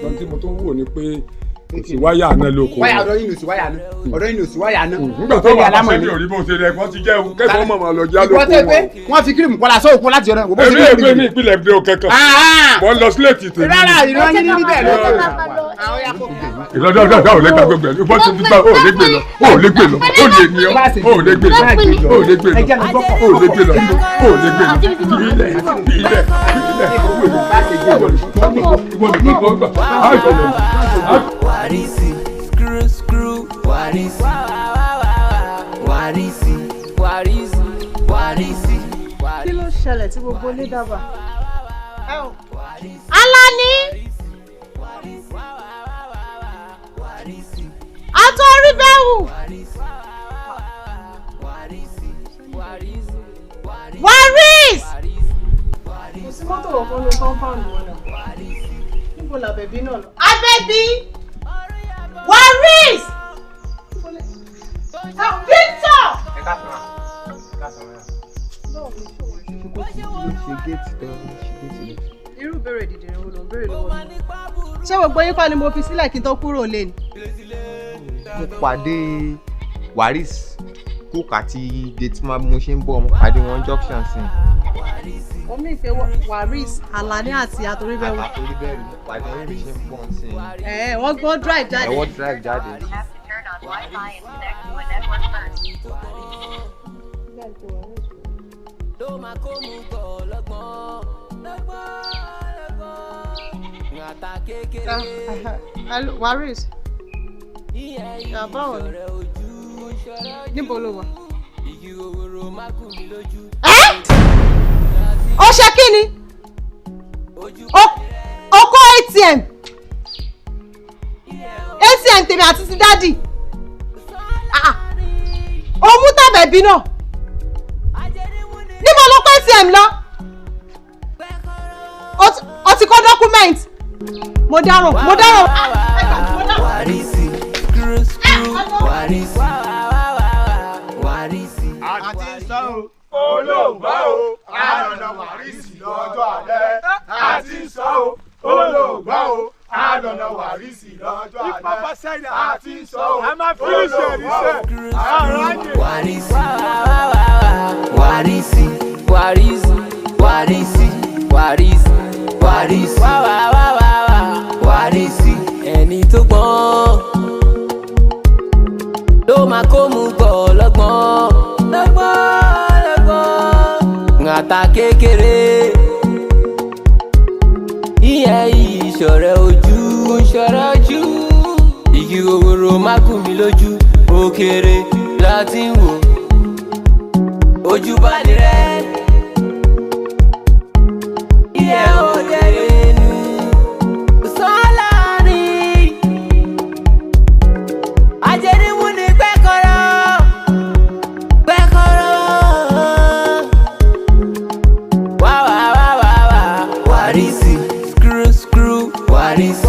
lọ́n tí mo tó ń wò ni pé kò sí wáyà náà lóko. wáyà ọ̀dọ́ yìí ló sí wáyà náà ọ̀dọ́ yìí ló sí wáyà náà. nígbà tó wà pàṣẹ ní òrí bó ṣe rẹ kó ti jẹ́ kẹ́kọ̀ọ́ mọ̀mọ́ lọ já lóko wọn. ìwọ́n tẹ́ pé wọ́n fi kírìmù kọ́lá sóòkú láti ọ̀dọ́ ìwọ́n bó ṣe èmi èmi ìpínlẹ̀ èdè òkèkàn wọ́n lọ sílẹ̀tì tèmi. rárá ìran yín ní níbẹ̀ lọ. ìlọ́dọ̀ ò lè gba gbogbo ẹ̀ wọ́n ti gbà ó lè gbé lọ ó lè gbé lọ ó lè ní ọ ó lè gbé lọ ó lè gbé lọ ó lè gbé lọ ó lè gbé lọ ilẹ̀ ilẹ̀ Warisi, screw, warisi, warisi, warisi, warisi. Kí ló ṣẹlẹ̀ tí gbogbo ilé dábàá? Alani! Àtọ̀ orí bẹ́hù! Waris! Kò sí mọ́tò wọ̀ fún compound wọn náà. Níbo làbẹ̀bí náà lọ? Abebi! Waris! Victor! Irú bèrè dìde wo ló ń bèrè lọ́wọ́ mi? Ṣé gbogbo yín kọ́ ni mo fi sílẹ̀ kí n tó kúrò lé ni? Mo pàdé Waris cook àti date mo ṣe ń bọ̀ mo pàdé wọn junction sí. Omi ìfẹ́ Waris Alani àti Àtòríbẹ̀wò. Àtòríbẹ̀wò mo pàdé wọn bí ṣe ń bọ̀ sí. Wọ́n gbọ́ drive jáde. Wọ́n drive jáde. Waris. Báwo ni? Níbo ló wà? Ó ṣe kí ni? Ó kó ATM. ATM tèmi àti ti dádì. Ó mú tàbẹ̀bí náà. Níbo ló kó ATM lọ? Ó ti kó document. Mo dáràn. Warisi, warisi, warisi. Àti sọ olóògbà o, àdọ̀nà Warisi lọ́jọ́ alẹ́. Àti sọ olóògbà o, àdọ̀nà Warisi lọ́jọ́ alẹ́. Àti sọ olóògbà o, Warisi, warisi, warisi, warisi, warisi, warisi, warisi. Ẹni tó gbọ́n ló máa kó mu gbọ́ lọ́gbọ́n. Ngàtà kékeré ìyẹn ìṣọ̀rẹ́ ojú. Igi òwòrò má kù mí lójú. Òkèrè láti ń wò ojú bá ní rẹ̀. Ìyẹn ò dé inú sọ́lá ni. Ajẹ́rìmú ni pẹ́kọ̀rọ̀. Warisi, screw, Warisi.